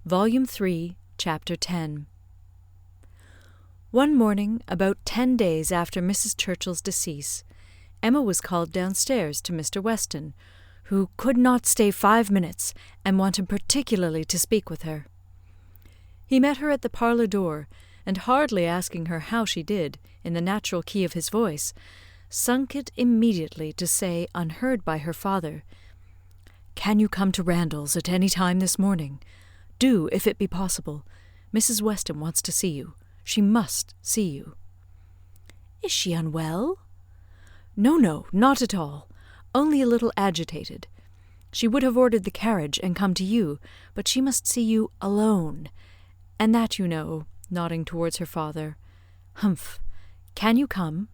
Volume 3, Chapter 10. One morning, about 10 days after Mrs. Churchill's decease, Emma was called downstairs to Mr. Weston, who could not stay 5 minutes, and wanted particularly to speak with her. He met her at the parlour door, and hardly asking her how she did, in the natural key of his voice, sunk it immediately to say, unheard by her father, "Can you come to Randalls at any time this morning? Do, if it be possible. Mrs. Weston wants to see you. She must see you." "Is she unwell?" No, not at all. Only a little agitated. She would have ordered the carriage and come to you, but she must see you alone. And that, you know," nodding towards her father. "Humph! Can you come?"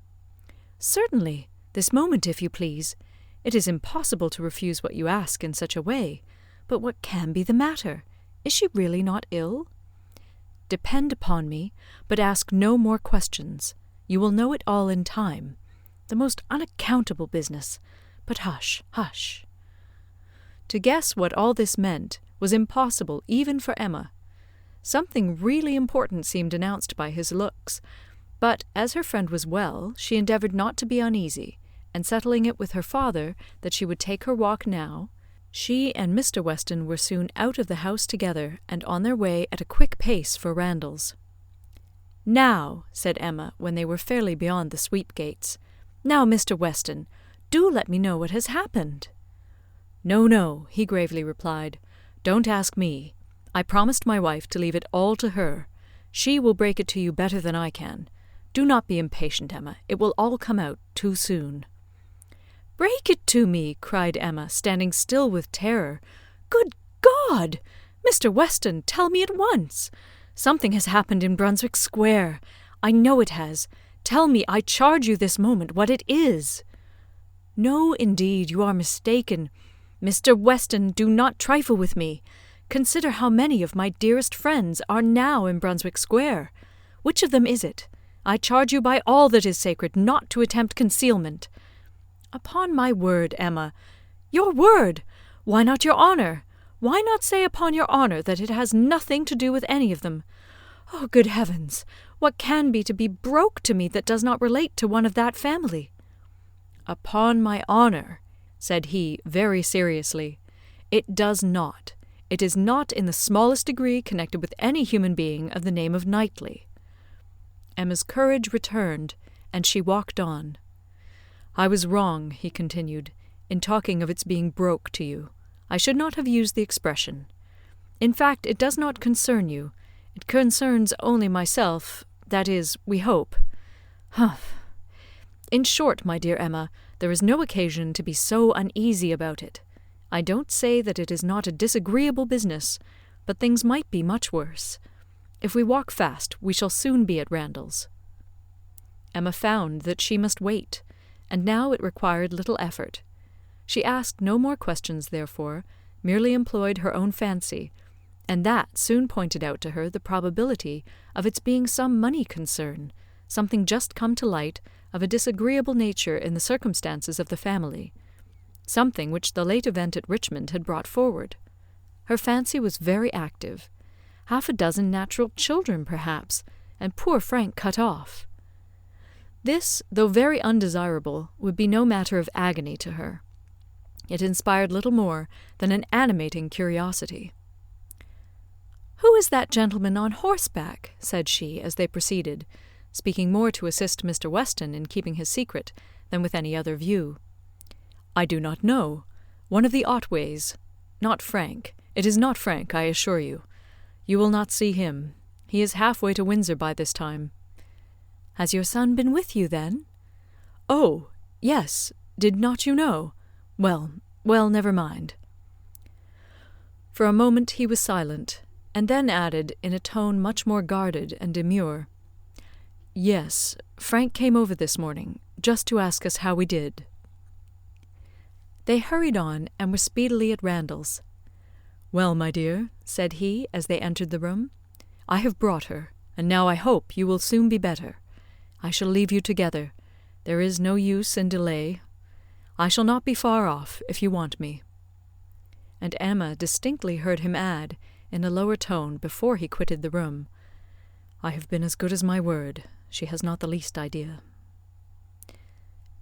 "Certainly. This moment, if you please. It is impossible to refuse what you ask in such a way. But what can be the matter? Is she really not ill?" "Depend upon me, but ask no more questions. You will know it all in time. The most unaccountable business. But hush, hush." To guess what all this meant was impossible even for Emma. Something really important seemed announced by his looks, but as her friend was well, she endeavoured not to be uneasy, and settling it with her father that she would take her walk now, she and Mr. Weston were soon out of the house together, and on their way at a quick pace for Randalls. "Now," said Emma, when they were fairly beyond the sweep gates, "now, Mr. Weston, do let me know what has happened." No, he gravely replied. "Don't ask me. I promised my wife to leave it all to her. She will break it to you better than I can. Do not be impatient, Emma. It will all come out too soon." "Break it to me!" cried Emma, standing still with terror. "Good God! Mr. Weston, tell me at once. Something has happened in Brunswick Square. I know it has. Tell me, I charge you this moment, what it is." "No, indeed, you are mistaken. Mr. Weston, do not trifle with me. Consider how many of my dearest friends are now in Brunswick Square. Which of them is it? I charge you by all that is sacred not to attempt concealment." "Upon my word, Emma." "Your word! Why not your honour? Why not say upon your honour that it has nothing to do with any of them? Oh, good heavens! What can be to be broke to me that does not relate to one of that family?" "Upon my honour," said he, very seriously, "it does not. It is not in the smallest degree connected with any human being of the name of Knightley." Emma's courage returned, and she walked on. "I was wrong," he continued, "in talking of its being broke to you. I should not have used the expression. In fact, it does not concern you. It concerns only myself, that is, we hope. Humph! In short, my dear Emma, there is no occasion to be so uneasy about it. I don't say that it is not a disagreeable business, but things might be much worse. If we walk fast, we shall soon be at Randalls." Emma found that she must wait, and now it required little effort. She asked no more questions, therefore, merely employed her own fancy, and that soon pointed out to her the probability of its being some money concern, something just come to light of a disagreeable nature in the circumstances of the family, something which the late event at Richmond had brought forward. Her fancy was very active. 6 natural children, perhaps, and poor Frank cut off. This, though very undesirable, would be no matter of agony to her. It inspired little more than an animating curiosity. "Who is that gentleman on horseback?" said she, as they proceeded, speaking more to assist Mr. Weston in keeping his secret than with any other view. "I do not know. One of the Otways. Not Frank. It is not Frank, I assure you. You will not see him. He is half-way to Windsor by this time." "Has your son been with you, then?" "Oh, yes. Did not you know? Well, never mind." For a moment he was silent, and then added, in a tone much more guarded and demure, "Yes, Frank came over this morning, just to ask us how we did." They hurried on, and were speedily at Randalls. "Well, my dear," said he, as they entered the room, "I have brought her, and now I hope you will soon be better. I shall leave you together. There is no use in delay. I shall not be far off, if you want me." And Emma distinctly heard him add, in a lower tone before he quitted the room. "I have been as good as my word. She has not the least idea."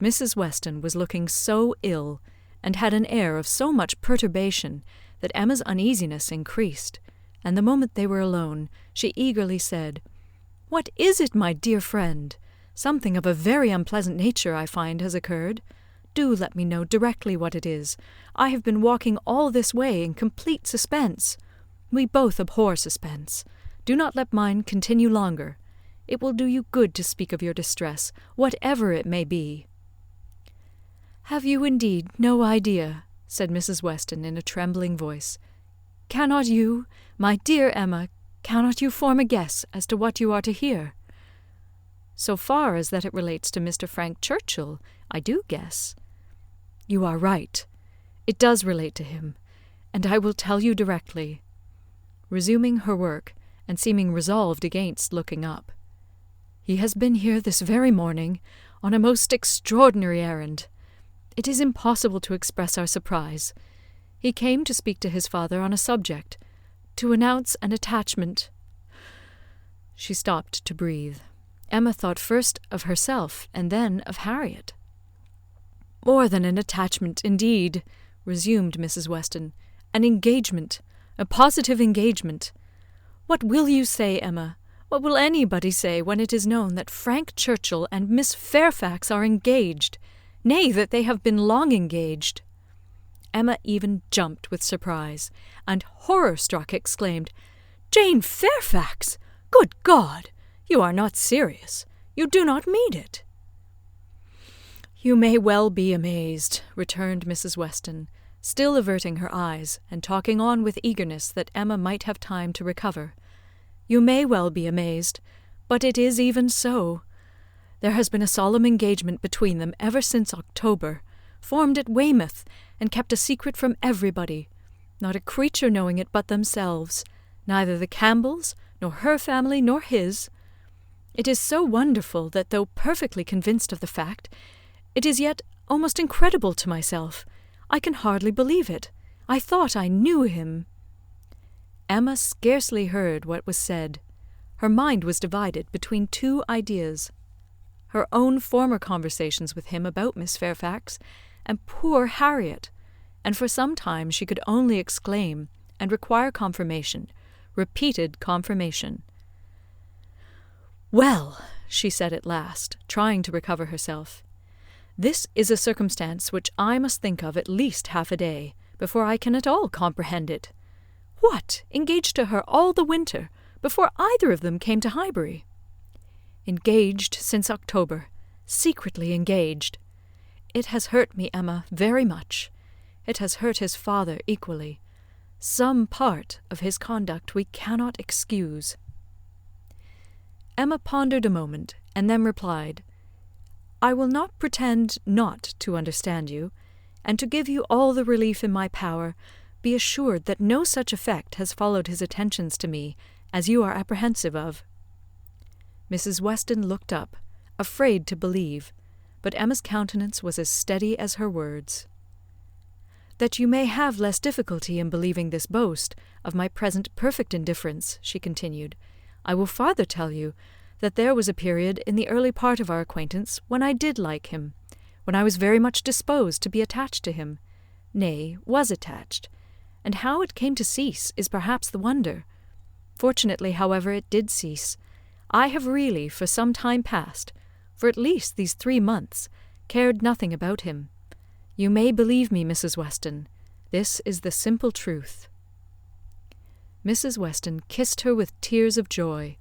Mrs. Weston was looking so ill, and had an air of so much perturbation, that Emma's uneasiness increased, and the moment they were alone, she eagerly said, "What is it, my dear friend? Something of a very unpleasant nature, I find, has occurred. Do let me know directly what it is. I have been walking all this way in complete suspense. We both abhor suspense. Do not let mine continue longer. It will do you good to speak of your distress, whatever it may be." "Have you indeed no idea?" said Mrs. Weston in a trembling voice. "Cannot you, my dear Emma, cannot you form a guess as to what you are to hear?" "So far as that it relates to Mr. Frank Churchill, I do guess." "You are right. It does relate to him, and I will tell you directly." Resuming her work, and seeming resolved against looking up. "He has been here this very morning, on a most extraordinary errand. It is impossible to express our surprise. He came to speak to his father on a subject, to announce an attachment—" She stopped to breathe. Emma thought first of herself, and then of Harriet. "More than an attachment, indeed," resumed Mrs. Weston. "An engagement, a positive engagement. What will you say, Emma? What will anybody say when it is known that Frank Churchill and Miss Fairfax are engaged? Nay, that they have been long engaged?" Emma even jumped with surprise, and horror-struck exclaimed, "Jane Fairfax! Good God! You are not serious. You do not mean it." "You may well be amazed," returned Mrs. Weston, still averting her eyes, and talking on with eagerness that Emma might have time to recover. "You may well be amazed, but it is even so. There has been a solemn engagement between them ever since October, formed at Weymouth, and kept a secret from everybody, not a creature knowing it but themselves, neither the Campbells, nor her family, nor his. It is so wonderful that though perfectly convinced of the fact, it is yet almost incredible to myself. I can hardly believe it. I thought I knew him." Emma scarcely heard what was said. Her mind was divided between two ideas: her own former conversations with him about Miss Fairfax, and poor Harriet, and for some time she could only exclaim, and require confirmation, repeated confirmation. "Well," she said at last, trying to recover herself, "this is a circumstance which I must think of at least half a day, before I can at all comprehend it. What! Engaged to her all the winter, before either of them came to Highbury? Engaged since October, secretly engaged. It has hurt me, Emma, very much. It has hurt his father equally. Some part of his conduct we cannot excuse." Emma pondered a moment, and then replied, "I will not pretend not to understand you, and to give you all the relief in my power, be assured that no such effect has followed his attentions to me as you are apprehensive of." Mrs. Weston looked up, afraid to believe, but Emma's countenance was as steady as her words. "That you may have less difficulty in believing this boast of my present perfect indifference," she continued, "I will farther tell you that there was a period in the early part of our acquaintance when I did like him, when I was very much disposed to be attached to him, nay, was attached, and how it came to cease is perhaps the wonder. Fortunately, however, it did cease. I have really, for some time past, for at least these 3 months, cared nothing about him. You may believe me, Mrs. Weston. This is the simple truth." Mrs. Weston kissed her with tears of joy,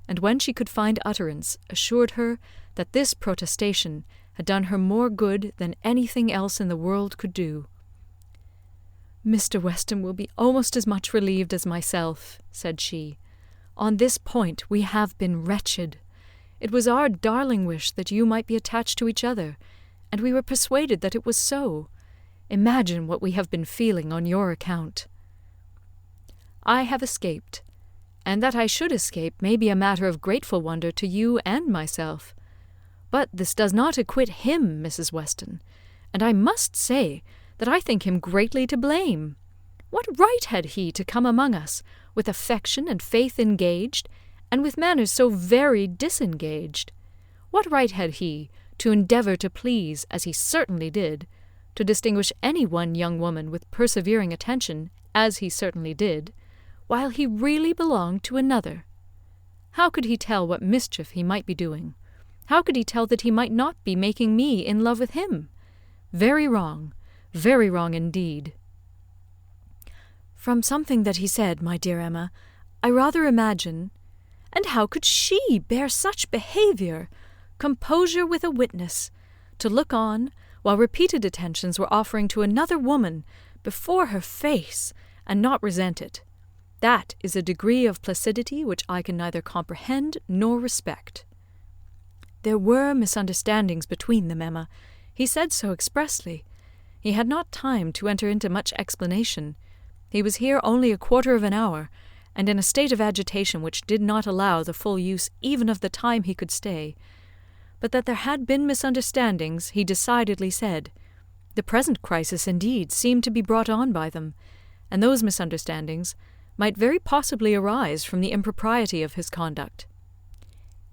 and when she could find utterance, assured her that this protestation had done her more good than anything else in the world could do. "Mr. Weston will be almost as much relieved as myself," said she. "On this point we have been wretched. It was our darling wish that you might be attached to each other, and we were persuaded that it was so. Imagine what we have been feeling on your account." "I have escaped, and that I should escape may be a matter of grateful wonder to you and myself. But this does not acquit him, Mrs. Weston, and I must say that I think him greatly to blame. What right had he to come among us, with affection and faith engaged, and with manners so very disengaged? What right had he to endeavour to please, as he certainly did, to distinguish any one young woman with persevering attention, as he certainly did, while he really belonged to another? How could he tell what mischief he might be doing? How could he tell that he might not be making me in love with him? Very wrong indeed. From something that he said, my dear Emma, I rather imagine— And how could she bear such behaviour? Composure with a witness, to look on, while repeated attentions were offering to another woman, before her face, and not resent it. That is a degree of placidity which I can neither comprehend nor respect. There were misunderstandings between them, Emma. He said so expressly. He had not time to enter into much explanation. He was here only a quarter of an hour, and in a state of agitation which did not allow the full use even of the time he could stay. But that there had been misunderstandings, he decidedly said. The present crisis, indeed, seemed to be brought on by them, and those misunderstandings might very possibly arise from the impropriety of his conduct.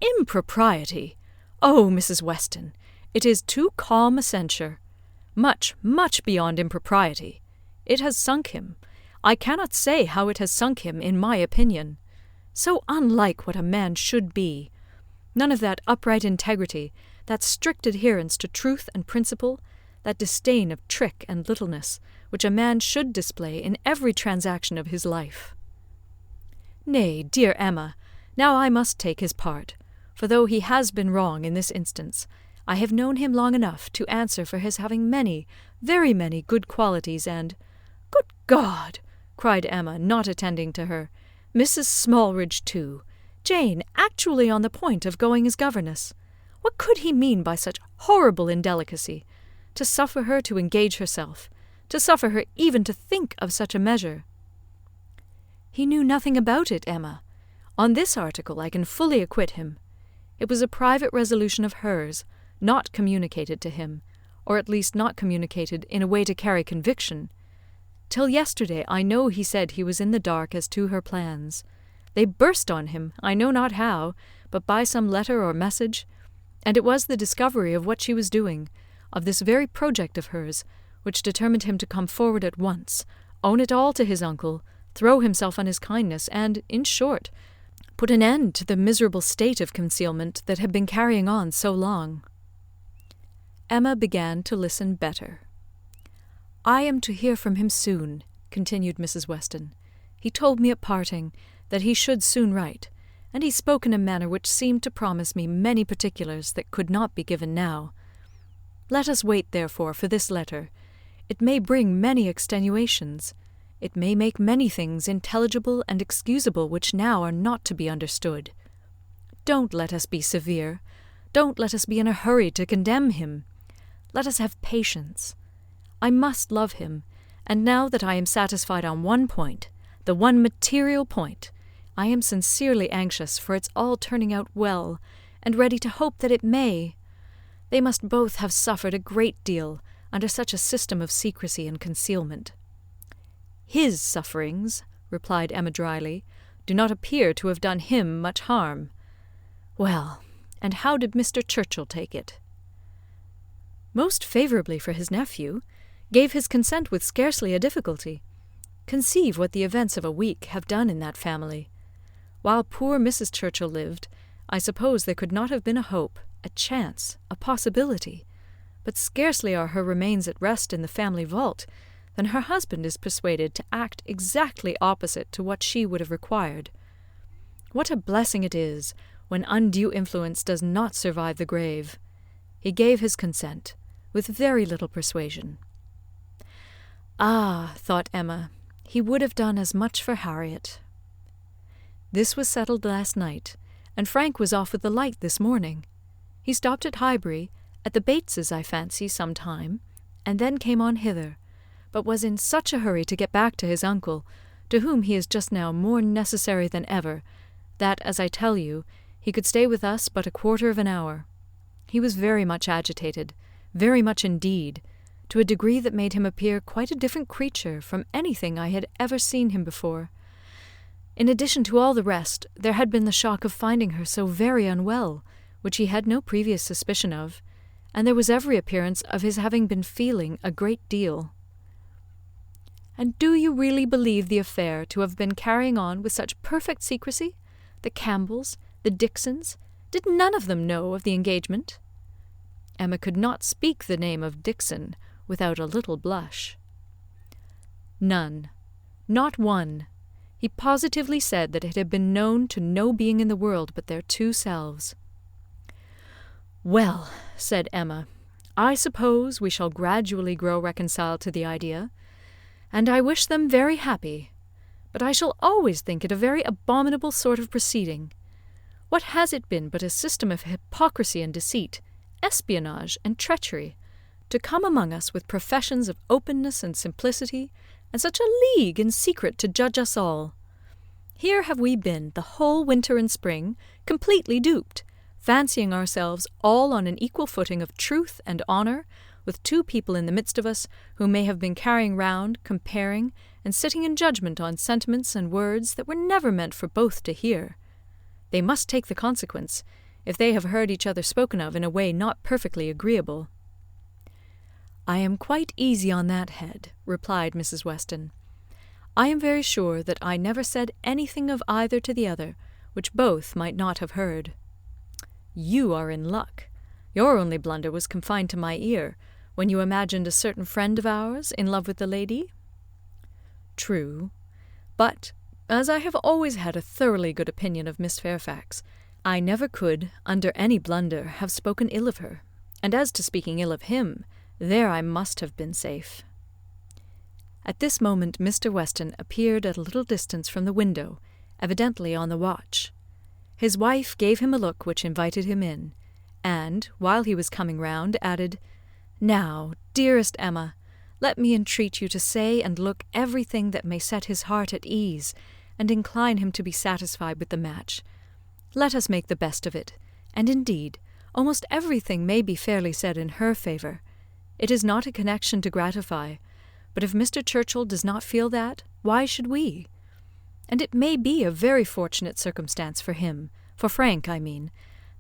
Impropriety! Oh, Mrs. Weston, it is too calm a censure. Much, much beyond impropriety. It has sunk him. I cannot say how it has sunk him, in my opinion. So unlike what a man should be. None of that upright integrity, that strict adherence to truth and principle, that disdain of trick and littleness, which a man should display in every transaction of his life. Nay, dear Emma, now I must take his part, for though he has been wrong in this instance, I have known him long enough to answer for his having many, very many good qualities, and— Good God! cried Emma, not attending to her. Mrs. Smallridge, too! Jane actually on the point of going as governess! What could he mean by such horrible indelicacy? To suffer her to engage herself, to suffer her even to think of such a measure. He knew nothing about it, Emma. On this article I can fully acquit him. It was a private resolution of hers, not communicated to him, or at least not communicated in a way to carry conviction. Till yesterday I know he said he was in the dark as to her plans. They burst on him, I know not how, but by some letter or message, and it was the discovery of what she was doing, of this very project of hers, which determined him to come forward at once, own it all to his uncle, throw himself on his kindness, and, in short, put an end to the miserable state of concealment that had been carrying on so long. Emma began to listen better. I am to hear from him soon, continued Mrs. Weston. He told me at parting that he should soon write, and he spoke in a manner which seemed to promise me many particulars that could not be given now. Let us wait, therefore, for this letter. It may bring many extenuations. It may make many things intelligible and excusable which now are not to be understood. Don't let us be severe. Don't let us be in a hurry to condemn him. Let us have patience. I must love him, and now that I am satisfied on one point, the one material point, I am sincerely anxious for its all turning out well, and ready to hope that it may. They must both have suffered a great deal under such a system of secrecy and concealment. His sufferings, replied Emma dryly, do not appear to have done him much harm. Well, and how did Mr. Churchill take it? Most favourably for his nephew, gave his consent with scarcely a difficulty. Conceive what the events of a week have done in that family. While poor Mrs. Churchill lived, I suppose there could not have been a hope, a chance, a possibility. But scarcely are her remains at rest in the family vault, than her husband is persuaded to act exactly opposite to what she would have required. What a blessing it is when undue influence does not survive the grave. He gave his consent, with very little persuasion. Ah, thought Emma, he would have done as much for Harriet. This was settled last night, and Frank was off with the light this morning. He stopped at Highbury, at the Bateses, I fancy, some time, and then came on hither, but was in such a hurry to get back to his uncle, to whom he is just now more necessary than ever, that, as I tell you, he could stay with us but a quarter of an hour. He was very much agitated, very much indeed, to a degree that made him appear quite a different creature from anything I had ever seen him before. In addition to all the rest, there had been the shock of finding her so very unwell, which he had no previous suspicion of, and there was every appearance of his having been feeling a great deal. "And do you really believe the affair to have been carrying on with such perfect secrecy? The Campbells, the Dixons, did none of them know of the engagement?" Emma could not speak the name of Dixon without a little blush. "None. Not one. He positively said that it had been known to no being in the world but their two selves." "Well," said Emma, "I suppose we shall gradually grow reconciled to the idea, and I wish them very happy, but I shall always think it a very abominable sort of proceeding. What has it been but a system of hypocrisy and deceit, espionage and treachery, to come among us with professions of openness and simplicity, and such a league in secret to judge us all? Here have we been the whole winter and spring, completely duped, fancying ourselves all on an equal footing of truth and honour, with two people in the midst of us who may have been carrying round, comparing, and sitting in judgment on sentiments and words that were never meant for both to hear. They must take the consequence, if they have heard each other spoken of in a way not perfectly agreeable." "I am quite easy on that head," replied Mrs. Weston. "I am very sure that I never said anything of either to the other which both might not have heard." "You are in luck. Your only blunder was confined to my ear, when you imagined a certain friend of ours in love with the lady." "True. But, as I have always had a thoroughly good opinion of Miss Fairfax, I never could, under any blunder, have spoken ill of her, and as to speaking ill of him, there I must have been safe." At this moment Mr. Weston appeared at a little distance from the window, evidently on the watch. His wife gave him a look which invited him in, and, while he was coming round, added, "Now, dearest Emma, let me entreat you to say and look everything that may set his heart at ease, and incline him to be satisfied with the match. Let us make the best of it, and indeed, almost everything may be fairly said in her favour. It is not a connection to gratify, but if Mr. Churchill does not feel that, why should we? And it may be a very fortunate circumstance for him, for Frank, I mean,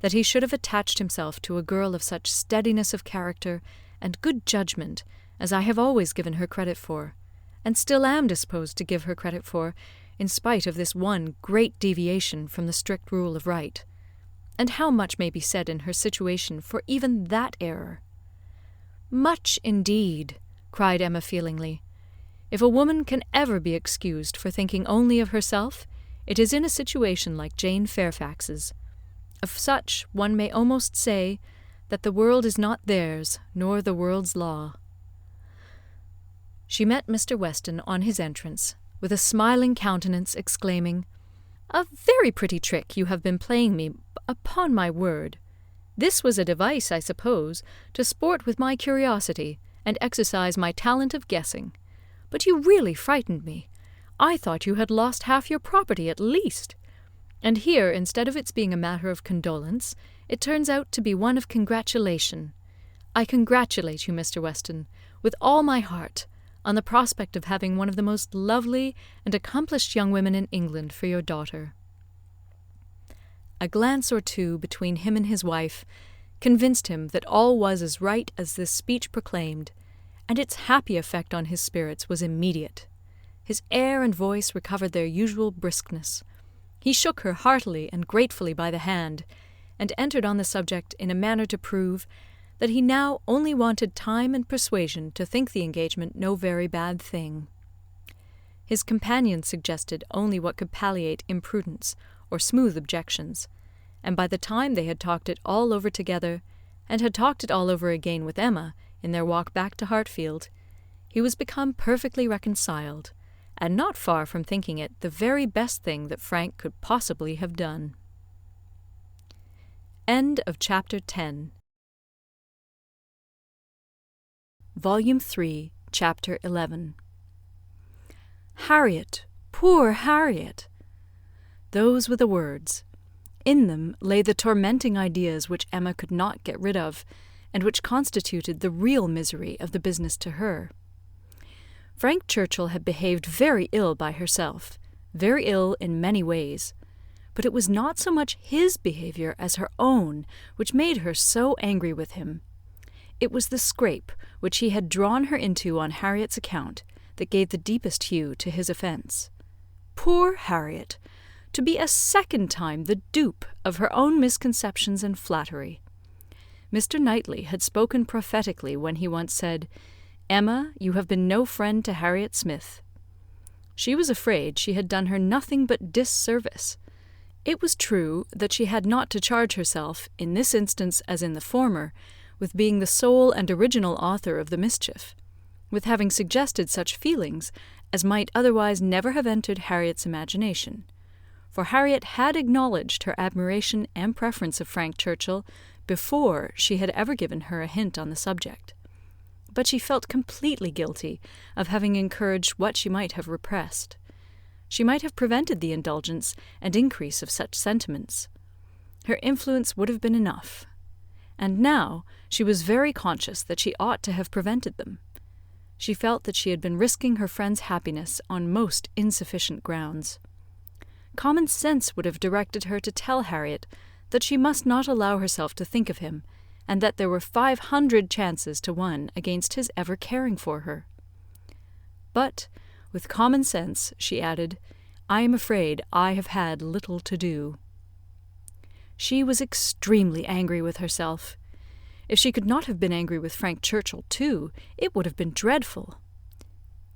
that he should have attached himself to a girl of such steadiness of character and good judgment as I have always given her credit for, and still am disposed to give her credit for, in spite of this one great deviation from the strict rule of right. And how much may be said in her situation for even that error?" "Much, indeed," cried Emma feelingly. "If a woman can ever be excused for thinking only of herself, it is in a situation like Jane Fairfax's. Of such one may almost say that the world is not theirs, nor the world's law." She met Mr. Weston on his entrance, with a smiling countenance, exclaiming, "A very pretty trick you have been playing me, upon my word. This was a device, I suppose, to sport with my curiosity, and exercise my talent of guessing. But you really frightened me. I thought you had lost half your property at least. And here, instead of its being a matter of condolence, it turns out to be one of congratulation. I congratulate you, Mr. Weston, with all my heart, on the prospect of having one of the most lovely and accomplished young women in England for your daughter." A glance or two between him and his wife convinced him that all was as right as this speech proclaimed, and its happy effect on his spirits was immediate. His air and voice recovered their usual briskness. He shook her heartily and gratefully by the hand, and entered on the subject in a manner to prove that he now only wanted time and persuasion to think the engagement no very bad thing. His companion suggested only what could palliate imprudence or smooth objections, and by the time they had talked it all over together, and had talked it all over again with Emma in their walk back to Hartfield, he was become perfectly reconciled, and not far from thinking it the very best thing that Frank could possibly have done. End of Chapter 10. Volume 3, Chapter 11. Harriet! Poor Harriet! Those were the words. In them lay the tormenting ideas which Emma could not get rid of, and which constituted the real misery of the business to her. Frank Churchill had behaved very ill by herself, very ill in many ways, but it was not so much his behaviour as her own which made her so angry with him. It was the scrape which he had drawn her into on Harriet's account that gave the deepest hue to his offence. Poor Harriet! To be a second time the dupe of her own misconceptions and flattery. Mr. Knightley had spoken prophetically when he once said, "Emma, you have been no friend to Harriet Smith." She was afraid she had done her nothing but disservice. It was true that she had not to charge herself, in this instance as in the former, with being the sole and original author of the mischief, with having suggested such feelings as might otherwise never have entered Harriet's imagination, for Harriet had acknowledged her admiration and preference of Frank Churchill before she had ever given her a hint on the subject. But she felt completely guilty of having encouraged what she might have repressed. She might have prevented the indulgence and increase of such sentiments. Her influence would have been enough. And now she was very conscious that she ought to have prevented them. She felt that she had been risking her friend's happiness on most insufficient grounds. Common sense would have directed her to tell Harriet that she must not allow herself to think of him, and that there were 500 chances to 1 against his ever caring for her. But, with common sense, she added, "I am afraid I have had little to do." She was extremely angry with herself. If she could not have been angry with Frank Churchill too, it would have been dreadful.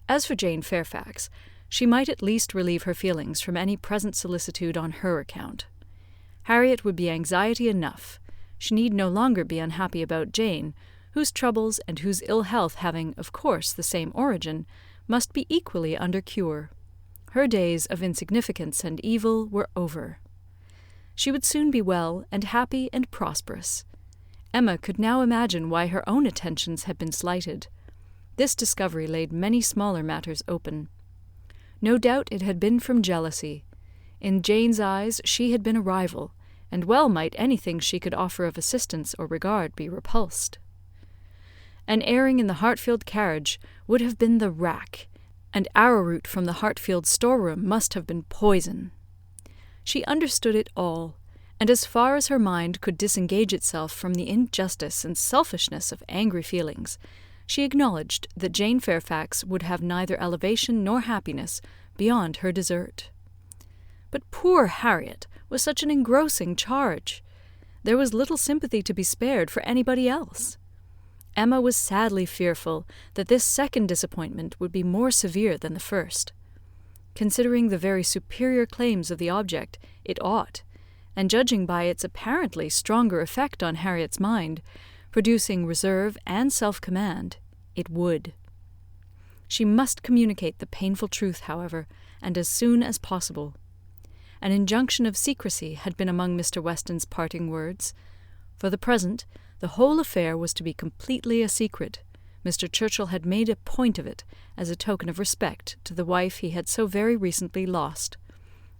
As for Jane Fairfax, she might at least relieve her feelings from any present solicitude on her account. Harriet would be anxiety enough. She need no longer be unhappy about Jane, whose troubles and whose ill health having, of course, the same origin, must be equally under cure. Her days of insignificance and evil were over. She would soon be well and happy and prosperous. Emma could now imagine why her own attentions had been slighted. This discovery laid many smaller matters open. No doubt it had been from jealousy. In Jane's eyes she had been a rival, and well might anything she could offer of assistance or regard be repulsed. An airing in the Hartfield carriage would have been the rack, and arrowroot from the Hartfield storeroom must have been poison. She understood it all, and as far as her mind could disengage itself from the injustice and selfishness of angry feelings, she acknowledged that Jane Fairfax would have neither elevation nor happiness beyond her desert. But poor Harriet was such an engrossing charge. There was little sympathy to be spared for anybody else. Emma was sadly fearful that this second disappointment would be more severe than the first. Considering the very superior claims of the object, it ought, and judging by its apparently stronger effect on Harriet's mind, producing reserve and self-command, it would. She must communicate the painful truth, however, and as soon as possible. An injunction of secrecy had been among Mr. Weston's parting words. For the present, the whole affair was to be completely a secret. Mr. Churchill had made a point of it as a token of respect to the wife he had so very recently lost,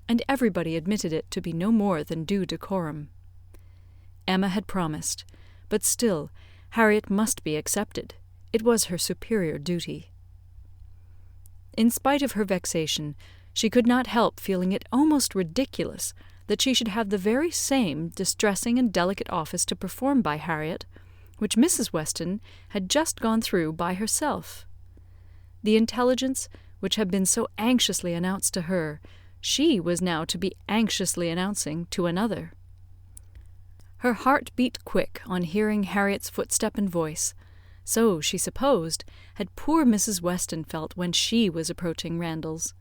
and everybody admitted it to be no more than due decorum. Emma had promised, but still Harriet must be accepted. It was her superior duty. In spite of her vexation, she could not help feeling it almost ridiculous that she should have the very same distressing and delicate office to perform by Harriet, which Mrs. Weston had just gone through by herself. The intelligence which had been so anxiously announced to her, she was now to be anxiously announcing to another. Her heart beat quick on hearing Harriet's footstep and voice. So, she supposed, had poor Mrs. Weston felt when she was approaching Randalls.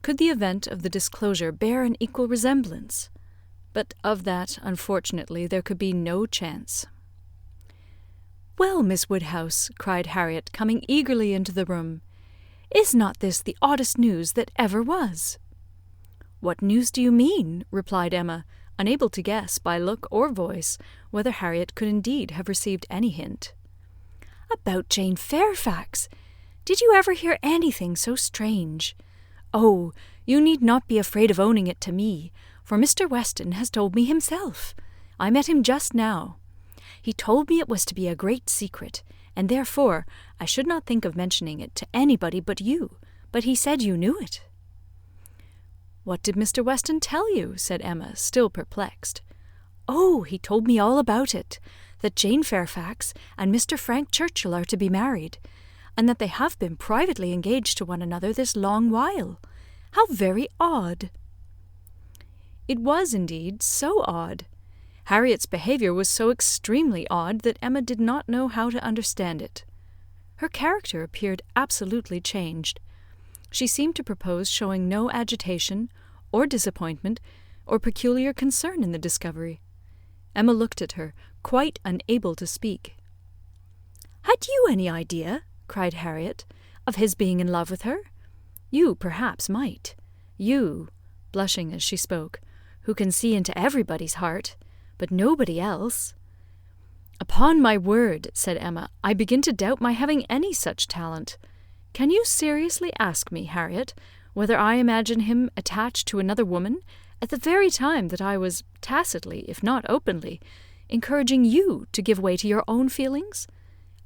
Could the event of the disclosure bear an equal resemblance? But of that, unfortunately, there could be no chance. "Well, Miss Woodhouse," cried Harriet, coming eagerly into the room, "is not this the oddest news that ever was?" "What news do you mean?" replied Emma, unable to guess, by look or voice, whether Harriet could indeed have received any hint. "About Jane Fairfax. Did you ever hear anything so strange? Oh, you need not be afraid of owning it to me, for Mr. Weston has told me himself. I met him just now. He told me it was to be a great secret, and therefore I should not think of mentioning it to anybody but you, but he said you knew it." "What did Mr. Weston tell you?" said Emma, still perplexed. "Oh, he told me all about it, that Jane Fairfax and Mr. Frank Churchill are to be married, and that they have been privately engaged to one another this long while. How very odd!" It was indeed so odd. Harriet's behaviour was so extremely odd that Emma did not know how to understand it. Her character appeared absolutely changed. She seemed to propose showing no agitation, or disappointment, or peculiar concern in the discovery. Emma looked at her, quite unable to speak. "Had you any idea," cried Harriet, "of his being in love with her? You, perhaps, might. You," blushing as she spoke, "who can see into everybody's heart, but nobody else." "Upon my word," said Emma, "I begin to doubt my having any such talent. Can you seriously ask me, Harriet, whether I imagine him attached to another woman, at the very time that I was tacitly, if not openly, encouraging you to give way to your own feelings?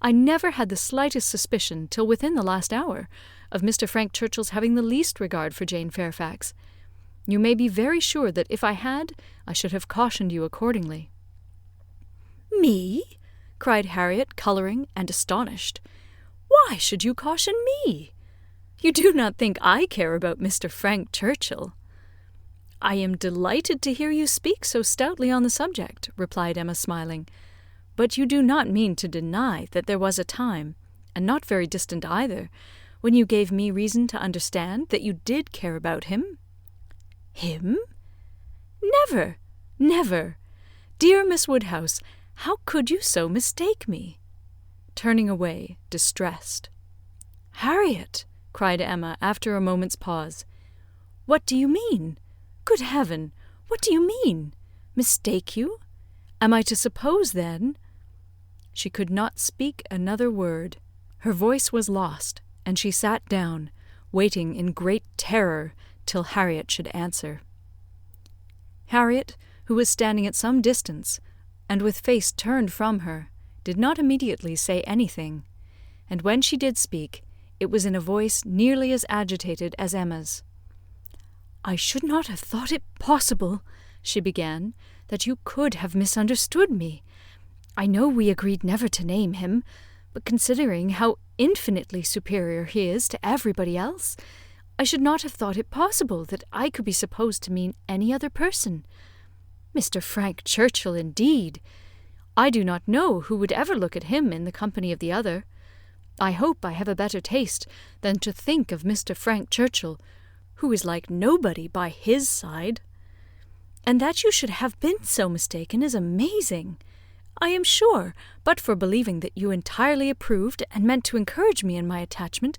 I never had the slightest suspicion, till within the last hour, of Mr. Frank Churchill's having the least regard for Jane Fairfax. You may be very sure that if I had, I should have cautioned you accordingly." "Me?" cried Harriet, colouring and astonished. "Why should you caution me? You do not think I care about Mr. Frank Churchill?" "I am delighted to hear you speak so stoutly on the subject," replied Emma, smiling. "But you do not mean to deny that there was a time, and not very distant either, when you gave me reason to understand that you did care about him?" "Him? Never, never! Dear Miss Woodhouse, how could you so mistake me?" Turning away, distressed. "Harriet!" cried Emma, after a moment's pause. "What do you mean? Good heaven, what do you mean? Mistake you? Am I to suppose, then—" She could not speak another word. Her voice was lost, and she sat down, waiting in great terror till Harriet should answer. Harriet, who was standing at some distance, and with face turned from her, did not immediately say anything, and when she did speak, it was in a voice nearly as agitated as Emma's. "I should not have thought it possible," she began, "that you could have misunderstood me. I know we agreed never to name him, but considering how infinitely superior he is to everybody else, I should not have thought it possible that I could be supposed to mean any other person. Mr. Frank Churchill, indeed! I do not know who would ever look at him in the company of the other. I hope I have a better taste than to think of Mr. Frank Churchill, who is like nobody by his side. And that you should have been so mistaken is amazing. I am sure, but for believing that you entirely approved and meant to encourage me in my attachment,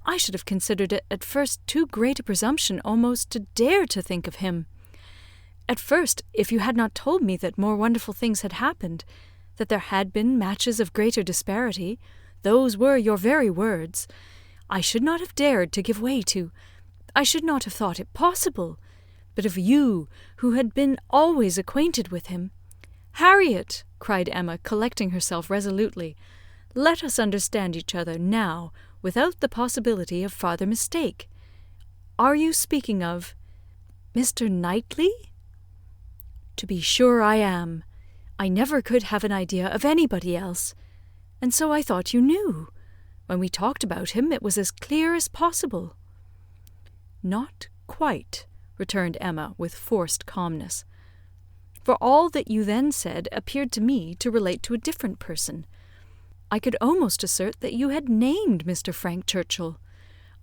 I should have considered it at first too great a presumption almost to dare to think of him. At first, if you had not told me that more wonderful things had happened, that there had been matches of greater disparity, those were your very words, I should not have dared to give way to, I should not have thought it possible. But of you, who had been always acquainted with him— "Harriet," cried Emma, collecting herself resolutely, "let us understand each other now without the possibility of farther mistake. Are you speaking of Mr. Knightley?" "To be sure I am. I never could have an idea of anybody else, and so I thought you knew. When we talked about him, it was as clear as possible." "Not quite," returned Emma, with forced calmness. "For all that you then said appeared to me to relate to a different person. I could almost assert that you had named Mr. Frank Churchill.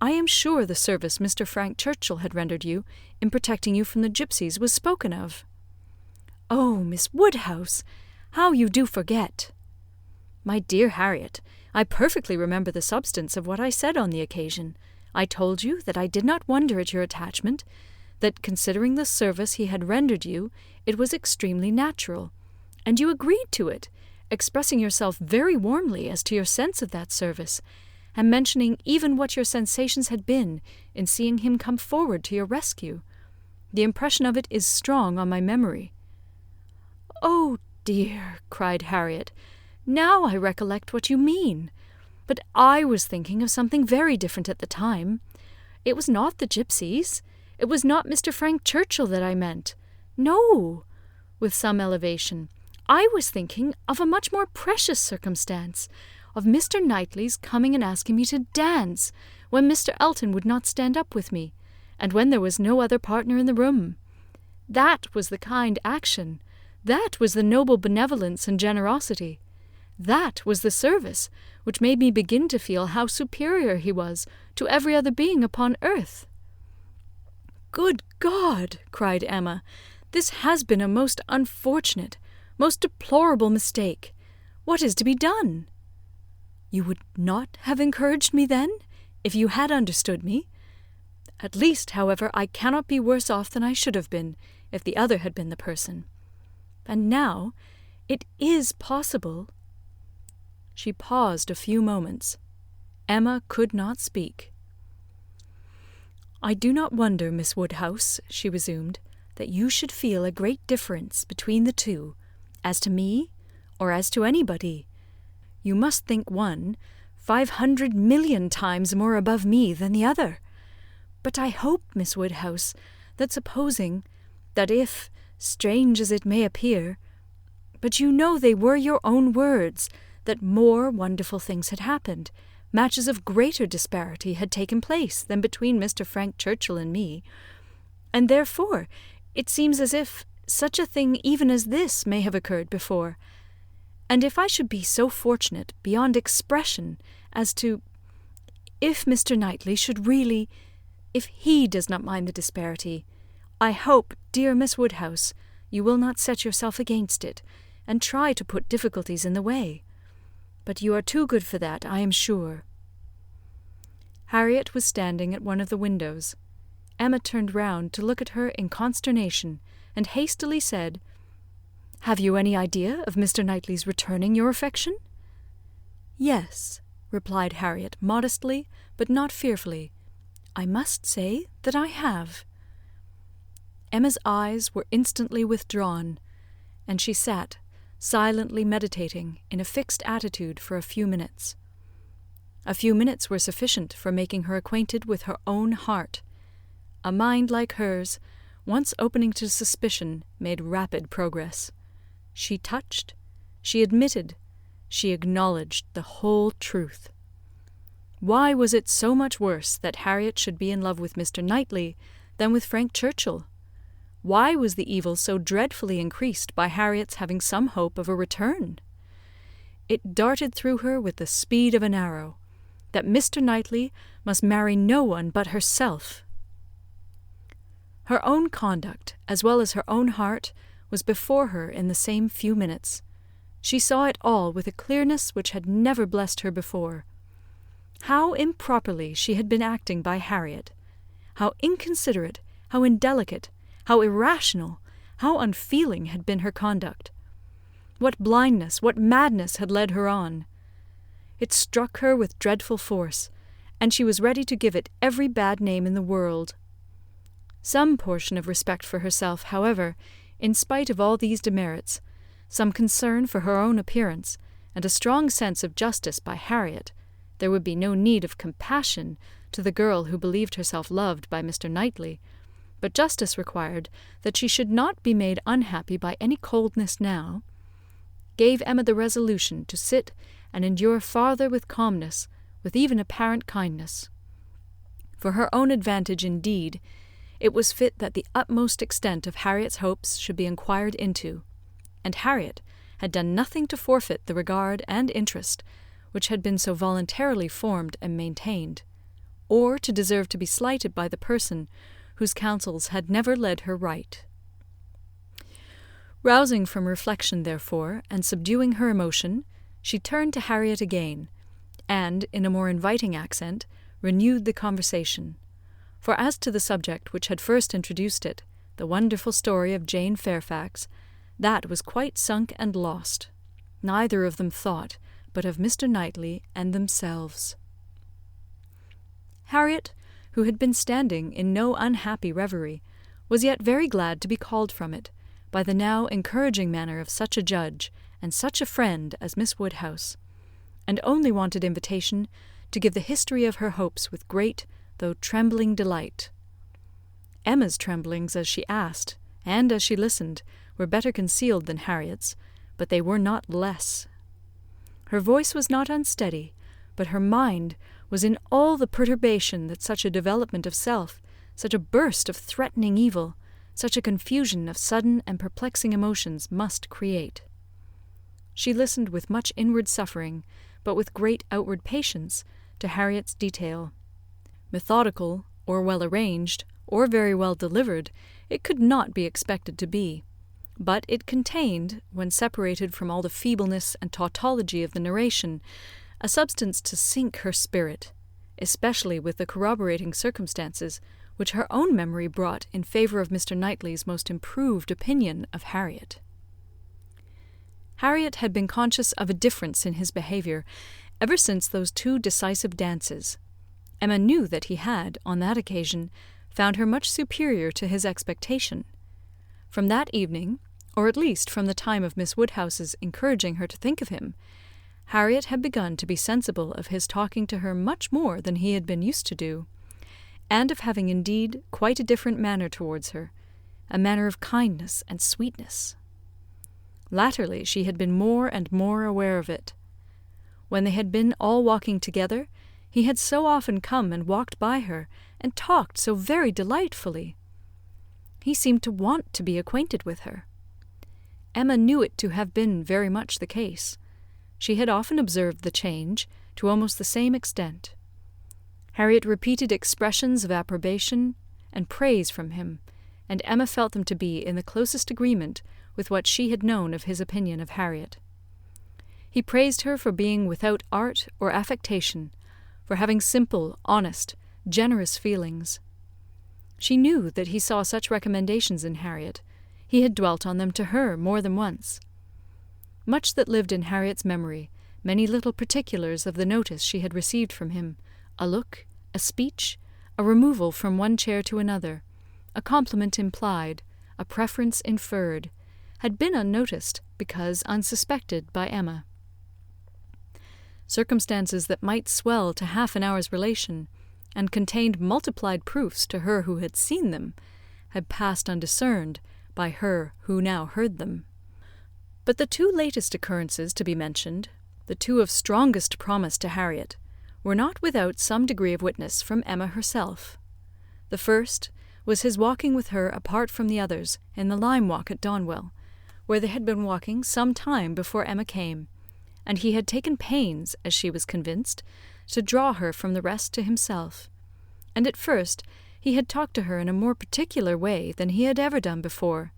I am sure the service Mr. Frank Churchill had rendered you in protecting you from the gipsies was spoken of." "Oh, Miss Woodhouse, how you do forget!" "My dear Harriet, I perfectly remember the substance of what I said on the occasion. I told you that I did not wonder at your attachment, that considering the service he had rendered you, it was extremely natural, and you agreed to it, expressing yourself very warmly as to your sense of that service, and mentioning even what your sensations had been in seeing him come forward to your rescue. The impression of it is strong on my memory." "Oh, dear," cried Harriet, "now I recollect what you mean. But I was thinking of something very different at the time. It was not the gipsies. It was not Mr. Frank Churchill that I meant. No," with some elevation, "I was thinking of a much more precious circumstance, of Mr. Knightley's coming and asking me to dance, when Mr. Elton would not stand up with me, and when there was no other partner in the room. That was the kind action, that was the noble benevolence and generosity, that was the service which made me begin to feel how superior he was to every other being upon earth." "Good God!" cried Emma, "this has been a most unfortunate, most deplorable mistake. What is to be done?" "You would not have encouraged me then, if you had understood me? At least, however, I cannot be worse off than I should have been, if the other had been the person. And now, it is possible—" She paused a few moments. Emma could not speak. "I do not wonder, Miss Woodhouse," she resumed, "that you should feel a great difference between the two, as to me, or as to anybody. You must think one 500,000,000 times more above me than the other. But I hope, Miss Woodhouse, that supposing that if, strange as it may appear, but you know they were your own words, that more wonderful things had happened, matches of greater disparity had taken place than between Mr. Frank Churchill and me, and therefore it seems as if such a thing even as this may have occurred before, and if I should be so fortunate beyond expression as to, if Mr. Knightley should really, if he does not mind the disparity, I hope, dear Miss Woodhouse, you will not set yourself against it, and try to put difficulties in the way. But you are too good for that, I am sure." Harriet was standing at one of the windows. Emma turned round to look at her in consternation, and hastily said, "Have you any idea of Mr. Knightley's returning your affection?" "Yes," replied Harriet, modestly, but not fearfully. "I must say that I have." Emma's eyes were instantly withdrawn, and she sat, silently meditating, in a fixed attitude for a few minutes. A few minutes were sufficient for making her acquainted with her own heart. A mind like hers, once opening to suspicion, made rapid progress. She touched, she admitted, she acknowledged the whole truth. Why was it so much worse that Harriet should be in love with Mr. Knightley than with Frank Churchill? Why was the evil so dreadfully increased by Harriet's having some hope of a return? It darted through her with the speed of an arrow, that Mr. Knightley must marry no one but herself. Her own conduct, as well as her own heart, was before her in the same few minutes. She saw it all with a clearness which had never blessed her before. How improperly she had been acting by Harriet! How inconsiderate, how indelicate, how irrational, how unfeeling had been her conduct! What blindness, what madness had led her on! It struck her with dreadful force, and she was ready to give it every bad name in the world. Some portion of respect for herself, however, in spite of all these demerits, some concern for her own appearance, and a strong sense of justice by Harriet, there would be no need of compassion to the girl who believed herself loved by Mr. Knightley, but justice required that she should not be made unhappy by any coldness now, gave Emma the resolution to sit and endure farther with calmness, with even apparent kindness. For her own advantage, indeed, it was fit that the utmost extent of Harriet's hopes should be inquired into, and Harriet had done nothing to forfeit the regard and interest which had been so voluntarily formed and maintained, or to deserve to be slighted by the person whose counsels had never led her right. Rousing from reflection, therefore, and subduing her emotion, she turned to Harriet again, and, in a more inviting accent, renewed the conversation. For as to the subject which had first introduced it, the wonderful story of Jane Fairfax, that was quite sunk and lost. Neither of them thought but of Mr. Knightley and themselves. Harriet, who had been standing in no unhappy reverie, was yet very glad to be called from it, by the now encouraging manner of such a judge and such a friend as Miss Woodhouse, and only wanted invitation to give the history of her hopes with great, though trembling delight. Emma's tremblings as she asked, and as she listened, were better concealed than Harriet's, but they were not less. Her voice was not unsteady, but her mind was in all the perturbation that such a development of self, such a burst of threatening evil, such a confusion of sudden and perplexing emotions must create. She listened with much inward suffering, but with great outward patience, to Harriet's detail. Methodical, or well arranged, or very well delivered, it could not be expected to be, but it contained, when separated from all the feebleness and tautology of the narration, a substance to sink her spirit, especially with the corroborating circumstances which her own memory brought in favour of Mr. Knightley's most improved opinion of Harriet. Harriet had been conscious of a difference in his behaviour ever since those 2 decisive dances. Emma knew that he had, on that occasion, found her much superior to his expectation. From that evening, or at least from the time of Miss Woodhouse's encouraging her to think of him, Harriet had begun to be sensible of his talking to her much more than he had been used to do, and of having indeed quite a different manner towards her, a manner of kindness and sweetness. Latterly she had been more and more aware of it. When they had been all walking together, he had so often come and walked by her, and talked so very delightfully. He seemed to want to be acquainted with her. Emma knew it to have been very much the case. She had often observed the change, to almost the same extent. Harriet repeated expressions of approbation and praise from him, and Emma felt them to be in the closest agreement with what she had known of his opinion of Harriet. He praised her for being without art or affectation, for having simple, honest, generous feelings. She knew that he saw such recommendations in Harriet. He had dwelt on them to her more than once. Much that lived in Harriet's memory, many little particulars of the notice she had received from him, a look, a speech, a removal from one chair to another, a compliment implied, a preference inferred, had been unnoticed because unsuspected by Emma. Circumstances that might swell to half an hour's relation, and contained multiplied proofs to her who had seen them, had passed undiscerned by her who now heard them. But the 2 latest occurrences to be mentioned, the 2 of strongest promise to Harriet, were not without some degree of witness from Emma herself. The first was his walking with her apart from the others in the lime walk at Donwell, where they had been walking some time before Emma came, and he had taken pains, as she was convinced, to draw her from the rest to himself, and at first he had talked to her in a more particular way than he had ever done before,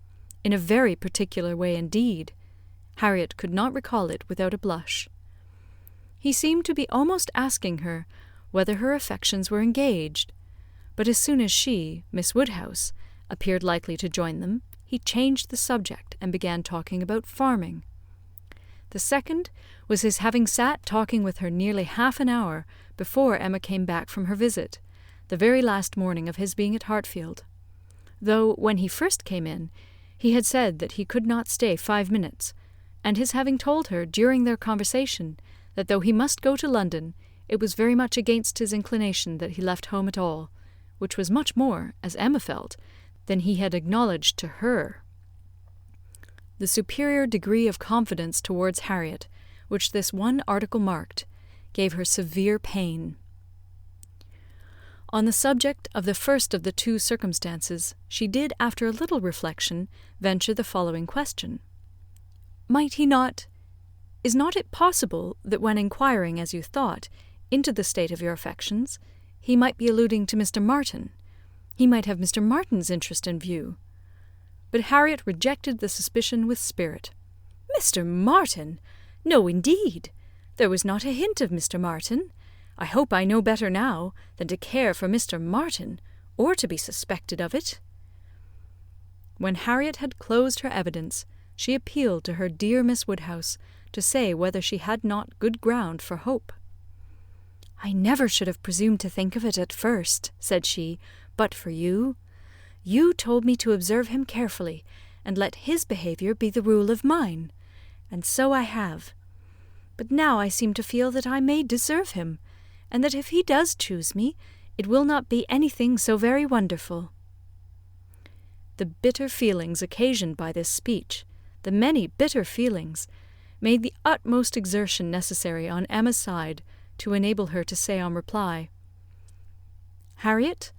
in a very particular way indeed. Harriet could not recall it without a blush. He seemed to be almost asking her whether her affections were engaged, but as soon as she, Miss Woodhouse, appeared likely to join them, he changed the subject and began talking about farming. The second was his having sat talking with her nearly half an hour before Emma came back from her visit, the very last morning of his being at Hartfield, though when he first came in he had said that he could not stay 5 minutes, and his having told her during their conversation that though he must go to London, it was very much against his inclination that he left home at all, which was much more, as Emma felt, than he had acknowledged to her. The superior degree of confidence towards Harriet, which this one article marked, gave her severe pain. On the subject of the first of the 2 circumstances, she did, after a little reflection, venture the following question. Is not it possible that when inquiring, as you thought, into the state of your affections, he might be alluding to Mr. Martin? He might have Mr. Martin's interest in view. But Harriet rejected the suspicion with spirit. Mr. Martin? No, indeed. There was not a hint of Mr. Martin. I hope I know better now than to care for Mr. Martin, or to be suspected of it. When Harriet had closed her evidence, she appealed to her dear Miss Woodhouse to say whether she had not good ground for hope. "I never should have presumed to think of it at first," said she, "but for you. You told me to observe him carefully, and let his behaviour be the rule of mine. And so I have. But now I seem to feel that I may deserve him, and that if he does choose me, it will not be anything so very wonderful." The bitter feelings occasioned by this speech, the many bitter feelings, made the utmost exertion necessary on Emma's side to enable her to say on reply, "Harriet,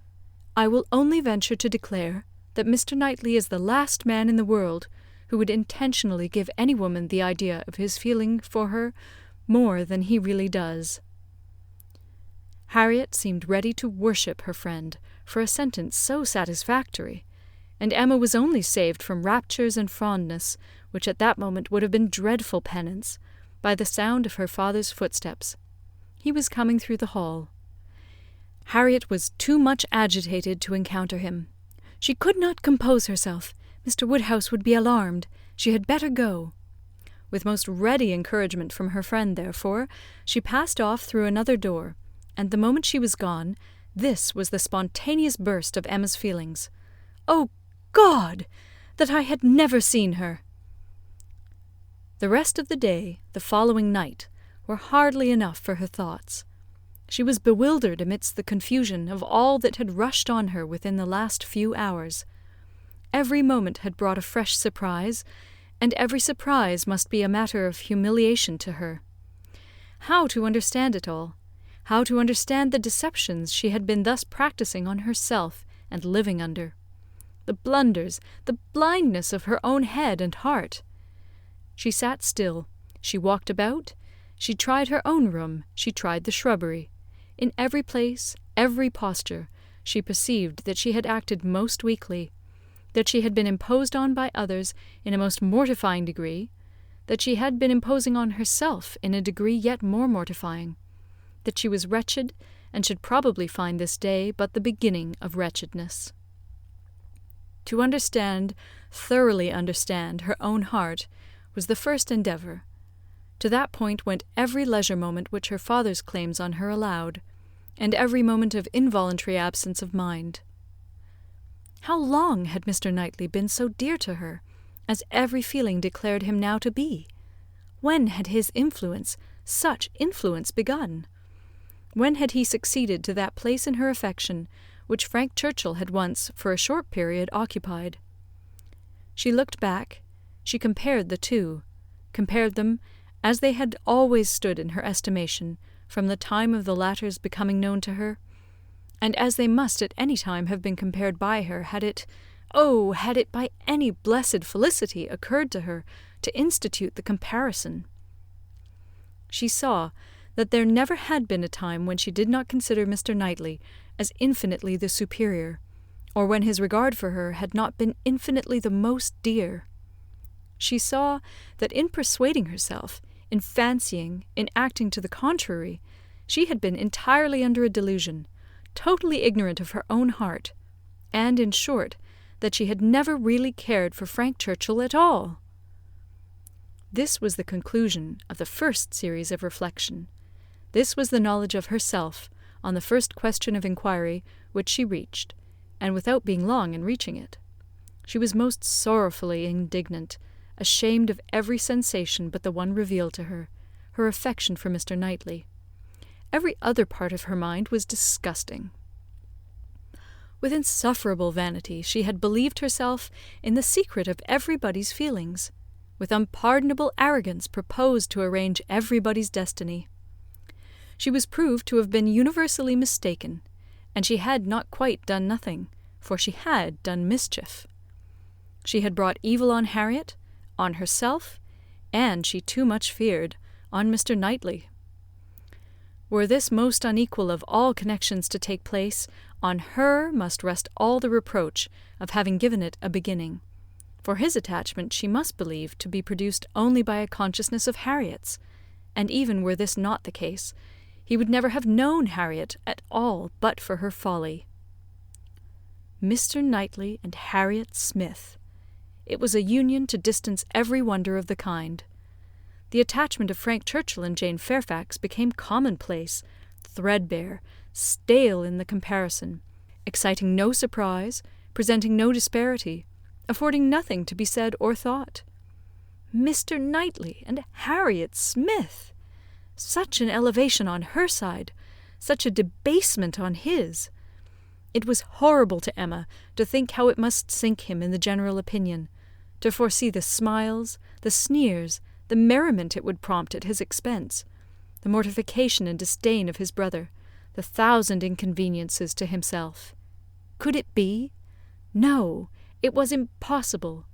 I will only venture to declare that Mr. Knightley is the last man in the world who would intentionally give any woman the idea of his feeling for her more than he really does." Harriet seemed ready to worship her friend for a sentence so satisfactory, and Emma was only saved from raptures and fondness, which at that moment would have been dreadful penance, by the sound of her father's footsteps. He was coming through the hall. Harriet was too much agitated to encounter him. She could not compose herself. Mr. Woodhouse would be alarmed. She had better go. With most ready encouragement from her friend, therefore, she passed off through another door, and the moment she was gone, this was the spontaneous burst of Emma's feelings. "Oh, God! That I had never seen her!" The rest of the day, the following night, were hardly enough for her thoughts. She was bewildered amidst the confusion of all that had rushed on her within the last few hours. Every moment had brought a fresh surprise, and every surprise must be a matter of humiliation to her. How to understand it all? How to understand the deceptions she had been thus practising on herself and living under? The blunders, the blindness of her own head and heart. She sat still, she walked about, she tried her own room, she tried the shrubbery. In every place, every posture, she perceived that she had acted most weakly, that she had been imposed on by others in a most mortifying degree, that she had been imposing on herself in a degree yet more mortifying, that she was wretched, and should probably find this day but the beginning of wretchedness. To understand, thoroughly understand, her own heart was the first endeavour. To that point went every leisure moment which her father's claims on her allowed, and every moment of involuntary absence of mind. How long had Mr. Knightley been so dear to her, as every feeling declared him now to be? When had his influence, such influence, begun? When had he succeeded to that place in her affection which Frank Churchill had once, for a short period, occupied? She looked back, she compared the two, compared them as they had always stood in her estimation from the time of the latter's becoming known to her, and as they must at any time have been compared by her had it by any blessed felicity occurred to her to institute the comparison. She saw that there never had been a time when she did not consider Mr. Knightley as infinitely the superior, or when his regard for her had not been infinitely the most dear. She saw that in persuading herself, in fancying, in acting to the contrary, she had been entirely under a delusion, totally ignorant of her own heart, and, in short, that she had never really cared for Frank Churchill at all. This was the conclusion of the first series of reflection. This was the knowledge of herself, on the first question of inquiry, which she reached, and without being long in reaching it. She was most sorrowfully indignant, ashamed of every sensation but the one revealed to her, her affection for Mr. Knightley. Every other part of her mind was disgusting. With insufferable vanity she had believed herself in the secret of everybody's feelings, with unpardonable arrogance proposed to arrange everybody's destiny. She was proved to have been universally mistaken, and she had not quite done nothing, for she had done mischief. She had brought evil on Harriet, on herself, and, she too much feared, on Mr. Knightley. Were this most unequal of all connections to take place, on her must rest all the reproach of having given it a beginning, for his attachment she must believe to be produced only by a consciousness of Harriet's, and even were this not the case, he would never have known Harriet at all but for her folly. Mr. Knightley and Harriet Smith! It was a union to distance every wonder of the kind. The attachment of Frank Churchill and Jane Fairfax became commonplace, threadbare, stale in the comparison, exciting no surprise, presenting no disparity, affording nothing to be said or thought. Mr. Knightley and Harriet Smith! Such an elevation on her side, such a debasement on his! It was horrible to Emma to think how it must sink him in the general opinion, to foresee the smiles, the sneers, the merriment it would prompt at his expense, the mortification and disdain of his brother, the thousand inconveniences to himself. Could it be? No, it was impossible.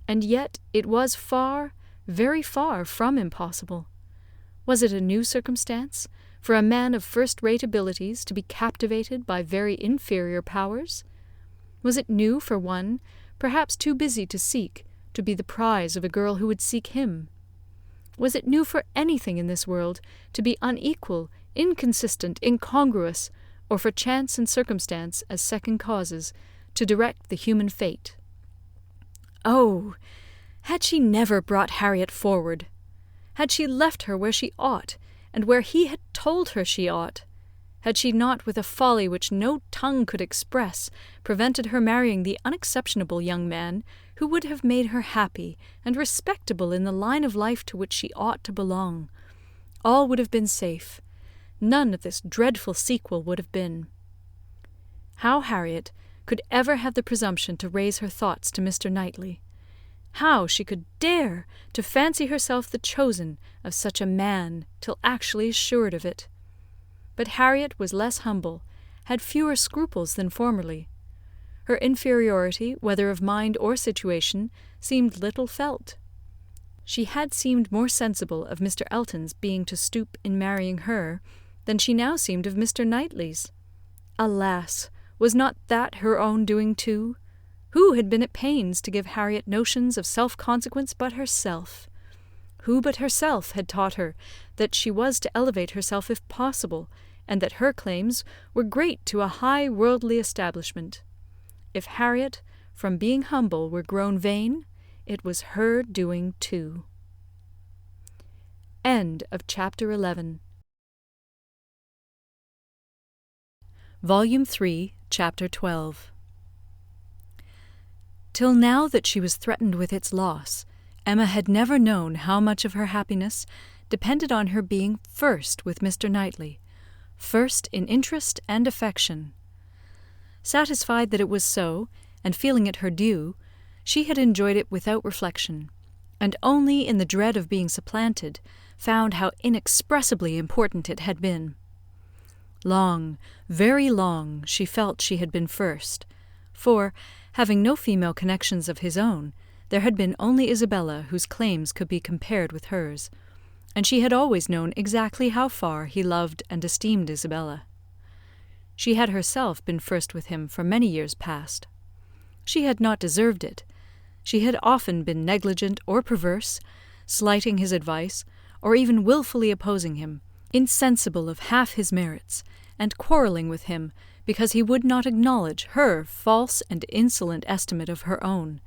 And yet it was far, very far from impossible. Was it a new circumstance, for a man of first-rate abilities to be captivated by very inferior powers? Was it new for one, perhaps too busy to seek, to be the prize of a girl who would seek him? Was it new for anything in this world to be unequal, inconsistent, incongruous, or for chance and circumstance as second causes to direct the human fate? Oh, had she never brought Harriet forward? Had she left her where she ought, and where he had told her she ought? Had she not, with a folly which no tongue could express, prevented her marrying the unexceptionable young man who would have made her happy and respectable in the line of life to which she ought to belong, all would have been safe. None of this dreadful sequel would have been. How Harriet could ever have the presumption to raise her thoughts to Mr. Knightley, how she could dare to fancy herself the chosen of such a man till actually assured of it. But Harriet was less humble, had fewer scruples than formerly. Her inferiority, whether of mind or situation, seemed little felt. She had seemed more sensible of Mr. Elton's being to stoop in marrying her than she now seemed of Mr. Knightley's. Alas! Was not that her own doing too? Who had been at pains to give Harriet notions of self-consequence but herself? Who but herself had taught her that she was to elevate herself if possible, and that her claims were great to a high worldly establishment? If Harriet, from being humble, were grown vain, it was her doing too. End of Chapter 11. Volume 3, Chapter 12. Till now that she was threatened with its loss, Emma had never known how much of her happiness depended on her being first with Mr. Knightley, first in interest and affection. Satisfied that it was so, and feeling it her due, she had enjoyed it without reflection, and only in the dread of being supplanted found how inexpressibly important it had been. Long, very long, she felt she had been first, for, having no female connections of his own, there had been only Isabella whose claims could be compared with hers, and she had always known exactly how far he loved and esteemed Isabella. She had herself been first with him for many years past. She had not deserved it. She had often been negligent or perverse, slighting his advice, or even wilfully opposing him, insensible of half his merits, and quarrelling with him because he would not acknowledge her false and insolent estimate of her own.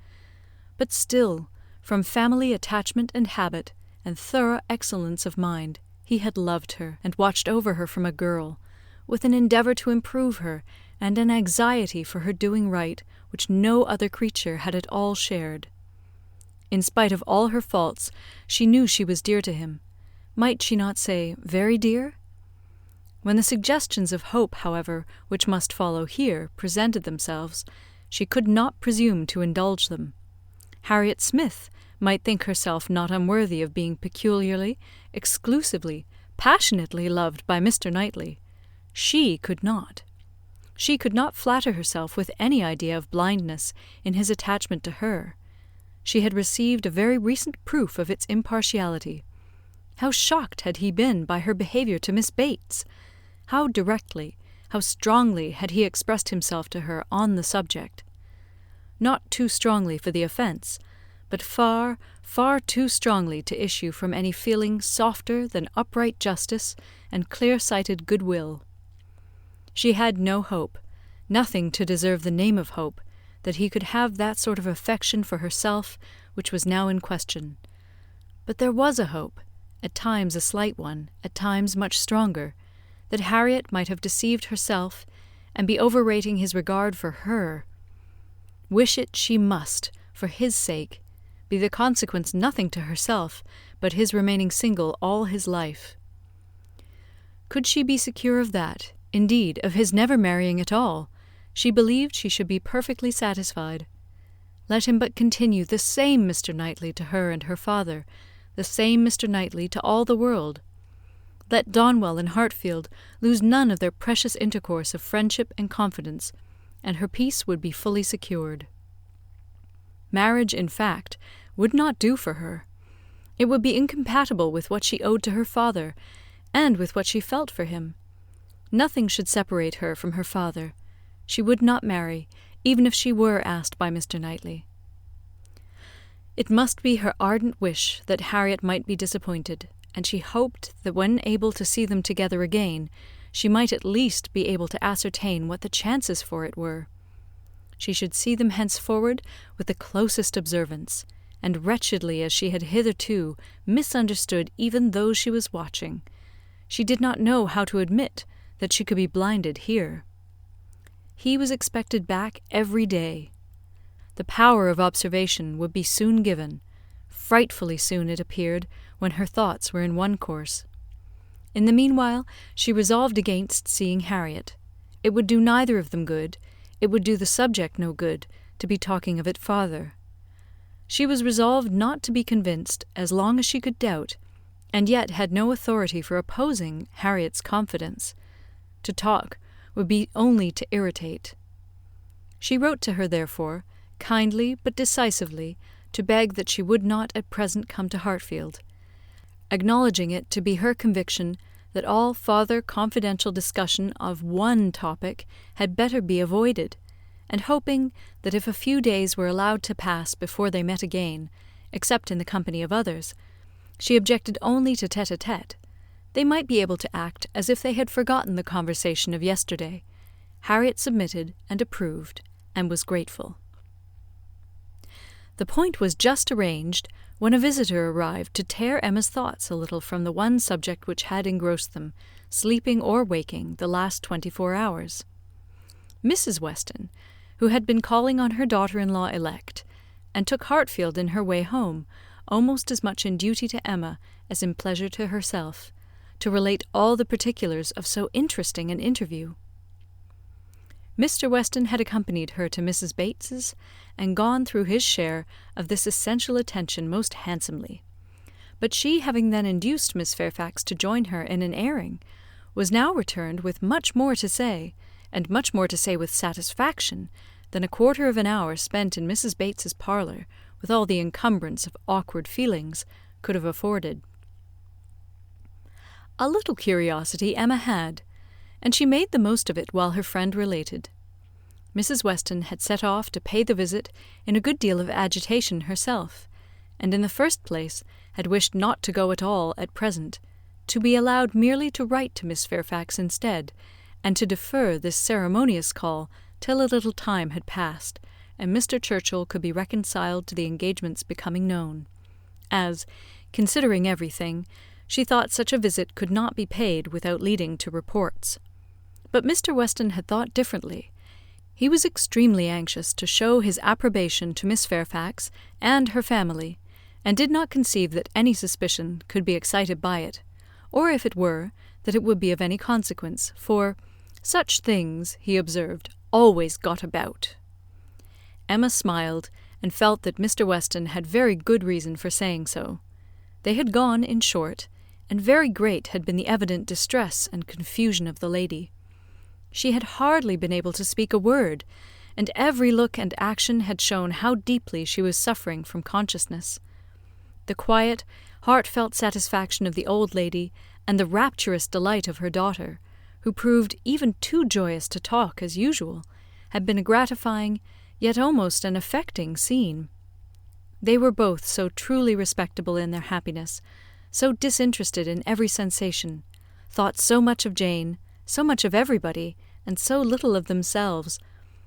But still, from family attachment and habit, and thorough excellence of mind, he had loved her, and watched over her from a girl, with an endeavour to improve her, and an anxiety for her doing right, which no other creature had at all shared. In spite of all her faults, she knew she was dear to him. Might she not say, very dear? When the suggestions of hope, however, which must follow here, presented themselves, she could not presume to indulge them. Harriet Smith might think herself not unworthy of being peculiarly, exclusively, passionately loved by Mr. Knightley. She could not. She could not flatter herself with any idea of blindness in his attachment to her. She had received a very recent proof of its impartiality. How shocked had he been by her behaviour to Miss Bates! How directly, how strongly had he expressed himself to her on the subject! Not too strongly for the offence, but far, far too strongly to issue from any feeling softer than upright justice and clear-sighted goodwill. She had no hope, nothing to deserve the name of hope, that he could have that sort of affection for herself which was now in question. But there was a hope, at times a slight one, at times much stronger, that Harriet might have deceived herself, and be overrating his regard for her. Wish it she must, for his sake, be the consequence nothing to herself, but his remaining single all his life. Could she be secure of that, indeed, of his never marrying at all, she believed she should be perfectly satisfied. Let him but continue the same Mr. Knightley to her and her father, the same Mr. Knightley to all the world. Let Donwell and Hartfield lose none of their precious intercourse of friendship and confidence, and her peace would be fully secured. Marriage, in fact, would not do for her. It would be incompatible with what she owed to her father, and with what she felt for him. Nothing should separate her from her father. She would not marry, even if she were asked by Mr. Knightley. It must be her ardent wish that Harriet might be disappointed, and she hoped that when able to see them together again, she might at least be able to ascertain what the chances for it were. She should see them henceforward with the closest observance, and wretchedly as she had hitherto misunderstood even those she was watching, she did not know how to admit that she could be blinded here. He was expected back every day. The power of observation would be soon given, frightfully soon it appeared, when her thoughts were in one course. In the meanwhile she resolved against seeing Harriet. It would do neither of them good, it would do the subject no good, to be talking of it farther. She was resolved not to be convinced as long as she could doubt, and yet had no authority for opposing Harriet's confidence. To talk would be only to irritate. She wrote to her, therefore, kindly but decisively, to beg that she would not at present come to Hartfield, acknowledging it to be her conviction that all farther confidential discussion of one topic had better be avoided, and hoping that if a few days were allowed to pass before they met again, except in the company of others, she objected only to tete-a-tete, they might be able to act as if they had forgotten the conversation of yesterday. Harriet submitted and approved, and was grateful. The point was just arranged when a visitor arrived to tear Emma's thoughts a little from the one subject which had engrossed them, sleeping or waking, the last 24 hours. Mrs. Weston, who had been calling on her daughter-in-law elect, and took Hartfield in her way home, almost as much in duty to Emma as in pleasure to herself, to relate all the particulars of so interesting an interview. Mr. Weston had accompanied her to Mrs. Bates's, and gone through his share of this essential attention most handsomely. But she having then induced Miss Fairfax to join her in an airing, was now returned with much more to say, and much more to say with satisfaction, than a quarter of an hour spent in Mrs. Bates's parlour, with all the encumbrance of awkward feelings, could have afforded. A little curiosity Emma had, and she made the most of it while her friend related. Mrs. Weston had set off to pay the visit in a good deal of agitation herself, and in the first place had wished not to go at all at present, to be allowed merely to write to Miss Fairfax instead, and to defer this ceremonious call till a little time had passed, and Mr. Churchill could be reconciled to the engagements becoming known, as, considering everything, she thought such a visit could not be paid without leading to reports. But Mr. Weston had thought differently. He was extremely anxious to show his approbation to Miss Fairfax and her family, and did not conceive that any suspicion could be excited by it, or if it were, that it would be of any consequence, for such things, he observed, always got about. Emma smiled, and felt that Mr. Weston had very good reason for saying so. They had gone, in short, and very great had been the evident distress and confusion of the lady. She had hardly been able to speak a word, and every look and action had shown how deeply she was suffering from consciousness. The quiet, heartfelt satisfaction of the old lady, and the rapturous delight of her daughter, who proved even too joyous to talk as usual, had been a gratifying, yet almost an affecting scene. They were both so truly respectable in their happiness, so disinterested in every sensation, thought so much of Jane, so much of everybody, and so little of themselves,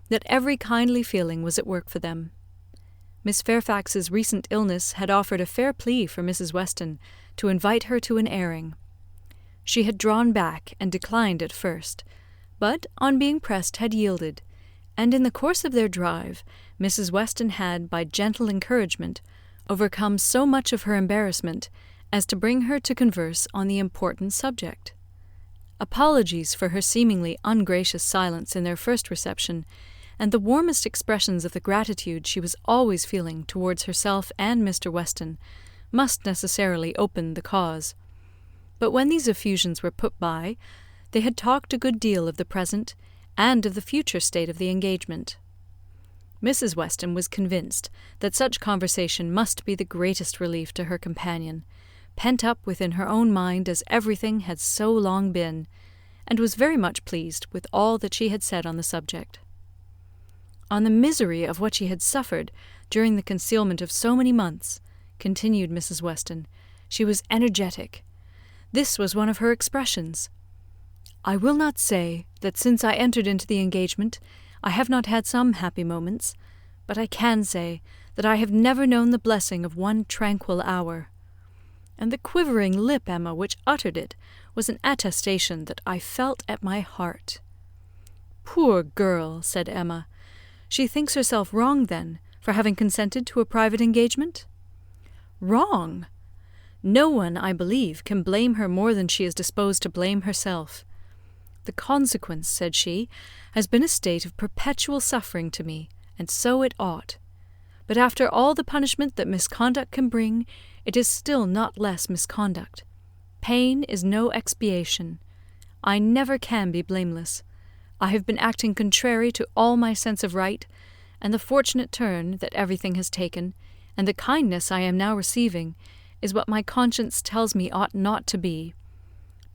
that every kindly feeling was at work for them. Miss Fairfax's recent illness had offered a fair plea for Mrs. Weston to invite her to an airing. She had drawn back and declined at first, but, on being pressed, had yielded, and in the course of their drive, Mrs. Weston had, by gentle encouragement, overcome so much of her embarrassment as to bring her to converse on the important subject. Apologies for her seemingly ungracious silence in their first reception, and the warmest expressions of the gratitude she was always feeling towards herself and Mr. Weston, must necessarily open the cause. But when these effusions were put by, they had talked a good deal of the present and of the future state of the engagement. Mrs. Weston was convinced that such conversation must be the greatest relief to her companion, pent up within her own mind as everything had so long been, and was very much pleased with all that she had said on the subject. On the misery of what she had suffered during the concealment of so many months, continued Mrs. Weston, she was energetic. This was one of her expressions. "I will not say that since I entered into the engagement I have not had some happy moments, but I can say that I have never known the blessing of one tranquil hour." And the quivering lip, Emma, which uttered it, was an attestation that I felt at my heart. "Poor girl," said Emma. "She thinks herself wrong, then, for having consented to a private engagement?" "Wrong! No one, I believe, can blame her more than she is disposed to blame herself. The consequence," said she, "has been a state of perpetual suffering to me, and so it ought. But after all the punishment that misconduct can bring, it is still not less misconduct. Pain is no expiation. I never can be blameless. I have been acting contrary to all my sense of right, and the fortunate turn that everything has taken, and the kindness I am now receiving, is what my conscience tells me ought not to be.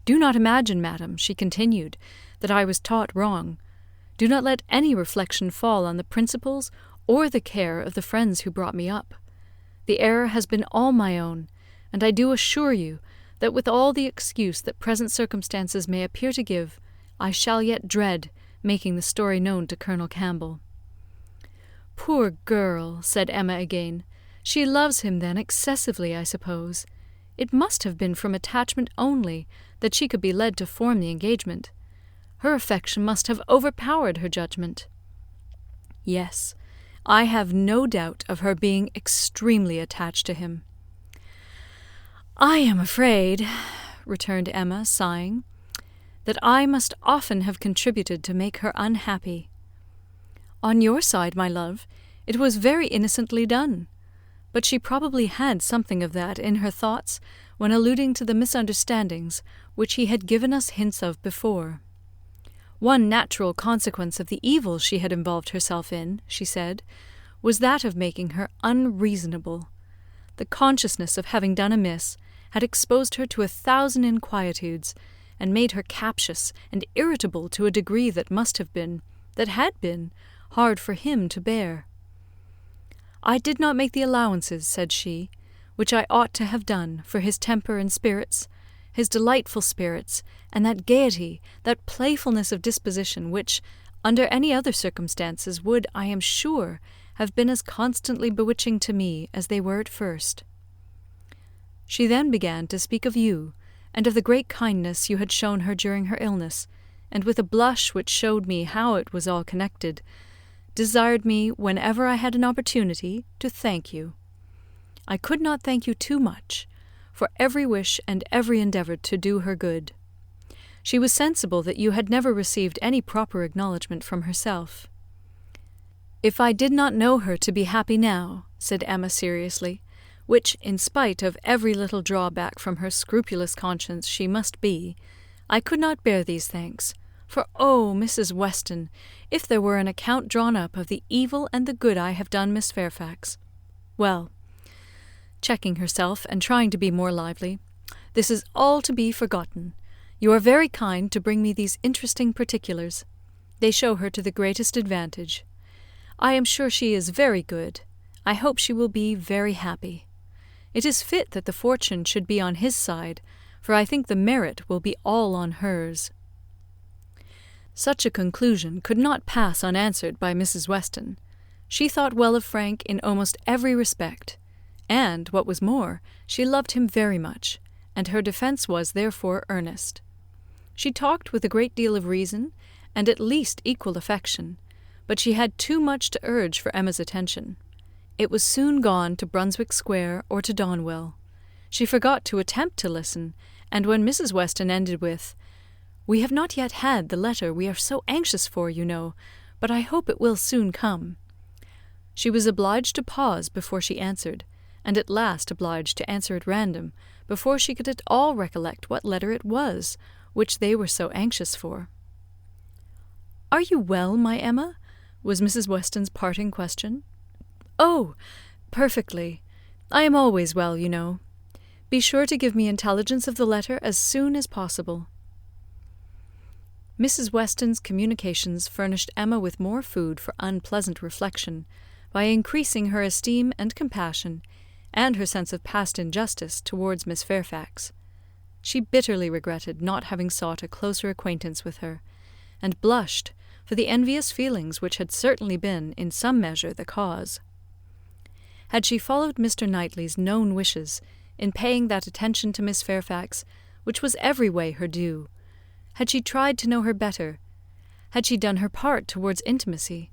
Do not imagine, madam," she continued, "that I was taught wrong. Do not let any reflection fall on the principles or the care of the friends who brought me up. The error has been all my own, and I do assure you that with all the excuse that present circumstances may appear to give, I shall yet dread making the story known to Colonel Campbell." "Poor girl," said Emma again. "She loves him, then, excessively, I suppose. It must have been from attachment only that she could be led to form the engagement. Her affection must have overpowered her judgment." "Yes, I have no doubt of her being extremely attached to him." "I am afraid," returned Emma, sighing, "that I must often have contributed to make her unhappy." "On your side, my love, it was very innocently done. But she probably had something of that in her thoughts when alluding to the misunderstandings which he had given us hints of before. One natural consequence of the evil she had involved herself in, she said, was that of making her unreasonable. The consciousness of having done amiss had exposed her to 1,000 inquietudes, and made her captious and irritable to a degree that had been, hard for him to bear. "I did not make the allowances," said she, "which I ought to have done for his temper and spirits, his delightful spirits, and that gaiety, that playfulness of disposition which, under any other circumstances, would, I am sure, have been as constantly bewitching to me as they were at first." She then began to speak of you, and of the great kindness you had shown her during her illness, and with a blush which showed me how it was all connected, desired me, whenever I had an opportunity, to thank you. I could not thank you too much, for every wish and every endeavour to do her good. She was sensible that you had never received any proper acknowledgment from herself. "If I did not know her to be happy now," said Emma seriously, "which, in spite of every little drawback from her scrupulous conscience, she must be, I could not bear these thanks. For, oh, Mrs. Weston, if there were an account drawn up of the evil and the good I have done Miss Fairfax. Well," checking herself and trying to be more lively, "this is all to be forgotten. You are very kind to bring me these interesting particulars. They show her to the greatest advantage. I am sure she is very good. I hope she will be very happy. It is fit that the fortune should be on his side, for I think the merit will be all on hers." Such a conclusion could not pass unanswered by Mrs. Weston. She thought well of Frank in almost every respect, and, what was more, she loved him very much, and her defence was therefore earnest. She talked with a great deal of reason, and at least equal affection, but she had too much to urge for Emma's attention. It was soon gone to Brunswick Square or to Donwell. She forgot to attempt to listen, and when Mrs. Weston ended with, "We have not yet had the letter we are so anxious for, you know, but I hope it will soon come," she was obliged to pause before she answered, and at last obliged to answer at random, before she could at all recollect what letter it was which they were so anxious for. "Are you well, my Emma?" was Mrs. Weston's parting question. "Oh, perfectly. I am always well, you know. Be sure to give me intelligence of the letter as soon as possible." Mrs. Weston's communications furnished Emma with more food for unpleasant reflection, by increasing her esteem and compassion, and her sense of past injustice towards Miss Fairfax. She bitterly regretted not having sought a closer acquaintance with her, and blushed for the envious feelings which had certainly been, in some measure, the cause. Had she followed Mr. Knightley's known wishes in paying that attention to Miss Fairfax which was every way her due, had she tried to know her better, had she done her part towards intimacy,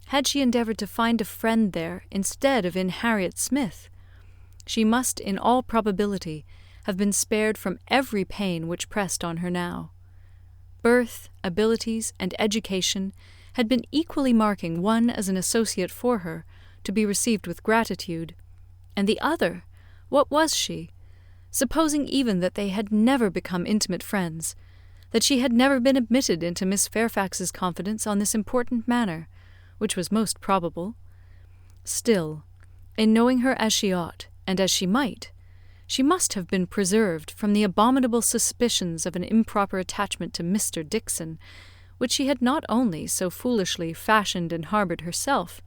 had she endeavoured to find a friend there instead of in Harriet Smith, she must in all probability have been spared from every pain which pressed on her now. Birth, abilities, and education had been equally marking one as an associate for her, to be received with gratitude, and the other, what was she? Supposing even that they had never become intimate friends, that she had never been admitted into Miss Fairfax's confidence on this important manner, which was most probable. Still, in knowing her as she ought, and as she might, she must have been preserved from the abominable suspicions of an improper attachment to Mr. Dickson, which she had not only so foolishly fashioned and harboured herself,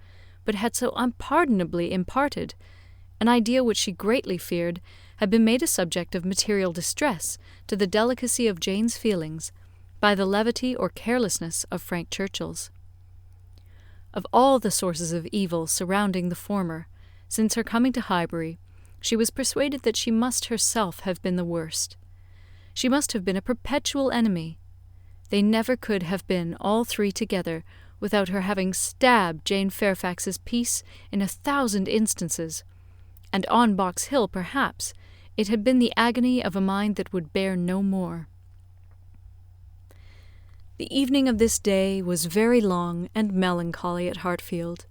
but had so unpardonably imparted, an idea which she greatly feared had been made a subject of material distress to the delicacy of Jane's feelings by the levity or carelessness of Frank Churchill's. Of all the sources of evil surrounding the former, since her coming to Highbury, she was persuaded that she must herself have been the worst. She must have been a perpetual enemy. They never could have been, all three together, without her having stabbed Jane Fairfax's peace in 1,000 instances, and on Box Hill, perhaps, it had been the agony of a mind that would bear no more. The evening of this day was very long and melancholy at Hartfield.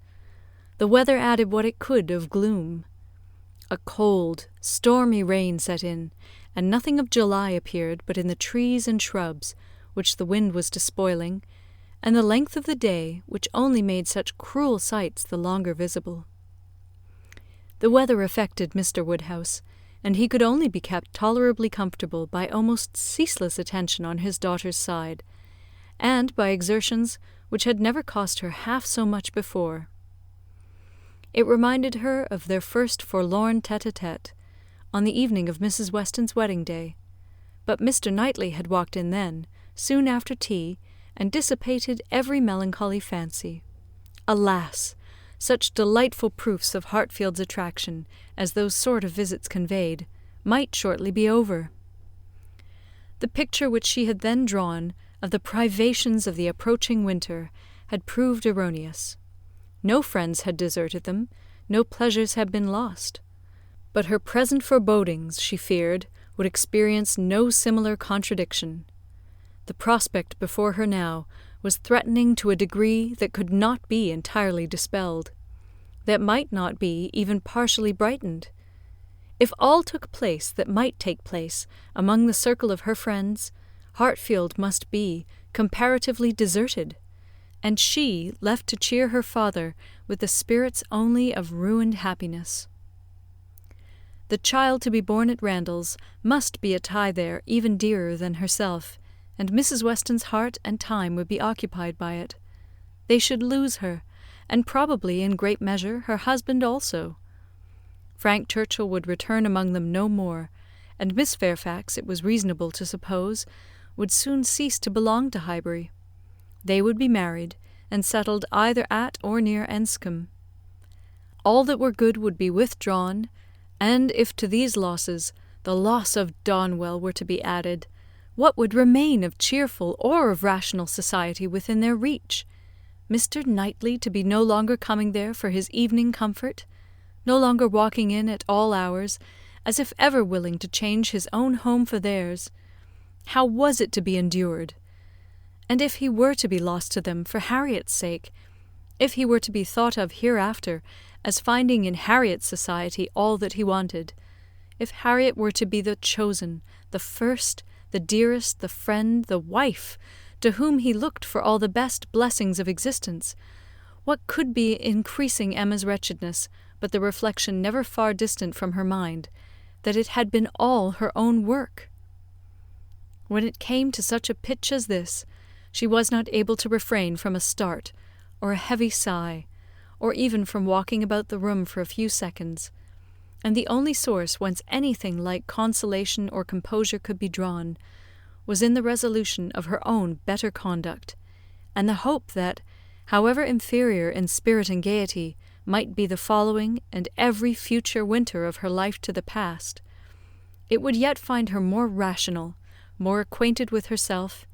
The weather added what it could of gloom. A cold, stormy rain set in, and nothing of July appeared but in the trees and shrubs, which the wind was despoiling, and the length of the day, which only made such cruel sights the longer visible. The weather affected Mr. Woodhouse, and he could only be kept tolerably comfortable by almost ceaseless attention on his daughter's side, and by exertions which had never cost her half so much before. It reminded her of their first forlorn tete-a-tete, on the evening of Mrs. Weston's wedding day, but Mr. Knightley had walked in then, soon after tea, and dissipated every melancholy fancy. Alas! Such delightful proofs of Hartfield's attraction as those sort of visits conveyed, might shortly be over. The picture which she had then drawn of the privations of the approaching winter had proved erroneous. No friends had deserted them, no pleasures had been lost. But her present forebodings, she feared, would experience no similar contradiction. The prospect before her now was threatening to a degree that could not be entirely dispelled, that might not be even partially brightened. If all took place that might take place among the circle of her friends, Hartfield must be comparatively deserted, and she left to cheer her father with the spirits only of ruined happiness. The child to be born at Randalls must be a tie there even dearer than herself, and Mrs. Weston's heart and time would be occupied by it. They should lose her, and probably in great measure her husband also. Frank Churchill would return among them no more, and Miss Fairfax, it was reasonable to suppose, would soon cease to belong to Highbury. They would be married, and settled either at or near Enscombe. All that were good would be withdrawn, and if to these losses the loss of Donwell were to be added, what would remain of cheerful or of rational society within their reach? Mr. Knightley to be no longer coming there for his evening comfort, no longer walking in at all hours, as if ever willing to change his own home for theirs. How was it to be endured? And if he were to be lost to them for Harriet's sake, if he were to be thought of hereafter as finding in Harriet's society all that he wanted, if Harriet were to be the chosen, the first, the dearest, the friend, the wife, to whom he looked for all the best blessings of existence, what could be increasing Emma's wretchedness but the reflection never far distant from her mind, that it had been all her own work? When it came to such a pitch as this, she was not able to refrain from a start, or a heavy sigh, or even from walking about the room for a few seconds, and the only source whence anything like consolation or composure could be drawn was in the resolution of her own better conduct, and the hope that, however inferior in spirit and gaiety might be the following and every future winter of her life to the past, it would yet find her more rational, more acquainted with herself,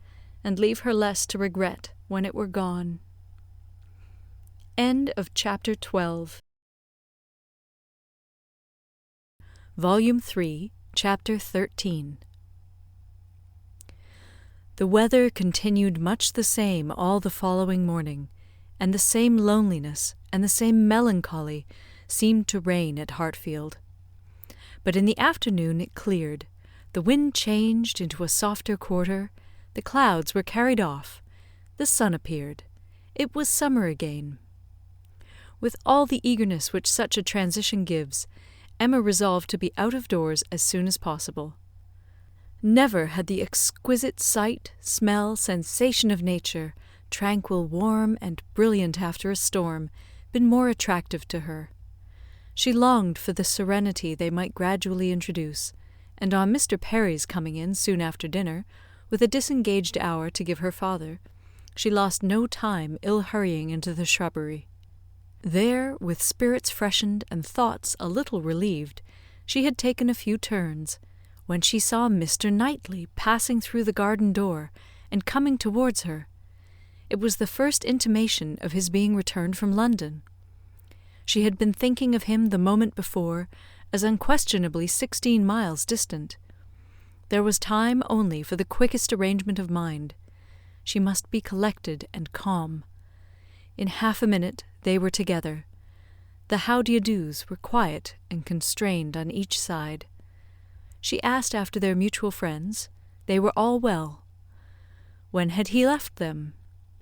and leave her less to regret when it were gone. End of Chapter 12. Volume 3, Chapter 13. The weather continued much the same all the following morning, and the same loneliness and the same melancholy seemed to reign at Hartfield. But in the afternoon it cleared, the wind changed into a softer quarter, the clouds were carried off, the sun appeared, it was summer again. With all the eagerness which such a transition gives, Emma resolved to be out of doors as soon as possible. Never had the exquisite sight, smell, sensation of nature, tranquil, warm, and brilliant after a storm, been more attractive to her. She longed for the serenity they might gradually introduce, and on Mr. Perry's coming in soon after dinner, with a disengaged hour to give her father, she lost no time ill-hurrying into the shrubbery. There, with spirits freshened and thoughts a little relieved, she had taken a few turns, when she saw Mr. Knightley passing through the garden door, and coming towards her. It was the first intimation of his being returned from London. She had been thinking of him the moment before as unquestionably 16 miles distant. There was time only for the quickest arrangement of mind. She must be collected and calm. In half a minute they were together. The how-d'ye-do's were quiet and constrained on each side. She asked after their mutual friends. They were all well. When had he left them?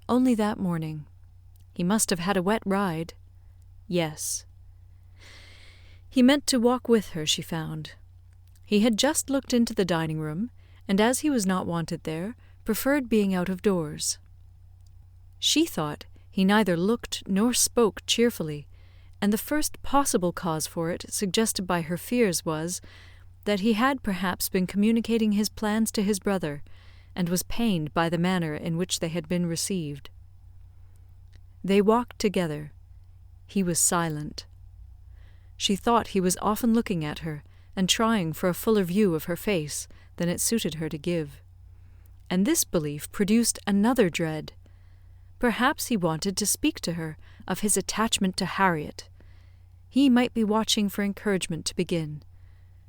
Only that morning. He must have had a wet ride. Yes. He meant to walk with her, she found. He had just looked into the dining-room, and as he was not wanted there, preferred being out of doors. She thought he neither looked nor spoke cheerfully, and the first possible cause for it suggested by her fears was, that he had perhaps been communicating his plans to his brother, and was pained by the manner in which they had been received. They walked together. He was silent. She thought he was often looking at her, and trying for a fuller view of her face than it suited her to give. And this belief produced another dread. Perhaps he wanted to speak to her of his attachment to Harriet. He might be watching for encouragement to begin.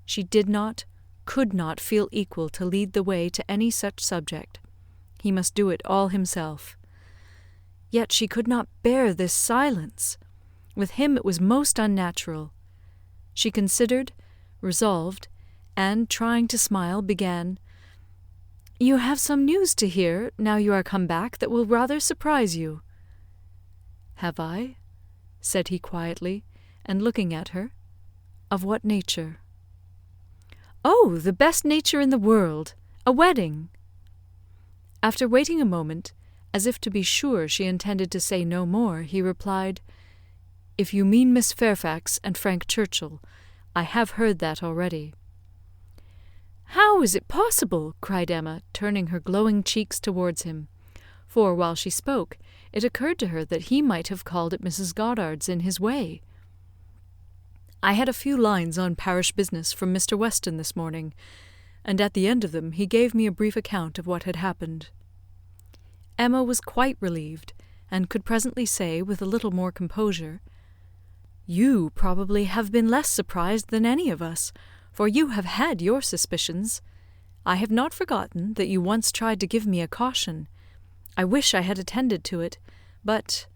She did not, could not feel equal to lead the way to any such subject. He must do it all himself. Yet she could not bear this silence. With him it was most unnatural. She considered, resolved, and, trying to smile, began, "You have some news to hear, now you are come back, that will rather surprise you." "Have I?" said he quietly, and looking at her. "Of what nature?" "Oh, the best nature in the world! A wedding!" After waiting a moment, as if to be sure she intended to say no more, he replied, "If you mean Miss Fairfax and Frank Churchill, I have heard that already." "How is it possible?" cried Emma, turning her glowing cheeks towards him, for, while she spoke, it occurred to her that he might have called at Mrs. Goddard's in his way. "I had a few lines on parish business from Mr. Weston this morning, and at the end of them he gave me a brief account of what had happened." Emma was quite relieved, and could presently say, with a little more composure, "You probably have been less surprised than any of us, for you have had your suspicions. I have not forgotten that you once tried to give me a caution. I wish I had attended to it, but,"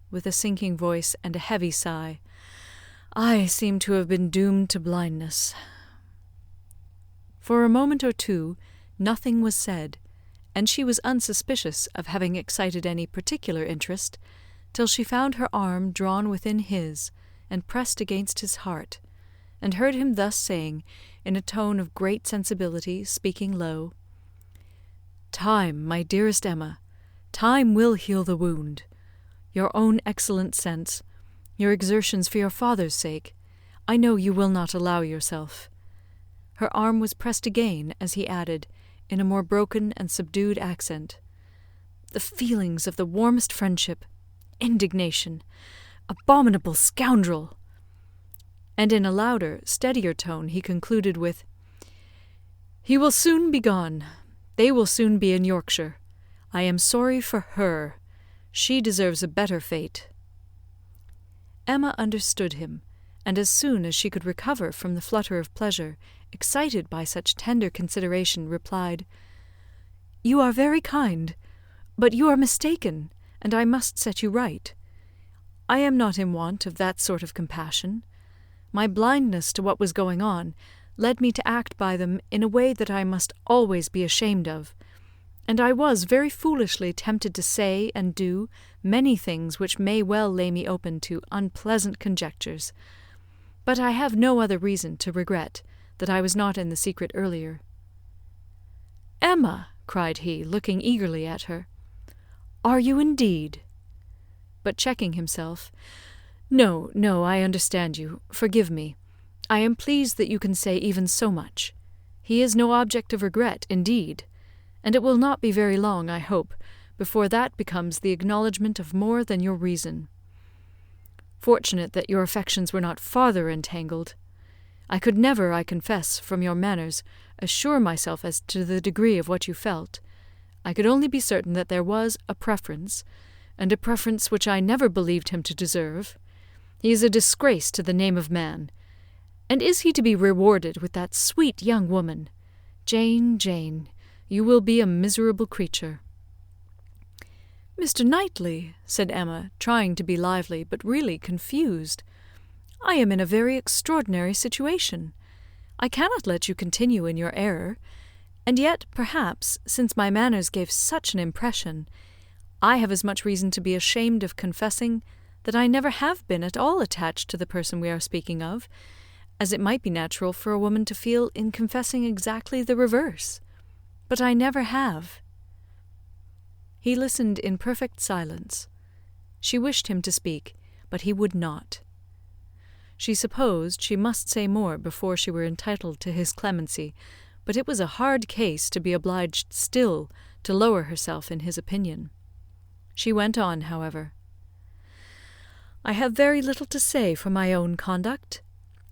with a sinking voice and a heavy sigh, "I seem to have been doomed to blindness." For a moment or two nothing was said, and she was unsuspicious of having excited any particular interest, till she found her arm drawn within his and pressed against his heart, and heard him thus saying, in a tone of great sensibility, speaking low, "Time, my dearest Emma, time will heal the wound. Your own excellent sense, your exertions for your father's sake, I know you will not allow yourself." Her arm was pressed again as he added, in a more broken and subdued accent, "The feelings of the warmest friendship, indignation, abominable scoundrel!" And in a louder, steadier tone he concluded with, "He will soon be gone. They will soon be in Yorkshire. I am sorry for her. She deserves a better fate." Emma understood him, and as soon as she could recover from the flutter of pleasure excited by such tender consideration, replied, "You are very kind, but you are mistaken, and I must set you right. I am not in want of that sort of compassion. My blindness to what was going on led me to act by them in a way that I must always be ashamed of, and I was very foolishly tempted to say and do many things which may well lay me open to unpleasant conjectures. But I have no other reason to regret that I was not in the secret earlier." "Emma!" cried he, looking eagerly at her. "Are you indeed?" But checking himself, "No, no, I understand you. Forgive me. I am pleased that you can say even so much. He is no object of regret, indeed, and it will not be very long, I hope, before that becomes the acknowledgment of more than your reason. Fortunate that your affections were not farther entangled. I could never, I confess, from your manners, assure myself as to the degree of what you felt. I could only be certain that there was a preference, and a preference which I never believed him to deserve. He is a disgrace to the name of man. And is he to be rewarded with that sweet young woman? Jane, Jane, you will be a miserable creature." "Mr. Knightley," said Emma, trying to be lively, but really confused, "I am in a very extraordinary situation. I cannot let you continue in your error, and yet, perhaps, since my manners gave such an impression, I have as much reason to be ashamed of confessing that I never have been at all attached to the person we are speaking of, as it might be natural for a woman to feel in confessing exactly the reverse. But I never have." He listened in perfect silence. She wished him to speak, but he would not. She supposed she must say more before she were entitled to his clemency, but it was a hard case to be obliged still to lower herself in his opinion. She went on, however. "I have very little to say for my own conduct.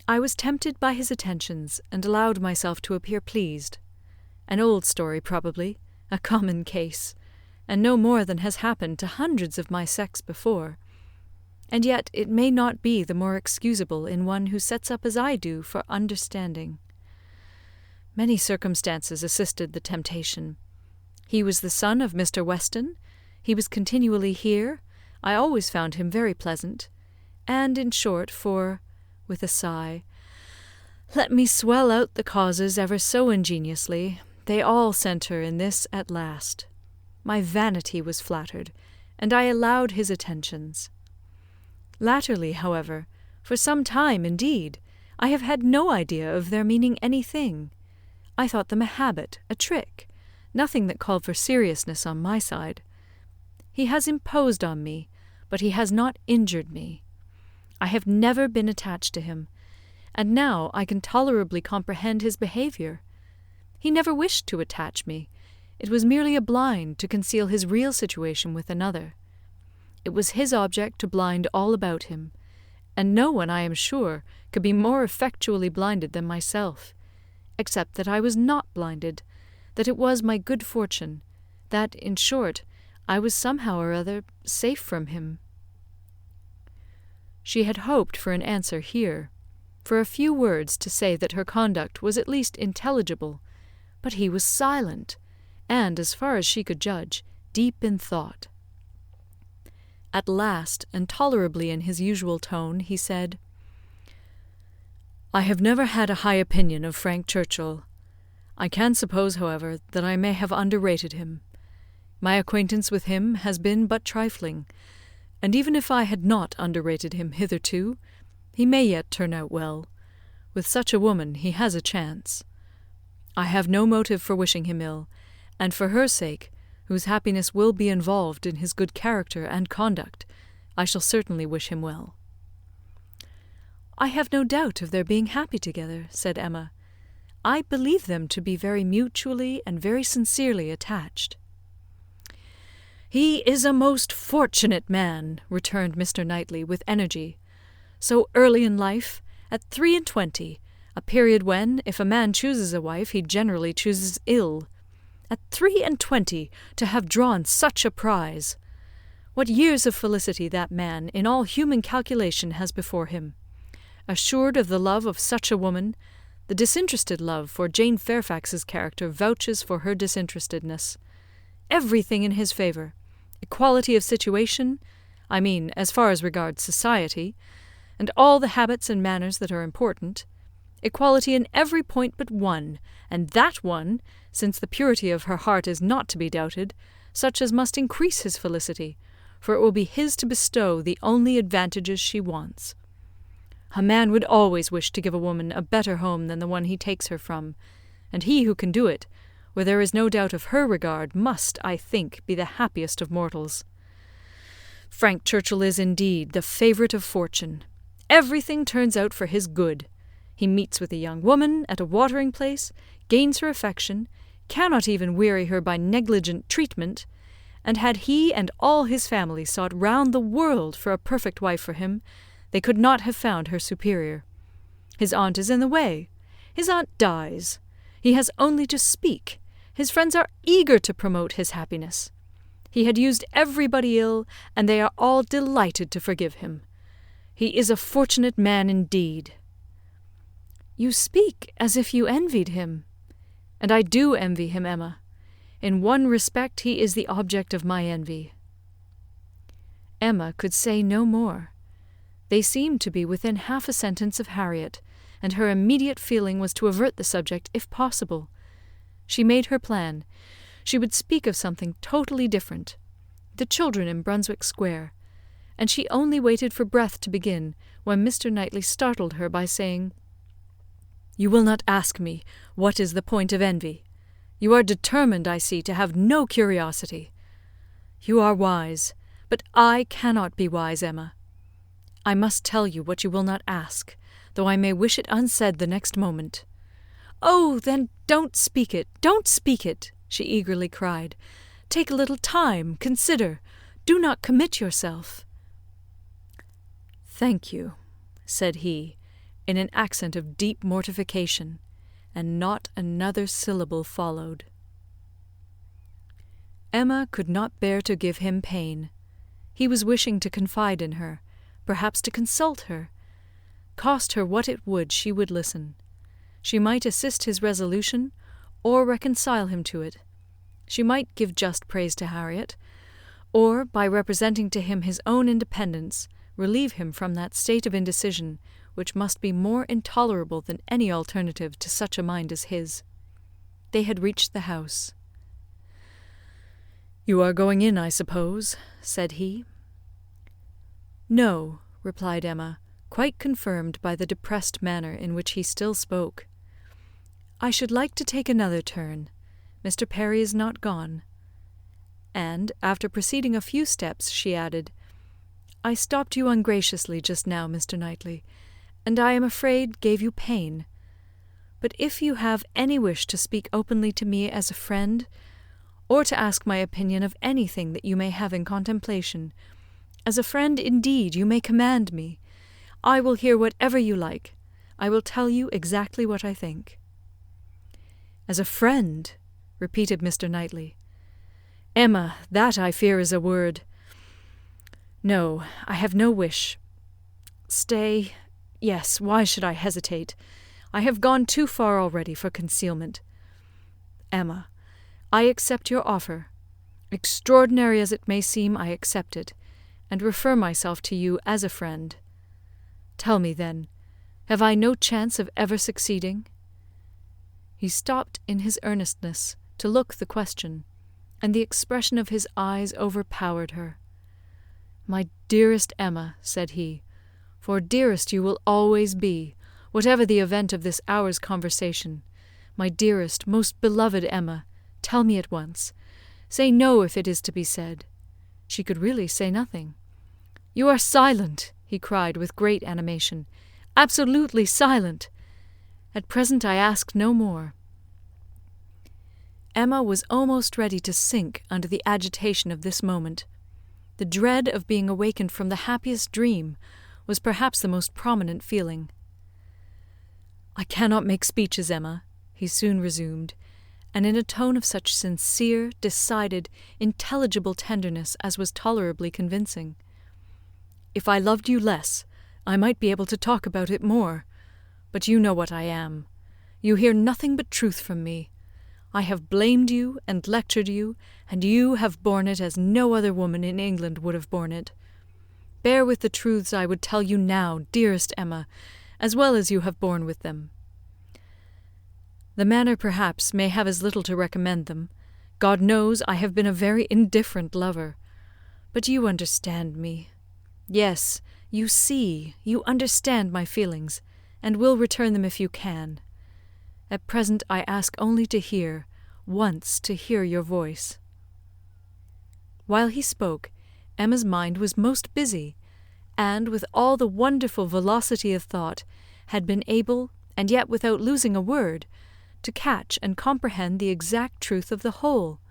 I was tempted by his attentions, and allowed myself to appear pleased. An old story, probably, a common case, and no more than has happened to hundreds of my sex before. And yet it may not be the more excusable in one who sets up as I do for understanding. Many circumstances assisted the temptation. He was the son of Mr. Weston, he was continually here, I always found him very pleasant, and, in short, for," with a sigh, "let me swell out the causes ever so ingeniously, they all centre in this at last. My vanity was flattered, and I allowed his attentions. Latterly, however, for some time indeed, I have had no idea of their meaning anything. I thought them a habit, a trick, nothing that called for seriousness on my side. He has imposed on me, but he has not injured me. I have never been attached to him, and now I can tolerably comprehend his behaviour. He never wished to attach me. It was merely a blind to conceal his real situation with another. It was his object to blind all about him, and no one, I am sure, could be more effectually blinded than myself, except that I was not blinded, that it was my good fortune, that, in short, I was somehow or other safe from him." She had hoped for an answer here, for a few words to say that her conduct was at least intelligible, but he was silent, and, as far as she could judge, deep in thought. At last, and tolerably in his usual tone, he said, "I have never had a high opinion of Frank Churchill. I can suppose, however, that I may have underrated him. My acquaintance with him has been but trifling, and even if I had not underrated him hitherto, he may yet turn out well. With such a woman he has a chance. I have no motive for wishing him ill, and for her sake, whose happiness will be involved in his good character and conduct, I shall certainly wish him well." "I have no doubt of their being happy together," said Emma. "I believe them to be very mutually and very sincerely attached." "He is a most fortunate man," returned Mr. Knightley, with energy. "So early in life, at 23, a period when, if a man chooses a wife, he generally chooses ill. At 23 to have drawn such a prize! What years of felicity that man, in all human calculation, has before him! Assured of the love of such a woman, the disinterested love for Jane Fairfax's character vouches for her disinterestedness. Everything in his favour, equality of situation, I mean as far as regards society, and all the habits and manners that are important, equality in every point but one, and that one, since the purity of her heart is not to be doubted, such as must increase his felicity, for it will be his to bestow the only advantages she wants. A man would always wish to give a woman a better home than the one he takes her from, and he who can do it, where there is no doubt of her regard, must, I think, be the happiest of mortals. Frank Churchill is, indeed, the favourite of fortune. Everything turns out for his good. He meets with a young woman at a watering place, gains her affection, cannot even weary her by negligent treatment, and had he and all his family sought round the world for a perfect wife for him, they could not have found her superior. His aunt is in the way. His aunt dies. He has only to speak. His friends are eager to promote his happiness. He had used everybody ill, and they are all delighted to forgive him. He is a fortunate man indeed." "You speak as if you envied him." "And I do envy him, Emma. In one respect he is the object of my envy." Emma could say no more. They seemed to be within half a sentence of Harriet, and her immediate feeling was to avert the subject if possible. She made her plan. She would speak of something totally different, the children in Brunswick Square, and she only waited for breath to begin when Mr. Knightley startled her by saying, "You will not ask me what is the point of envy. You are determined, I see, to have no curiosity. You are wise, but I cannot be wise, Emma. I must tell you what you will not ask, though I may wish it unsaid the next moment." "Oh, then don't speak it, don't speak it!" she eagerly cried. "Take a little time, consider. Do not commit yourself." "Thank you," said he, in an accent of deep mortification, and not another syllable followed. Emma could not bear to give him pain. He was wishing to confide in her, perhaps to consult her. Cost her what it would, she would listen. She might assist his resolution, or reconcile him to it. She might give just praise to Harriet, or, by representing to him his own independence, relieve him from that state of indecision which must be more intolerable than any alternative to such a mind as his. They had reached the house. "You are going in, I suppose?" said he. "No," replied Emma, quite confirmed by the depressed manner in which he still spoke. "I should like to take another turn. Mr. Perry is not gone." And, after proceeding a few steps, she added, "I stopped you ungraciously just now, Mr. Knightley, and I am afraid gave you pain. But if you have any wish to speak openly to me as a friend, or to ask my opinion of anything that you may have in contemplation, as a friend indeed you may command me. I will hear whatever you like. I will tell you exactly what I think." "As a friend," repeated Mr. Knightley. Emma, that I fear is a word. No, I have no wish. Stay. Yes, why should I hesitate? I have gone too far already for concealment. Emma, I accept your offer. Extraordinary as it may seem, I accept it, and refer myself to you as a friend. Tell me, then, have I no chance of ever succeeding?" He stopped in his earnestness to look the question, and the expression of his eyes overpowered her. "My dearest Emma," said he, "for dearest you will always be, whatever the event of this hour's conversation, my dearest, most beloved Emma, tell me at once. Say no if it is to be said." She could really say nothing. "You are silent," he cried with great animation. "Absolutely silent. At present I ask no more." Emma was almost ready to sink under the agitation of this moment. The dread of being awakened from the happiest dream was perhaps the most prominent feeling. "I cannot make speeches, Emma," he soon resumed, and in a tone of such sincere, decided, intelligible tenderness as was tolerably convincing. "If I loved you less, I might be able to talk about it more. But you know what I am. You hear nothing but truth from me. I have blamed you and lectured you, and you have borne it as no other woman in England would have borne it. Bear with the truths I would tell you now, dearest Emma, as well as you have borne with them. The manner, perhaps, may have as little to recommend them. God knows I have been a very indifferent lover. But you understand me. Yes, you see, you understand my feelings, and will return them if you can. At present I ask only to hear, once to hear your voice." While he spoke, Emma's mind was most busy, and, with all the wonderful velocity of thought, had been able, and yet without losing a word, to catch and comprehend the exact truth of the whole,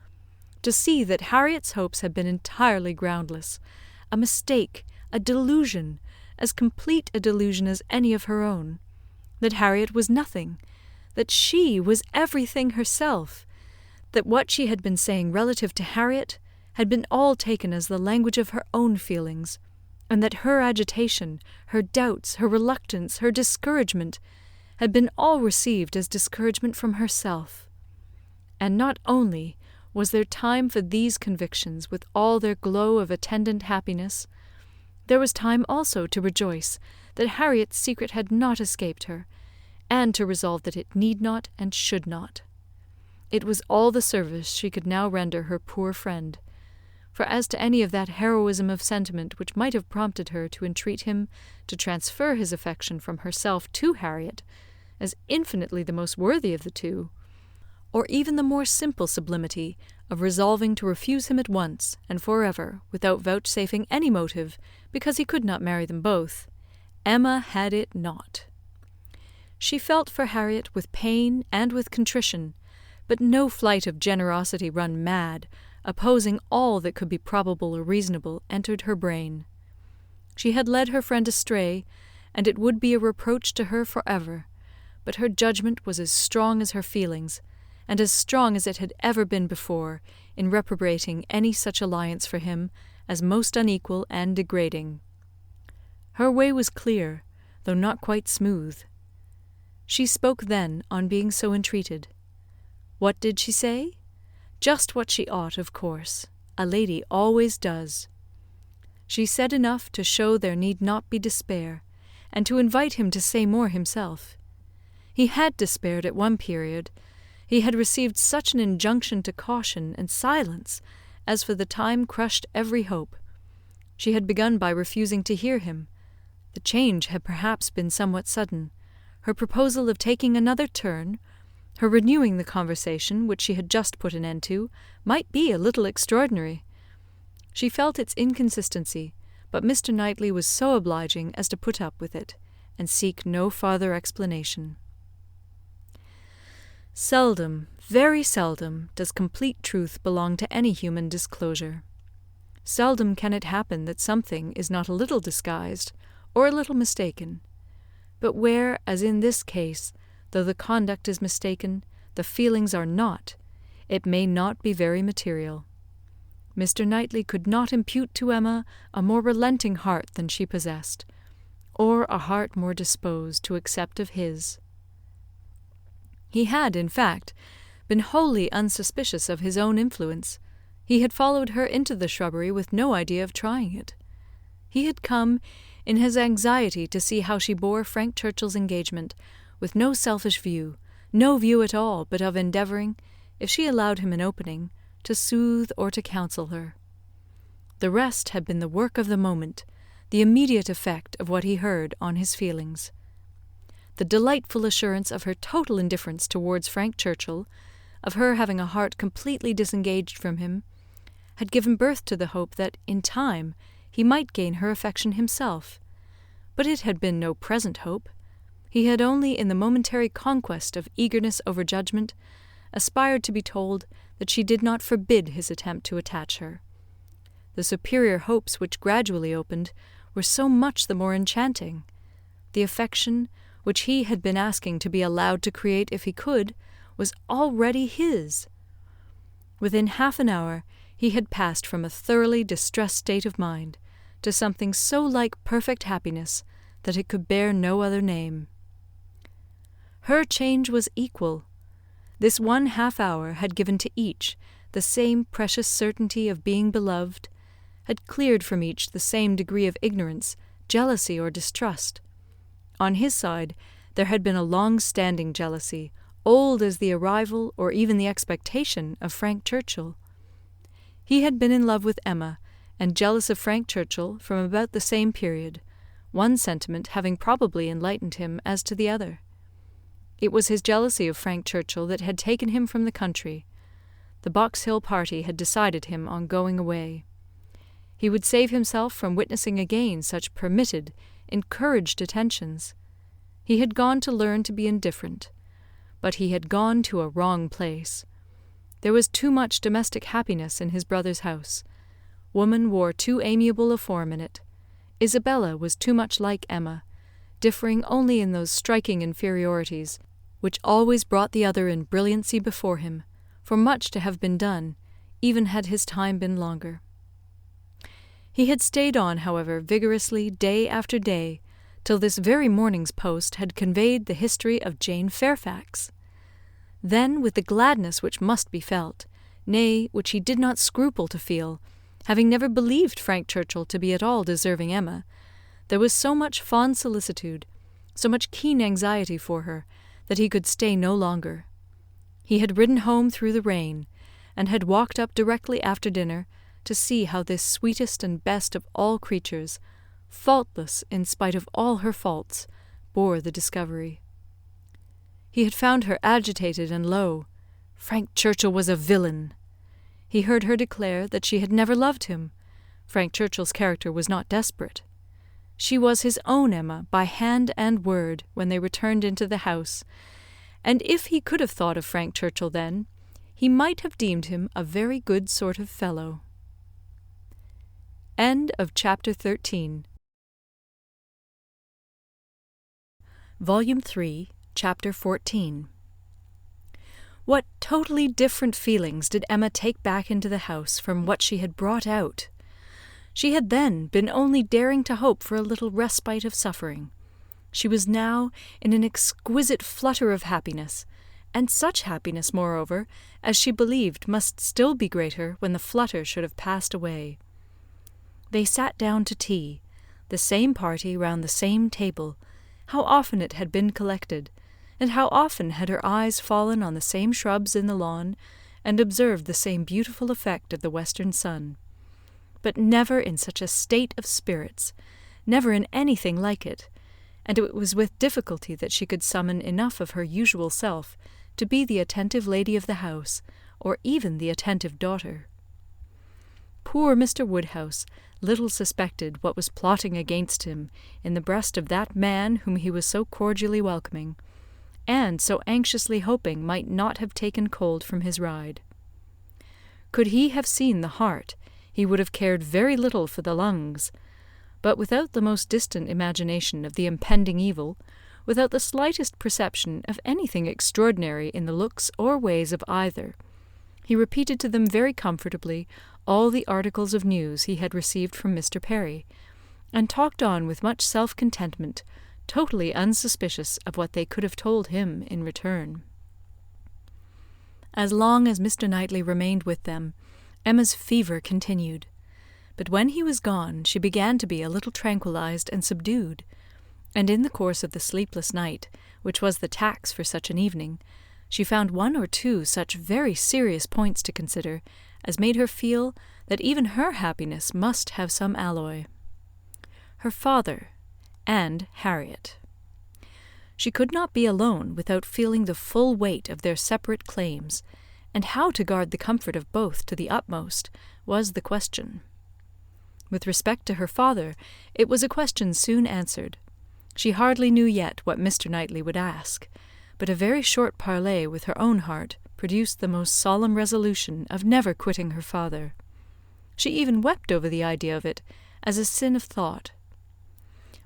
to see that Harriet's hopes had been entirely groundless, a mistake, a delusion, as complete a delusion as any of her own, that Harriet was nothing, that she was everything herself, that what she had been saying relative to Harriet had been all taken as the language of her own feelings, and that her agitation, her doubts, her reluctance, her discouragement, had been all received as discouragement from herself. And not only was there time for these convictions with all their glow of attendant happiness, there was time also to rejoice that Harriet's secret had not escaped her, and to resolve that it need not and should not. It was all the service she could now render her poor friend, for as to any of that heroism of sentiment which might have prompted her to entreat him to transfer his affection from herself to Harriet, as infinitely the most worthy of the two, or even the more simple sublimity of resolving to refuse him at once and for ever without vouchsafing any motive, because he could not marry them both, Emma had it not. She felt for Harriet with pain and with contrition, but no flight of generosity run mad, opposing all that could be probable or reasonable, entered her brain. She had led her friend astray, and it would be a reproach to her for ever, but her judgment was as strong as her feelings, and as strong as it had ever been before, in reprobating any such alliance for him as most unequal and degrading. Her way was clear, though not quite smooth. She spoke then on being so entreated. What did she say? Just what she ought, of course. A lady always does. She said enough to show there need not be despair, and to invite him to say more himself. He had despaired at one period. He had received such an injunction to caution and silence as for the time crushed every hope. She had begun by refusing to hear him. The change had perhaps been somewhat sudden. Her proposal of taking another turn, her renewing the conversation which she had just put an end to, might be a little extraordinary. She felt its inconsistency, but Mr. Knightley was so obliging as to put up with it, and seek no farther explanation. Seldom, very seldom, does complete truth belong to any human disclosure. Seldom can it happen that something is not a little disguised, or a little mistaken. But where, as in this case, though the conduct is mistaken, the feelings are not, it may not be very material. Mr. Knightley could not impute to Emma a more relenting heart than she possessed, or a heart more disposed to accept of his. He had, in fact, been wholly unsuspicious of his own influence. He had followed her into the shrubbery with no idea of trying it. He had come, in his anxiety to see how she bore Frank Churchill's engagement, with no selfish view, no view at all but of endeavouring, if she allowed him an opening, to soothe or to counsel her. The rest had been the work of the moment, the immediate effect of what he heard on his feelings. The delightful assurance of her total indifference towards Frank Churchill, of her having a heart completely disengaged from him, had given birth to the hope that, in time, he might gain her affection himself. But it had been no present hope. He had only, in the momentary conquest of eagerness over judgment, aspired to be told that she did not forbid his attempt to attach her. The superior hopes which gradually opened were so much the more enchanting. The affection, which he had been asking to be allowed to create if he could, was already his. Within half an hour he had passed from a thoroughly distressed state of mind to something so like perfect happiness that it could bear no other name. Her change was equal. This 1/2 hour had given to each the same precious certainty of being beloved, had cleared from each the same degree of ignorance, jealousy, or distrust. On his side there had been a long-standing jealousy, old as the arrival or even the expectation of Frank Churchill. He had been in love with Emma, and jealous of Frank Churchill from about the same period, one sentiment having probably enlightened him as to the other. It was his jealousy of Frank Churchill that had taken him from the country. The Box Hill party had decided him on going away. He would save himself from witnessing again such permitted, encouraged attentions. He had gone to learn to be indifferent, but he had gone to a wrong place. There was too much domestic happiness in his brother's house. Woman wore too amiable a form in it. Isabella was too much like Emma, differing only in those striking inferiorities which always brought the other in brilliancy before him, for much to have been done, even had his time been longer. He had stayed on, however, vigorously day after day, till this very morning's post had conveyed the history of Jane Fairfax. Then, with the gladness which must be felt, nay, which he did not scruple to feel, having never believed Frank Churchill to be at all deserving Emma, there was so much fond solicitude, so much keen anxiety for her, that he could stay no longer. He had ridden home through the rain, and had walked up directly after dinner to see how this sweetest and best of all creatures, faultless in spite of all her faults, bore the discovery. He had found her agitated and low. Frank Churchill was a villain. He heard her declare that she had never loved him. Frank Churchill's character was not desperate. She was his own Emma by hand and word when they returned into the house, and if he could have thought of Frank Churchill then, he might have deemed him a very good sort of fellow. End of Chapter 13. Volume 3, Chapter 14. What totally different feelings did Emma take back into the house from what she had brought out! She had then been only daring to hope for a little respite of suffering. She was now in an exquisite flutter of happiness, and such happiness, moreover, as she believed must still be greater when the flutter should have passed away. They sat down to tea, the same party round the same table. How often it had been collected, and how often had her eyes fallen on the same shrubs in the lawn, and observed the same beautiful effect of the western sun. But never in such a state of spirits, never in anything like it, and it was with difficulty that she could summon enough of her usual self to be the attentive lady of the house, or even the attentive daughter. Poor Mr. Woodhouse little suspected what was plotting against him in the breast of that man whom he was so cordially welcoming, and so anxiously hoping might not have taken cold from his ride. Could he have seen the heart, he would have cared very little for the lungs, but without the most distant imagination of the impending evil, without the slightest perception of anything extraordinary in the looks or ways of either, He repeated to them very comfortably all the articles of news he had received from Mr. Perry, and talked on with much self-contentment, totally unsuspicious of what they could have told him in return. As long as Mr. Knightley remained with them, Emma's fever continued, but when he was gone she began to be a little tranquillized and subdued, and in the course of the sleepless night, which was the tax for such an evening, she found one or two such very serious points to consider as made her feel that even her happiness must have some alloy. Her father and Harriet. She could not be alone without feeling the full weight of their separate claims, and how to guard the comfort of both to the utmost was the question. With respect to her father, it was a question soon answered. She hardly knew yet what Mr. Knightley would ask, but a very short parley with her own heart produced the most solemn resolution of never quitting her father. She even wept over the idea of it, as a sin of thought.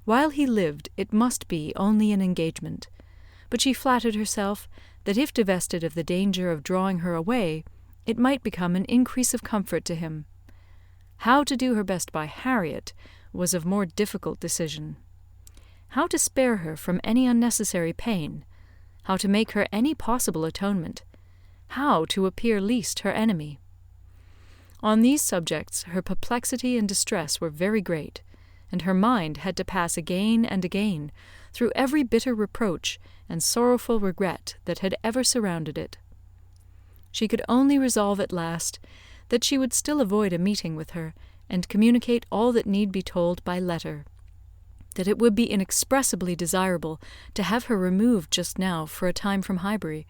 While he lived, it must be only an engagement, but she flattered herself that if divested of the danger of drawing her away, it might become an increase of comfort to him. How to do her best by Harriet was of more difficult decision. How to spare her from any unnecessary pain, how to make her any possible atonement, how to appear least her enemy. On these subjects her perplexity and distress were very great, and her mind had to pass again and again through every bitter reproach and sorrowful regret that had ever surrounded it. She could only resolve at last that she would still avoid a meeting with her, and communicate all that need be told by letter, that it would be inexpressibly desirable to have her removed just now for a time from Highbury,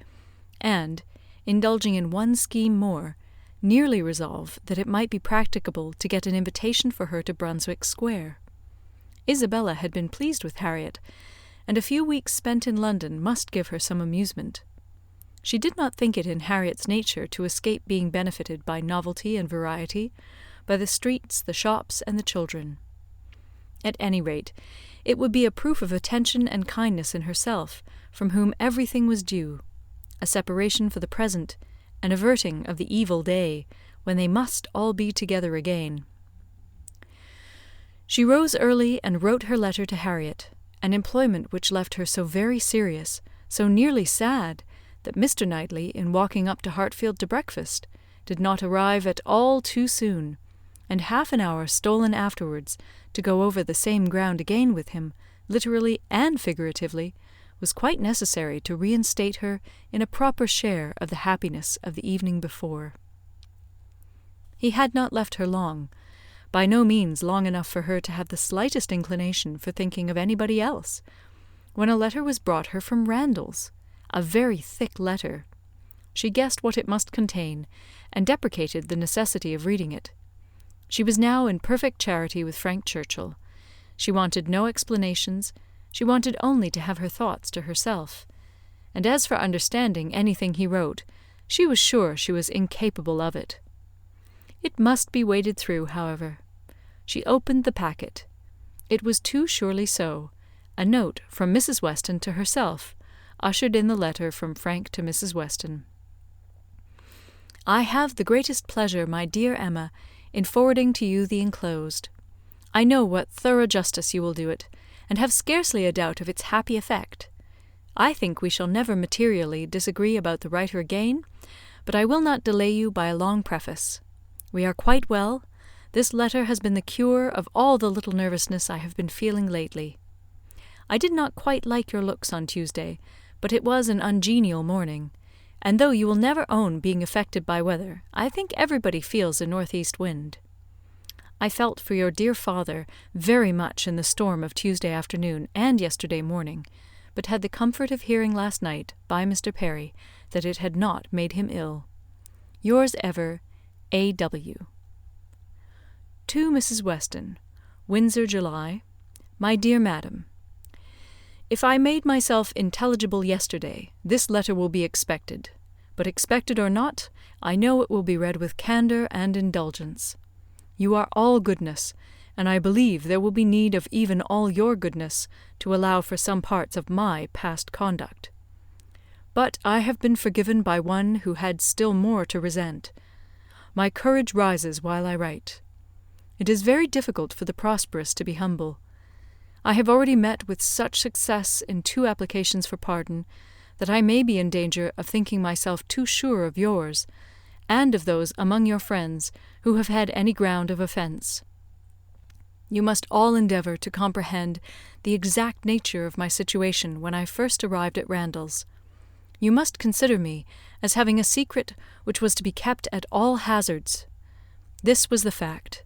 and, indulging in one scheme more, nearly resolve that it might be practicable to get an invitation for her to Brunswick Square. Isabella had been pleased with Harriet, and a few weeks spent in London must give her some amusement. She did not think it in Harriet's nature to escape being benefited by novelty and variety, by the streets, the shops, and the children. At any rate, it would be a proof of attention and kindness in herself, from whom everything was due, a separation for the present, an averting of the evil day, when they must all be together again. She rose early and wrote her letter to Harriet, an employment which left her so very serious, so nearly sad, that Mr. Knightley, in walking up to Hartfield to breakfast, did not arrive at all too soon, and half an hour stolen afterwards to go over the same ground again with him, literally and figuratively, was quite necessary to reinstate her in a proper share of the happiness of the evening before. He had not left her long, by no means long enough for her to have the slightest inclination for thinking of anybody else, when a letter was brought her from Randalls, a very thick letter. She guessed what it must contain, and deprecated the necessity of reading it. She was now in perfect charity with Frank Churchill. She wanted no explanations, she wanted only to have her thoughts to herself, and as for understanding anything he wrote, she was sure she was incapable of it. It must be waded through, however. She opened the packet. It was too surely so, a note from Mrs. Weston to herself, ushered in the letter from Frank to Mrs. Weston. I have the greatest pleasure, my dear Emma, in forwarding to you the enclosed. I know what thorough justice you will do it, and have scarcely a doubt of its happy effect. I think we shall never materially disagree about the writer again, but I will not delay you by a long preface. We are quite well. This letter has been the cure of all the little nervousness I have been feeling lately. I did not quite like your looks on Tuesday, but it was an ungenial morning, and though you will never own being affected by weather, I think everybody feels a north-east wind. I felt for your dear father very much in the storm of Tuesday afternoon and yesterday morning, but had the comfort of hearing last night, by Mr. Perry, that it had not made him ill. Yours ever, A.W. To Mrs. Weston, Windsor, July. My dear Madam, if I made myself intelligible yesterday, this letter will be expected, but expected or not, I know it will be read with candour and indulgence. You are all goodness, and I believe there will be need of even all your goodness to allow for some parts of my past conduct. But I have been forgiven by one who had still more to resent. My courage rises while I write. It is very difficult for the prosperous to be humble. I have already met with such success in 2 applications for pardon, that I may be in danger of thinking myself too sure of yours, and of those among your friends who have had any ground of offence. You must all endeavour to comprehend the exact nature of my situation when I first arrived at Randalls. You must consider me as having a secret which was to be kept at all hazards. This was the fact.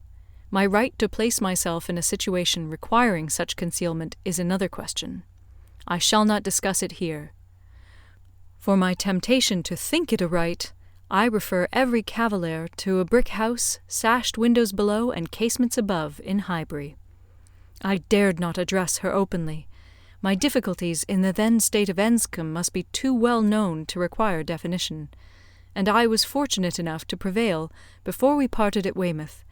My right to place myself in a situation requiring such concealment is another question. I shall not discuss it here. For my temptation to think it a right, I refer every cavalier to a brick house, sashed windows below and casements above, in Highbury. I dared not address her openly. My difficulties in the then state of Enscombe must be too well known to require definition, and I was fortunate enough to prevail before we parted at Weymouth,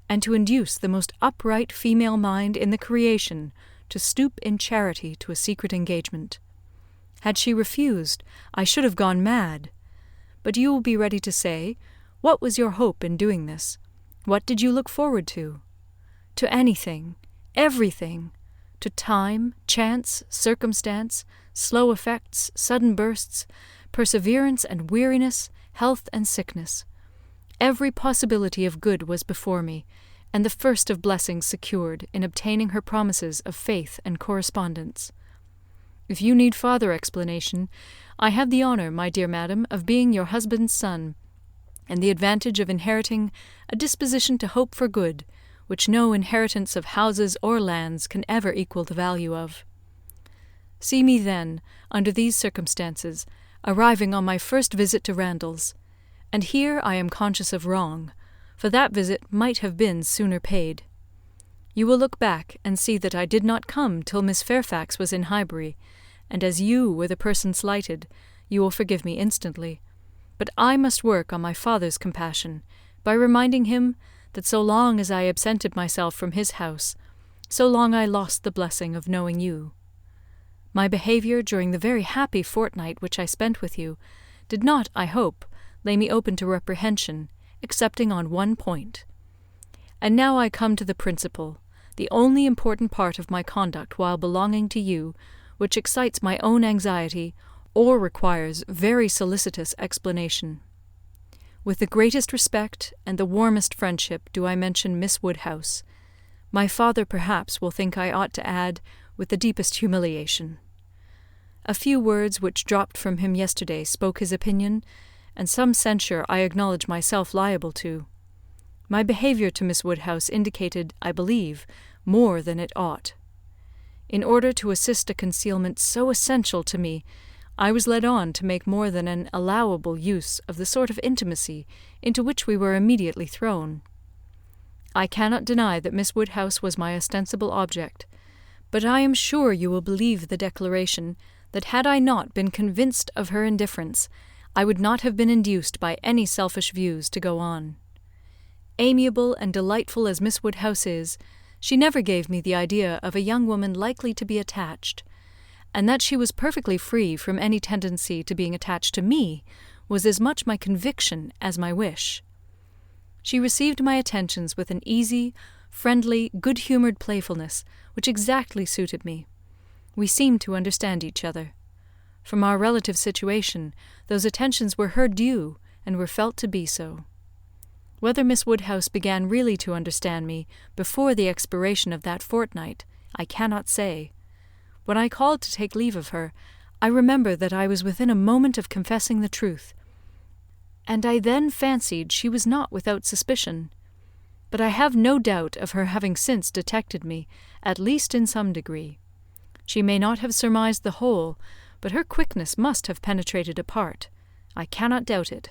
and to induce the most upright female mind in the creation to stoop in charity to a secret engagement. Had she refused, I should have gone mad. But you will be ready to say, what was your hope in doing this? What did you look forward to? To anything, everything, to time, chance, circumstance, slow effects, sudden bursts, perseverance and weariness, health and sickness. Every possibility of good was before me, and the first of blessings secured in obtaining her promises of faith and correspondence. If you need farther explanation, I have the honour, my dear madam, of being your husband's son, and the advantage of inheriting a disposition to hope for good, which no inheritance of houses or lands can ever equal the value of. See me, then, under these circumstances, arriving on my first visit to Randalls, and here I am conscious of wrong, for that visit might have been sooner paid. You will look back and see that I did not come till Miss Fairfax was in Highbury, and as you were the person slighted, you will forgive me instantly. But I must work on my father's compassion, by reminding him that so long as I absented myself from his house, so long I lost the blessing of knowing you. My behaviour during the very happy fortnight which I spent with you did not, I hope, lay me open to reprehension, excepting on one point. And now I come to the principal, the only important part of my conduct while belonging to you, which excites my own anxiety, or requires very solicitous explanation. With the greatest respect and the warmest friendship do I mention Miss Woodhouse. My father perhaps will think I ought to add, with the deepest humiliation. A few words which dropped from him yesterday spoke his opinion, and some censure I acknowledge myself liable to. My behaviour to Miss Woodhouse indicated, I believe, more than it ought. In order to assist a concealment so essential to me, I was led on to make more than an allowable use of the sort of intimacy into which we were immediately thrown. I cannot deny that Miss Woodhouse was my ostensible object, but I am sure you will believe the declaration that had I not been convinced of her indifference, I would not have been induced by any selfish views to go on. Amiable and delightful as Miss Woodhouse is, she never gave me the idea of a young woman likely to be attached, and that she was perfectly free from any tendency to being attached to me was as much my conviction as my wish. She received my attentions with an easy, friendly, good-humoured playfulness which exactly suited me. We seemed to understand each other. From our relative situation, those attentions were her due, and were felt to be so. Whether Miss Woodhouse began really to understand me before the expiration of that fortnight, I cannot say. When I called to take leave of her, I remember that I was within a moment of confessing the truth, and I then fancied she was not without suspicion. But I have no doubt of her having since detected me, at least in some degree. She may not have surmised the whole, but her quickness must have penetrated a part. I cannot doubt it.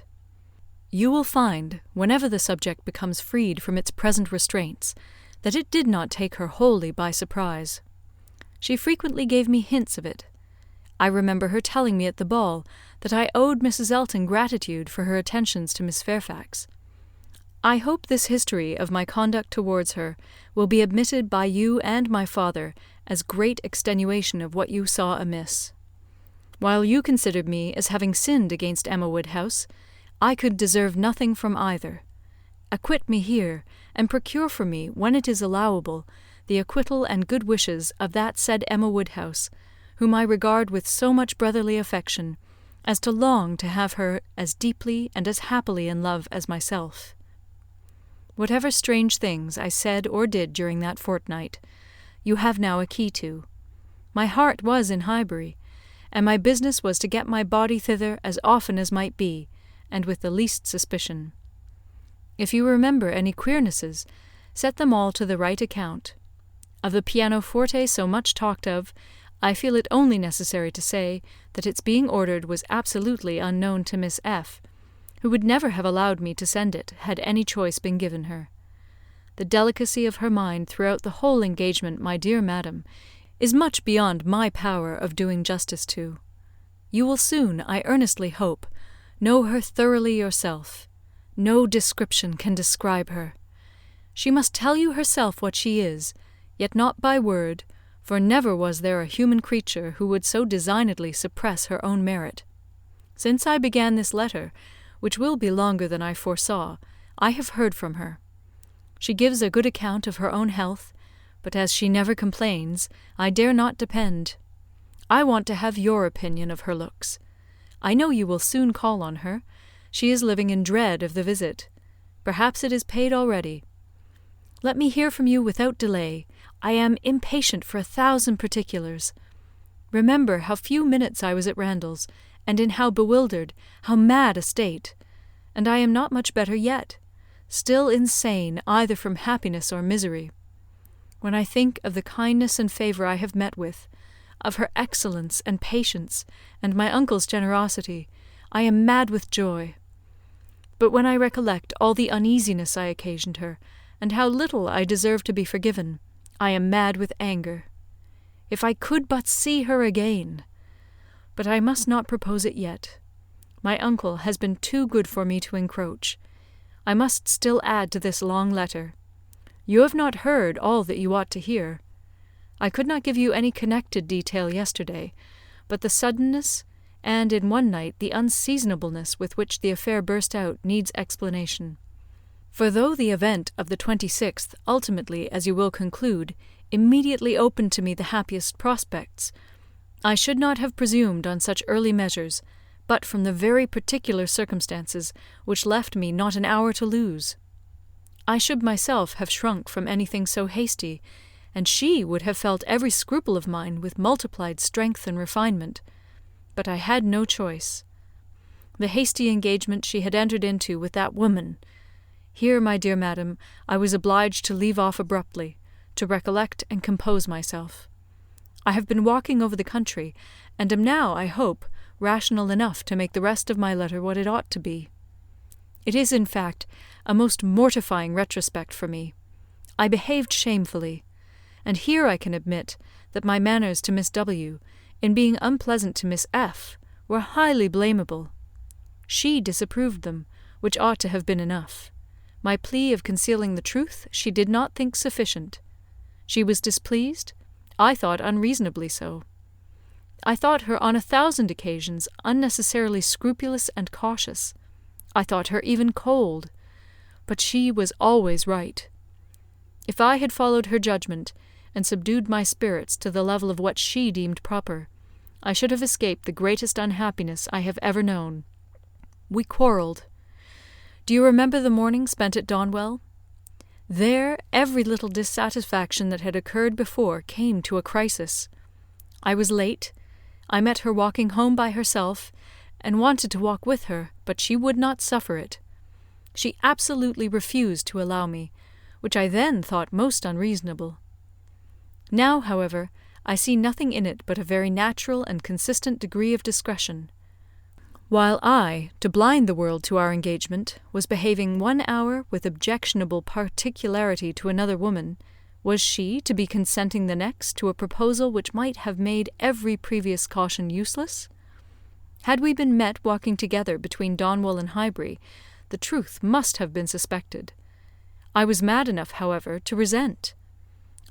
You will find, whenever the subject becomes freed from its present restraints, that it did not take her wholly by surprise. She frequently gave me hints of it. I remember her telling me at the ball that I owed Mrs. Elton gratitude for her attentions to Miss Fairfax. I hope this history of my conduct towards her will be admitted by you and my father as great extenuation of what you saw amiss. While you considered me as having sinned against Emma Woodhouse, I could deserve nothing from either. Acquit me here, and procure for me, when it is allowable, the acquittal and good wishes of that said Emma Woodhouse, whom I regard with so much brotherly affection, as to long to have her as deeply and as happily in love as myself. Whatever strange things I said or did during that fortnight, you have now a key to. My heart was in Highbury, and my business was to get my body thither as often as might be, and with the least suspicion. If you remember any queernesses, set them all to the right account. Of the pianoforte so much talked of, I feel it only necessary to say that its being ordered was absolutely unknown to Miss F., who would never have allowed me to send it had any choice been given her. The delicacy of her mind throughout the whole engagement, my dear madam, is much beyond my power of doing justice to. You will soon, I earnestly hope, know her thoroughly yourself. No description can describe her. She must tell you herself what she is, yet not by word, for never was there a human creature who would so designedly suppress her own merit. Since I began this letter, which will be longer than I foresaw, I have heard from her. She gives a good account of her own health, but as she never complains, I dare not depend. I want to have your opinion of her looks. I know you will soon call on her. She is living in dread of the visit. Perhaps it is paid already. Let me hear from you without delay. I am impatient for 1,000 particulars. Remember how few minutes I was at Randall's, and in how bewildered, how mad a state. And I am not much better yet, still insane either from happiness or misery. When I think of the kindness and favour I have met with, of her excellence and patience, and my uncle's generosity, I am mad with joy. But when I recollect all the uneasiness I occasioned her, and how little I deserve to be forgiven, I am mad with anger. If I could but see her again! But I must not propose it yet. My uncle has been too good for me to encroach. I must still add to this long letter. You have not heard all that you ought to hear. I could not give you any connected detail yesterday, but the suddenness, and in one night the unseasonableness with which the affair burst out needs explanation. For though the event of the 26th ultimately, as you will conclude, immediately opened to me the happiest prospects, I should not have presumed on such early measures, but from the very particular circumstances which left me not an hour to lose. I should myself have shrunk from anything so hasty, and she would have felt every scruple of mine with multiplied strength and refinement. But I had no choice. The hasty engagement she had entered into with that woman. Here, my dear madam, I was obliged to leave off abruptly, to recollect and compose myself. I have been walking over the country, and am now, I hope, rational enough to make the rest of my letter what it ought to be. It is, in fact, a most mortifying retrospect for me. I behaved shamefully, and here I can admit that my manners to Miss W., in being unpleasant to Miss F., were highly blamable. She disapproved them, which ought to have been enough. My plea of concealing the truth she did not think sufficient. She was displeased. I thought unreasonably so. I thought her on 1,000 occasions unnecessarily scrupulous and cautious. I thought her even cold. But she was always right. If I had followed her judgment, and subdued my spirits to the level of what she deemed proper, I should have escaped the greatest unhappiness I have ever known. We quarrelled. Do you remember the morning spent at Donwell? There every little dissatisfaction that had occurred before came to a crisis. I was late. I met her walking home by herself, and wanted to walk with her, but she would not suffer it. She absolutely refused to allow me, which I then thought most unreasonable. Now, however, I see nothing in it but a very natural and consistent degree of discretion. While I, to blind the world to our engagement, was behaving 1 hour with objectionable particularity to another woman, was she to be consenting the next to a proposal which might have made every previous caution useless? Had we been met walking together between Donwell and Highbury, the truth must have been suspected. I was mad enough, however, to resent.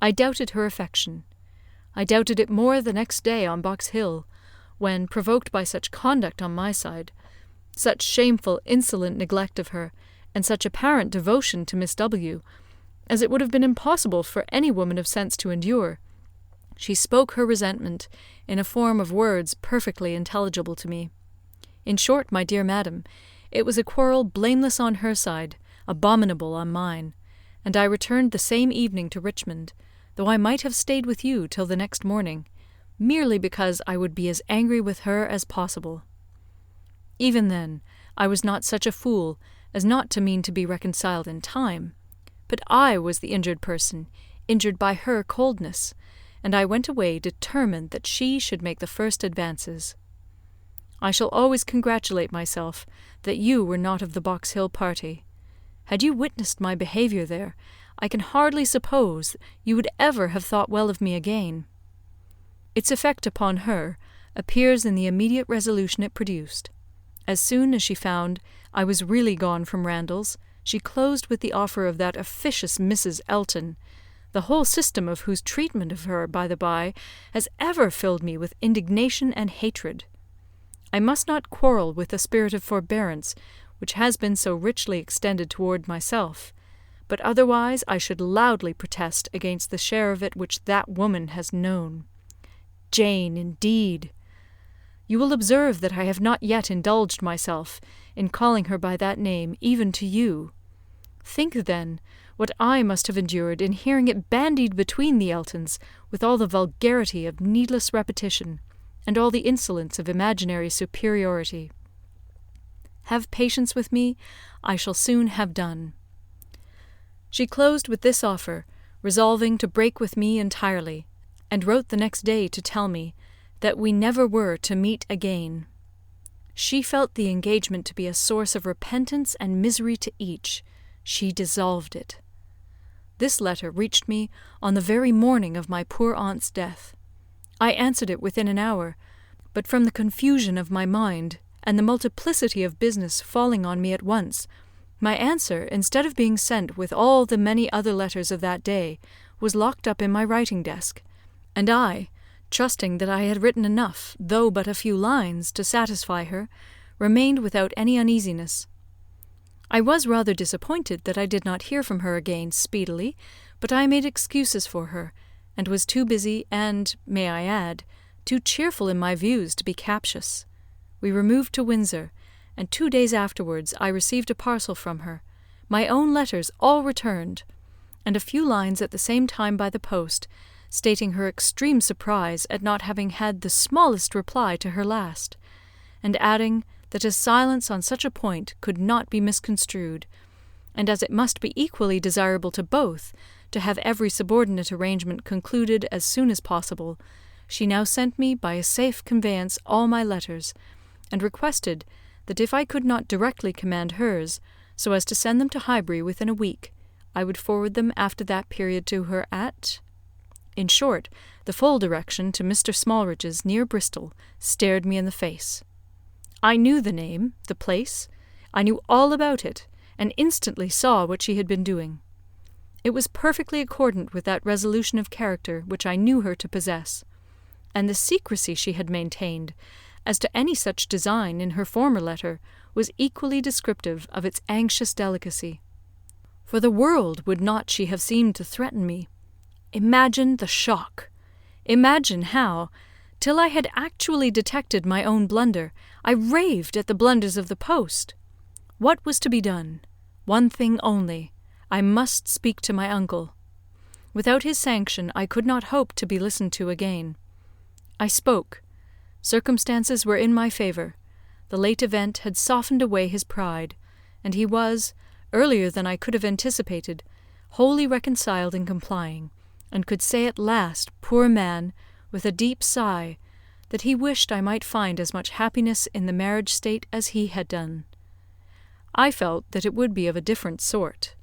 I doubted her affection. I doubted it more the next day on Box Hill, when, provoked by such conduct on my side, such shameful, insolent neglect of her, and such apparent devotion to Miss W., as it would have been impossible for any woman of sense to endure, she spoke her resentment in a form of words perfectly intelligible to me. In short, my dear madam, it was a quarrel blameless on her side, abominable on mine, and I returned the same evening to Richmond, though I might have stayed with you till the next morning, merely because I would be as angry with her as possible. Even then, I was not such a fool as not to mean to be reconciled in time, but I was the injured person, injured by her coldness, and I went away determined that she should make the first advances. I shall always congratulate myself that you were not of the Box Hill party. Had you witnessed my behaviour there, I can hardly suppose you would ever have thought well of me again. Its effect upon her appears in the immediate resolution it produced. As soon as she found I was really gone from Randalls, she closed with the offer of that officious Mrs. Elton, the whole system of whose treatment of her, by the by, has ever filled me with indignation and hatred. I must not quarrel with the spirit of forbearance which has been so richly extended toward myself, but otherwise I should loudly protest against the share of it which that woman has known. Jane, indeed! You will observe that I have not yet indulged myself in calling her by that name, even to you. Think, then, what I must have endured in hearing it bandied between the Eltons with all the vulgarity of needless repetition, and all the insolence of imaginary superiority. Have patience with me, I shall soon have done. She closed with this offer, resolving to break with me entirely, and wrote the next day to tell me that we never were to meet again. She felt the engagement to be a source of repentance and misery to each. She dissolved it. This letter reached me on the very morning of my poor aunt's death. I answered it within an hour, but from the confusion of my mind, and the multiplicity of business falling on me at once, my answer, instead of being sent with all the many other letters of that day, was locked up in my writing desk, and I, trusting that I had written enough, though but a few lines, to satisfy her, remained without any uneasiness. I was rather disappointed that I did not hear from her again speedily, but I made excuses for her, and was too busy and, may I add, too cheerful in my views to be captious. We removed to Windsor, and 2 days afterwards I received a parcel from her, my own letters all returned, and a few lines at the same time by the post, stating her extreme surprise at not having had the smallest reply to her last, and adding that a silence on such a point could not be misconstrued, and as it must be equally desirable to both to have every subordinate arrangement concluded as soon as possible, she now sent me by a safe conveyance all my letters, and requested that if I could not directly command hers, so as to send them to Highbury within a week, I would forward them after that period to her at... In short, the full direction to Mr. Smallridge's, near Bristol, stared me in the face. I knew the name, the place, I knew all about it, and instantly saw what she had been doing. It was perfectly accordant with that resolution of character which I knew her to possess, and the secrecy she had maintained as to any such design in her former letter was equally descriptive of its anxious delicacy. For the world would not she have seemed to threaten me. Imagine the shock! Imagine how, till I had actually detected my own blunder, I raved at the blunders of the post. What was to be done? One thing only. I must speak to my uncle. Without his sanction I could not hope to be listened to again. I spoke. Circumstances were in my favour. The late event had softened away his pride, and he was, earlier than I could have anticipated, wholly reconciled and complying, and could say at last, poor man, with a deep sigh, that he wished I might find as much happiness in the marriage state as he had done. I felt that it would be of a different sort.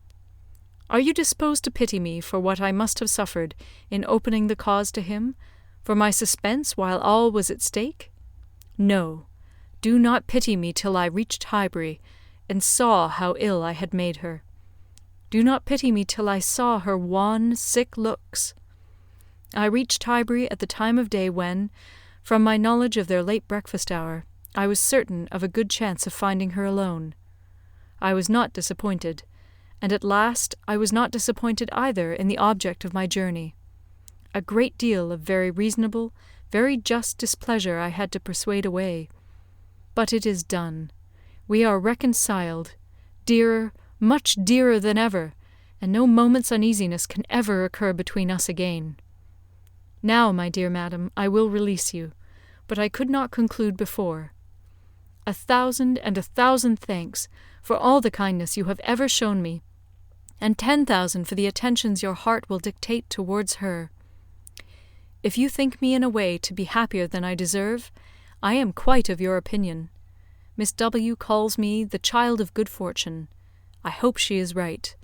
Are you disposed to pity me for what I must have suffered in opening the cause to him, for my suspense while all was at stake? No, do not pity me till I reached Highbury, and saw how ill I had made her. Do not pity me till I saw her wan, sick looks. I reached Highbury at the time of day when, From my knowledge of their late breakfast hour, I was certain of a good chance of finding her alone. I was not disappointed, and at last I was not disappointed either in the object of my journey. A great deal of very reasonable, very just displeasure I had to persuade away. But it is done. We are reconciled, dearer, much dearer than ever, and no moment's uneasiness can ever occur between us again. Now, my dear madam, I will release you, but I could not conclude before. 1,000 and 1,000 thanks for all the kindness you have ever shown me, and 10,000 for the attentions your heart will dictate towards her. If you think me in a way to be happier than I deserve, I am quite of your opinion. Miss W. calls me the child of good fortune. I hope she is right.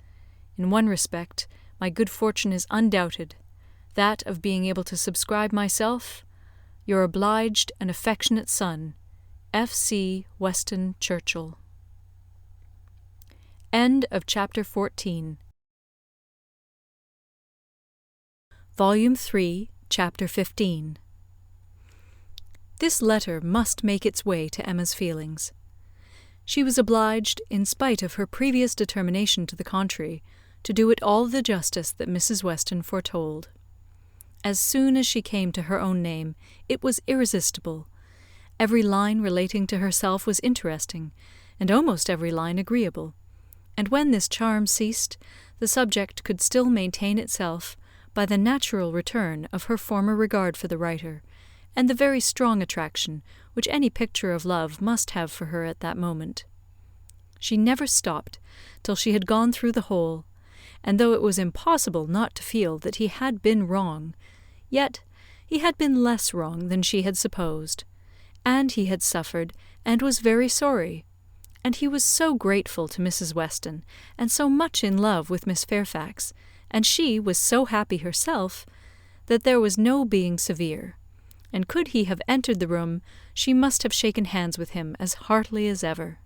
In one respect, my good fortune is undoubted, that of being able to subscribe myself, your obliged and affectionate son, F.C. Weston Churchill. End of Chapter 14. Volume 3, Chapter 15. This letter must make its way to Emma's feelings. She was obliged, in spite of her previous determination to the contrary, to do it all the justice that Mrs. Weston foretold. As soon as she came to her own name, it was irresistible. Every line relating to herself was interesting, and almost every line agreeable. And when this charm ceased, the subject could still maintain itself by the natural return of her former regard for the writer, and the very strong attraction which any picture of love must have for her at that moment. She never stopped till she had gone through the whole, and though it was impossible not to feel that he had been wrong, yet he had been less wrong than she had supposed, and he had suffered and was very sorry, and he was so grateful to Mrs. Weston, and so much in love with Miss Fairfax, and she was so happy herself, that there was no being severe, and could he have entered the room, she must have shaken hands with him as heartily as ever.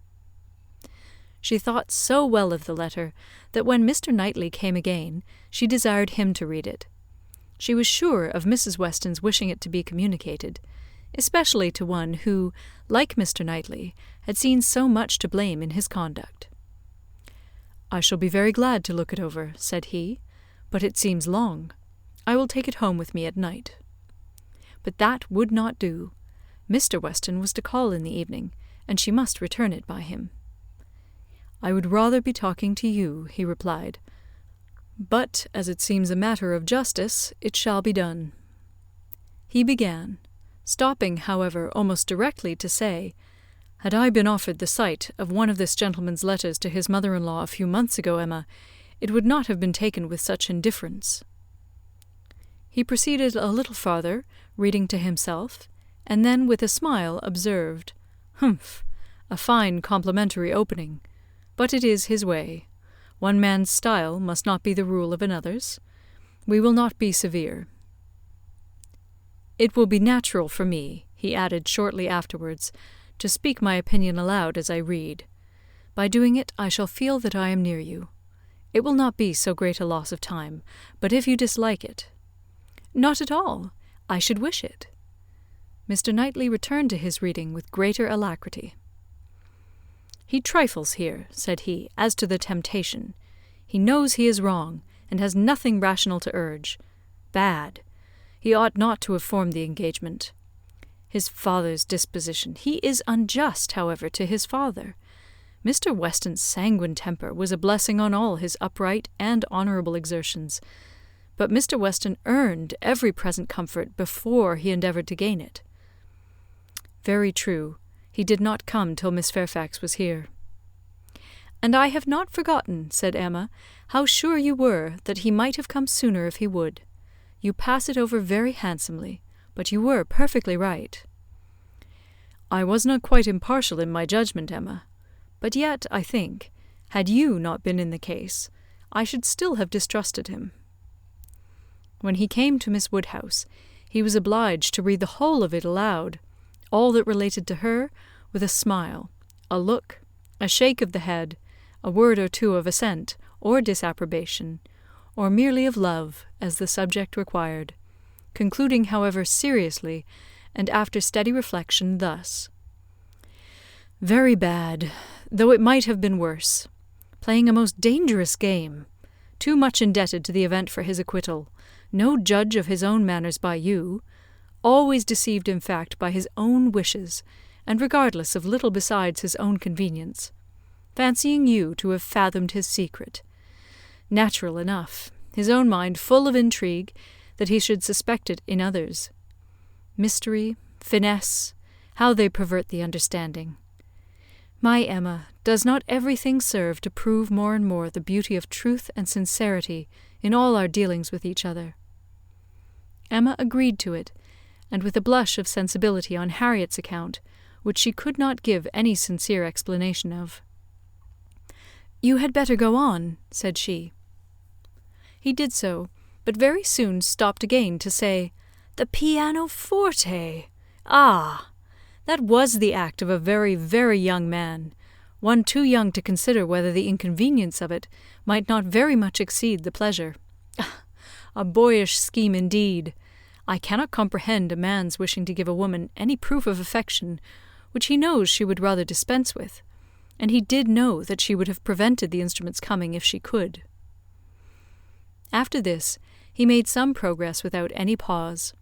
She thought so well of the letter that when Mr. Knightley came again, she desired him to read it. She was sure of Mrs. Weston's wishing it to be communicated, especially to one who, like Mr. Knightley, had seen so much to blame in his conduct. "I shall be very glad to look it over," said he, "but it seems long. I will take it home with me at night." But that would not do. Mr. Weston was to call in the evening, and she must return it by him. "I would rather be talking to you," he replied, "but as it seems a matter of justice, it shall be done." He began, stopping, however, almost directly to say, "Had I been offered the sight of one of this gentleman's letters to his mother-in-law a few months ago, Emma, it would not have been taken with such indifference." He proceeded a little farther, reading to himself, and then with a smile observed, "Humph! A fine complimentary opening. But it is his way. One man's style must not be the rule of another's. We will not be severe. It will be natural for me," he added shortly afterwards, "to speak my opinion aloud as I read. By doing it I shall feel that I am near you. It will not be so great a loss of time, but if you dislike it—" "Not at all. I should wish it." Mr. Knightley returned to his reading with greater alacrity. "He trifles here," said he, "as to the temptation. He knows he is wrong, and has nothing rational to urge. Bad. He ought not to have formed the engagement. His father's disposition. He is unjust, however, to his father. Mr. Weston's sanguine temper was a blessing on all his upright and honourable exertions, but Mr. Weston earned every present comfort before he endeavoured to gain it. Very true. He did not come till Miss Fairfax was here." "And I have not forgotten," said Emma, "how sure you were that he might have come sooner if he would. You pass it over very handsomely, but you were perfectly right." "I was not quite impartial in my judgment, Emma. But yet, I think, had you not been in the case, I should still have distrusted him." When he came to Miss Woodhouse, he was obliged to read the whole of it aloud, all that related to her, with a smile, a look, a shake of the head, a word or two of assent or disapprobation, or merely of love, as the subject required, concluding, however, seriously, and after steady reflection, thus: "Very bad, though it might have been worse. Playing a most dangerous game. Too much indebted to the event for his acquittal. No judge of his own manners by you. Always deceived in fact by his own wishes, and regardless of little besides his own convenience. Fancying you to have fathomed his secret. Natural enough, his own mind full of intrigue, that he should suspect it in others. Mystery, finesse, how they pervert the understanding. My Emma, does not everything serve to prove more and more the beauty of truth and sincerity in all our dealings with each other?" Emma agreed to it, and with a blush of sensibility on Harriet's account, which she could not give any sincere explanation of. "You had better go on," said she. He did so, but very soon stopped again to say, "The pianoforte! Ah! That was the act of a very, very young man, one too young to consider whether the inconvenience of it might not very much exceed the pleasure. A boyish scheme indeed! I cannot comprehend a man's wishing to give a woman any proof of affection which he knows she would rather dispense with, and he did know that she would have prevented the instrument's coming if she could." After this, he made some progress without any pause.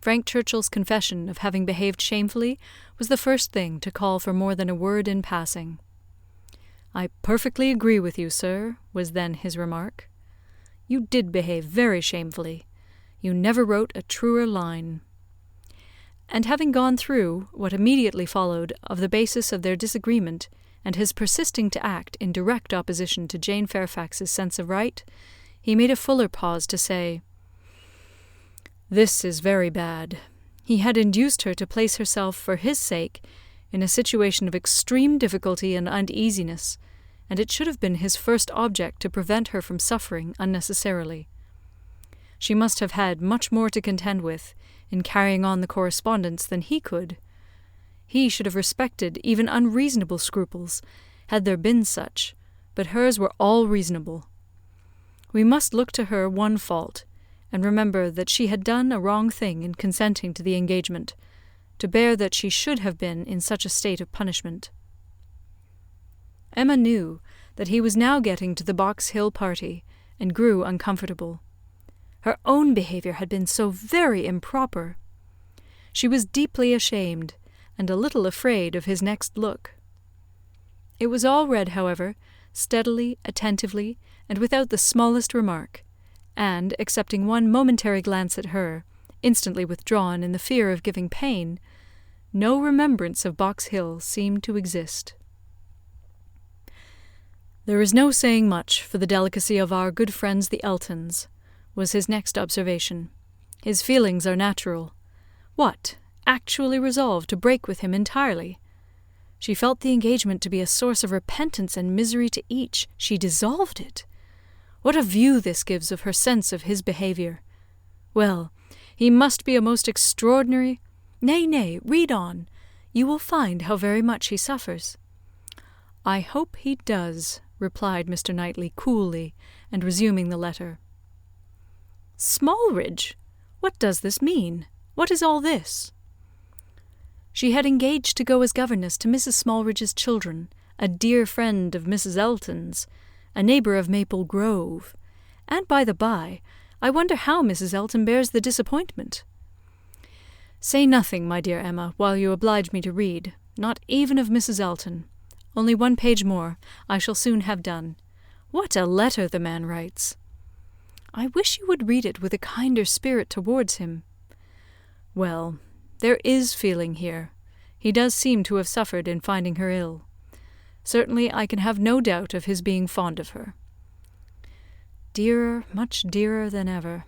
Frank Churchill's confession of having behaved shamefully was the first thing to call for more than a word in passing. "I perfectly agree with you, sir," was then his remark. "You did behave very shamefully. You never wrote a truer line." And having gone through what immediately followed of the basis of their disagreement, and his persisting to act in direct opposition to Jane Fairfax's sense of right, he made a fuller pause to say, "This is very bad. He had induced her to place herself, for his sake, in a situation of extreme difficulty and uneasiness, and it should have been his first object to prevent her from suffering unnecessarily. She must have had much more to contend with in carrying on the correspondence than he could. He should have respected even unreasonable scruples, had there been such, but hers were all reasonable. We must look to her one fault, and remember that she had done a wrong thing in consenting to the engagement, to bear that she should have been in such a state of punishment." Emma knew that he was now getting to the Box Hill party, and grew uncomfortable. Her own behaviour had been so very improper. She was deeply ashamed, and a little afraid of his next look. It was all read, however, steadily, attentively, and without the smallest remark, and, excepting one momentary glance at her, instantly withdrawn in the fear of giving pain, no remembrance of Box Hill seemed to exist. "There is no saying much for the delicacy of our good friends the Eltons," was his next observation. "His feelings are natural. What! Actually resolved to break with him entirely? She felt the engagement to be a source of repentance and misery to each. She dissolved it. What a view this gives of her sense of his behaviour! Well, he must be a most extraordinary— Nay, read on. You will find how very much he suffers." "I hope he does," replied Mr. Knightley coolly, and resuming the letter. "Smallridge! What does this mean? What is all this?" She had engaged to go as governess to Mrs. Smallridge's children, a dear friend of Mrs. Elton's, a neighbour of Maple Grove. And by the by, I wonder how Mrs. Elton bears the disappointment. Say nothing, my dear Emma, while you oblige me to read, not even of Mrs. Elton. Only one page more. I shall soon have done. What a letter the man writes! I wish you would read it with a kinder spirit towards him. Well, there is feeling here. He does seem to have suffered in finding her ill. Certainly I can have no doubt of his being fond of her. Dearer, much dearer than ever.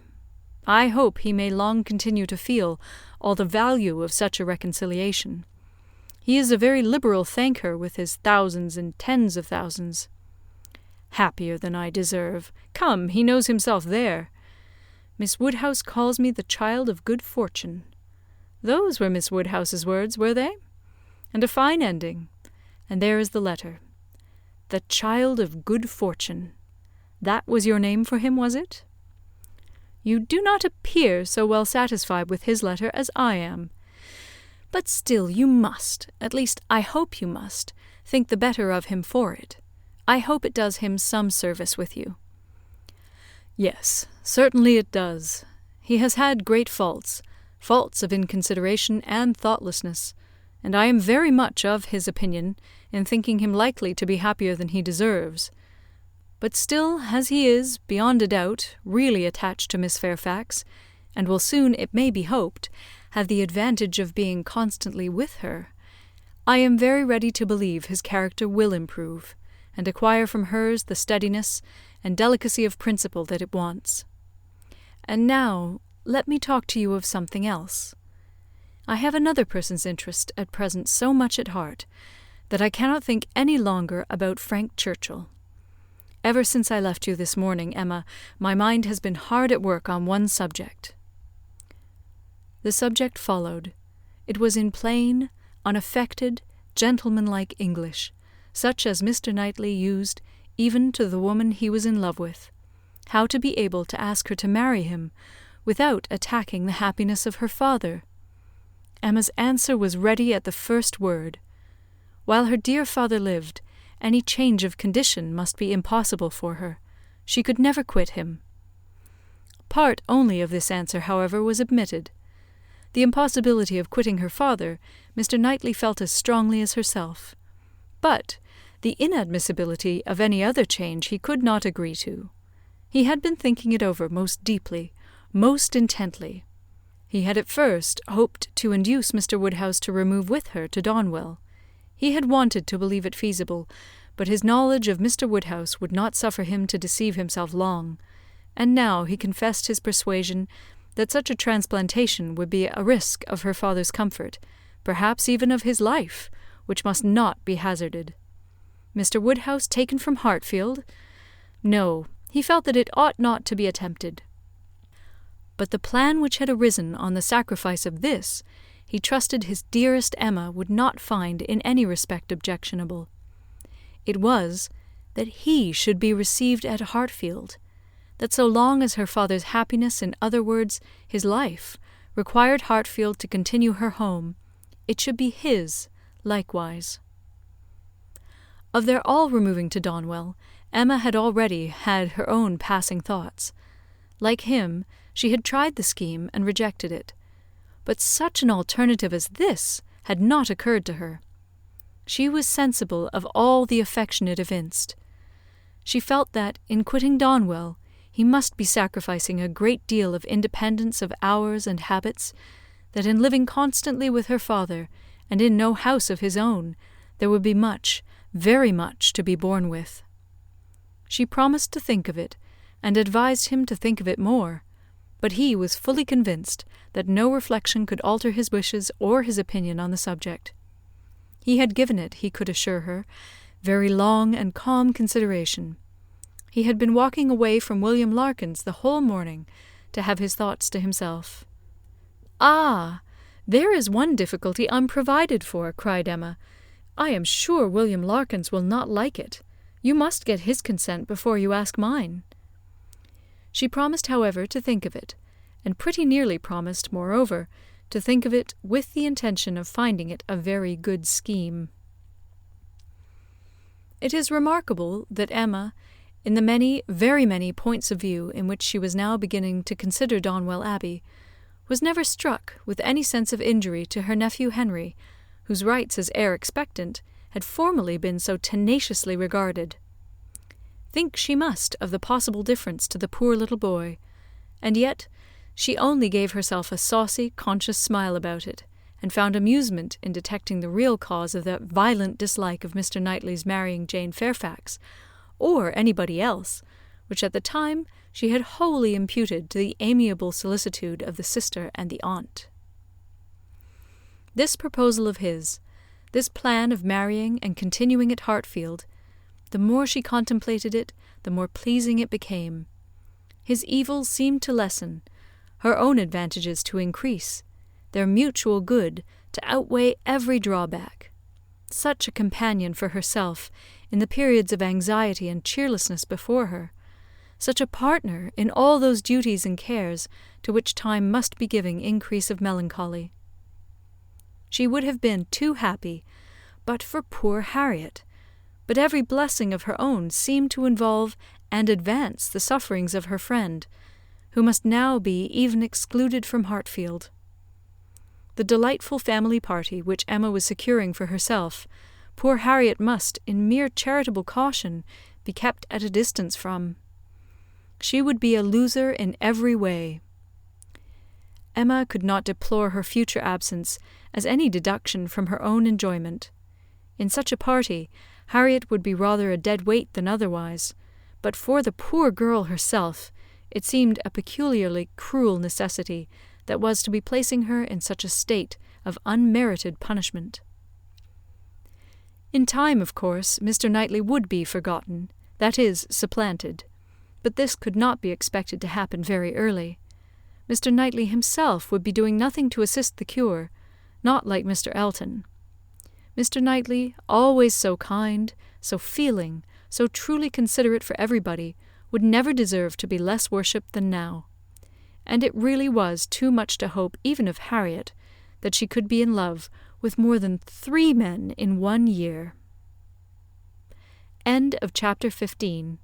I hope he may long continue to feel all the value of such a reconciliation. He is a very liberal thanker with his thousands and tens of thousands. Happier than I deserve. Come, he knows himself there. Miss Woodhouse calls me the child of good fortune. Those were Miss Woodhouse's words, were they? And a fine ending. And there is the letter. The child of good fortune. That was your name for him, was it? You do not appear so well satisfied with his letter as I am. But still you must, at least I hope you must, think the better of him for it. I hope it does him some service with you." "Yes, certainly it does. He has had great faults of inconsideration and thoughtlessness, and I am very much of his opinion in thinking him likely to be happier than he deserves. But still, as he is, beyond a doubt, really attached to Miss Fairfax, and will soon, it may be hoped, have the advantage of being constantly with her, I am very ready to believe his character will improve, and acquire from hers the steadiness and delicacy of principle that it wants. And now let me talk to you of something else. I have another person's interest at present so much at heart, that I cannot think any longer about Frank Churchill. Ever since I left you this morning, Emma, my mind has been hard at work on one subject." The subject followed. It was in plain, unaffected, gentlemanlike English, such as Mr. Knightley used even to the woman he was in love with, how to be able to ask her to marry him without attacking the happiness of her father. Emma's answer was ready at the first word. While her dear father lived, any change of condition must be impossible for her. She could never quit him. Part only of this answer, however, was admitted. The impossibility of quitting her father Mr. Knightley felt as strongly as herself, but the inadmissibility of any other change he could not agree to. He had been thinking it over most deeply, most intently. He had at first hoped to induce Mr. Woodhouse to remove with her to Donwell. He had wanted to believe it feasible, but his knowledge of Mr. Woodhouse would not suffer him to deceive himself long, and now he confessed his persuasion that such a transplantation would be a risk of her father's comfort, perhaps even of his life, which must not be hazarded. Mr. Woodhouse taken from Hartfield? No, he felt that it ought not to be attempted. But the plan which had arisen on the sacrifice of this, he trusted his dearest Emma would not find in any respect objectionable. It was, that he should be received at Hartfield, that so long as her father's happiness, in other words, his life, required Hartfield to continue her home, it should be his likewise. Of their all removing to Donwell, Emma had already had her own passing thoughts. Like him, she had tried the scheme and rejected it, but such an alternative as this had not occurred to her. She was sensible of all the affection it evinced. She felt that, in quitting Donwell, he must be sacrificing a great deal of independence of hours and habits, that in living constantly with her father, and in no house of his own, there would be much, very much, to be borne with. She promised to think of it, and advised him to think of it more, but he was fully convinced that no reflection could alter his wishes or his opinion on the subject. He had given it, he could assure her, very long and calm consideration. He had been walking away from William Larkins the whole morning, to have his thoughts to himself. "Ah! There is one difficulty unprovided for," cried Emma. "I am sure William Larkins will not like it. You must get his consent before you ask mine." She promised, however, to think of it, and pretty nearly promised, moreover, to think of it with the intention of finding it a very good scheme. It is remarkable that Emma, in the many, very many points of view in which she was now beginning to consider Donwell Abbey, was never struck with any sense of injury to her nephew Henry, whose rights as heir expectant had formerly been so tenaciously regarded. Think she must of the possible difference to the poor little boy, and yet she only gave herself a saucy, conscious smile about it, and found amusement in detecting the real cause of that violent dislike of Mr. Knightley's marrying Jane Fairfax, or anybody else, which at the time she had wholly imputed to the amiable solicitude of the sister and the aunt. This proposal of his, this plan of marrying and continuing at Hartfield, the more she contemplated it, the more pleasing it became. His evils seemed to lessen, her own advantages to increase, their mutual good to outweigh every drawback. Such a companion for herself in the periods of anxiety and cheerlessness before her, such a partner in all those duties and cares to which time must be giving increase of melancholy. She would have been too happy, but for poor Harriet. But every blessing of her own seemed to involve and advance the sufferings of her friend, who must now be even excluded from Hartfield. The delightful family party which Emma was securing for herself, poor Harriet must, in mere charitable caution, be kept at a distance from. She would be a loser in every way. Emma could not deplore her future absence as any deduction from her own enjoyment. In such a party, Harriet would be rather a dead weight than otherwise, but for the poor girl herself, it seemed a peculiarly cruel necessity that was to be placing her in such a state of unmerited punishment. In time, of course, Mr. Knightley would be forgotten, that is, supplanted, but this could not be expected to happen very early. Mr. Knightley himself would be doing nothing to assist the cure, not like Mr. Elton. Mr. Knightley, always so kind, so feeling, so truly considerate for everybody, would never deserve to be less worshipped than now. And it really was too much to hope even of Harriet, that she could be in love with more than 3 men in 1 year. End of chapter 15.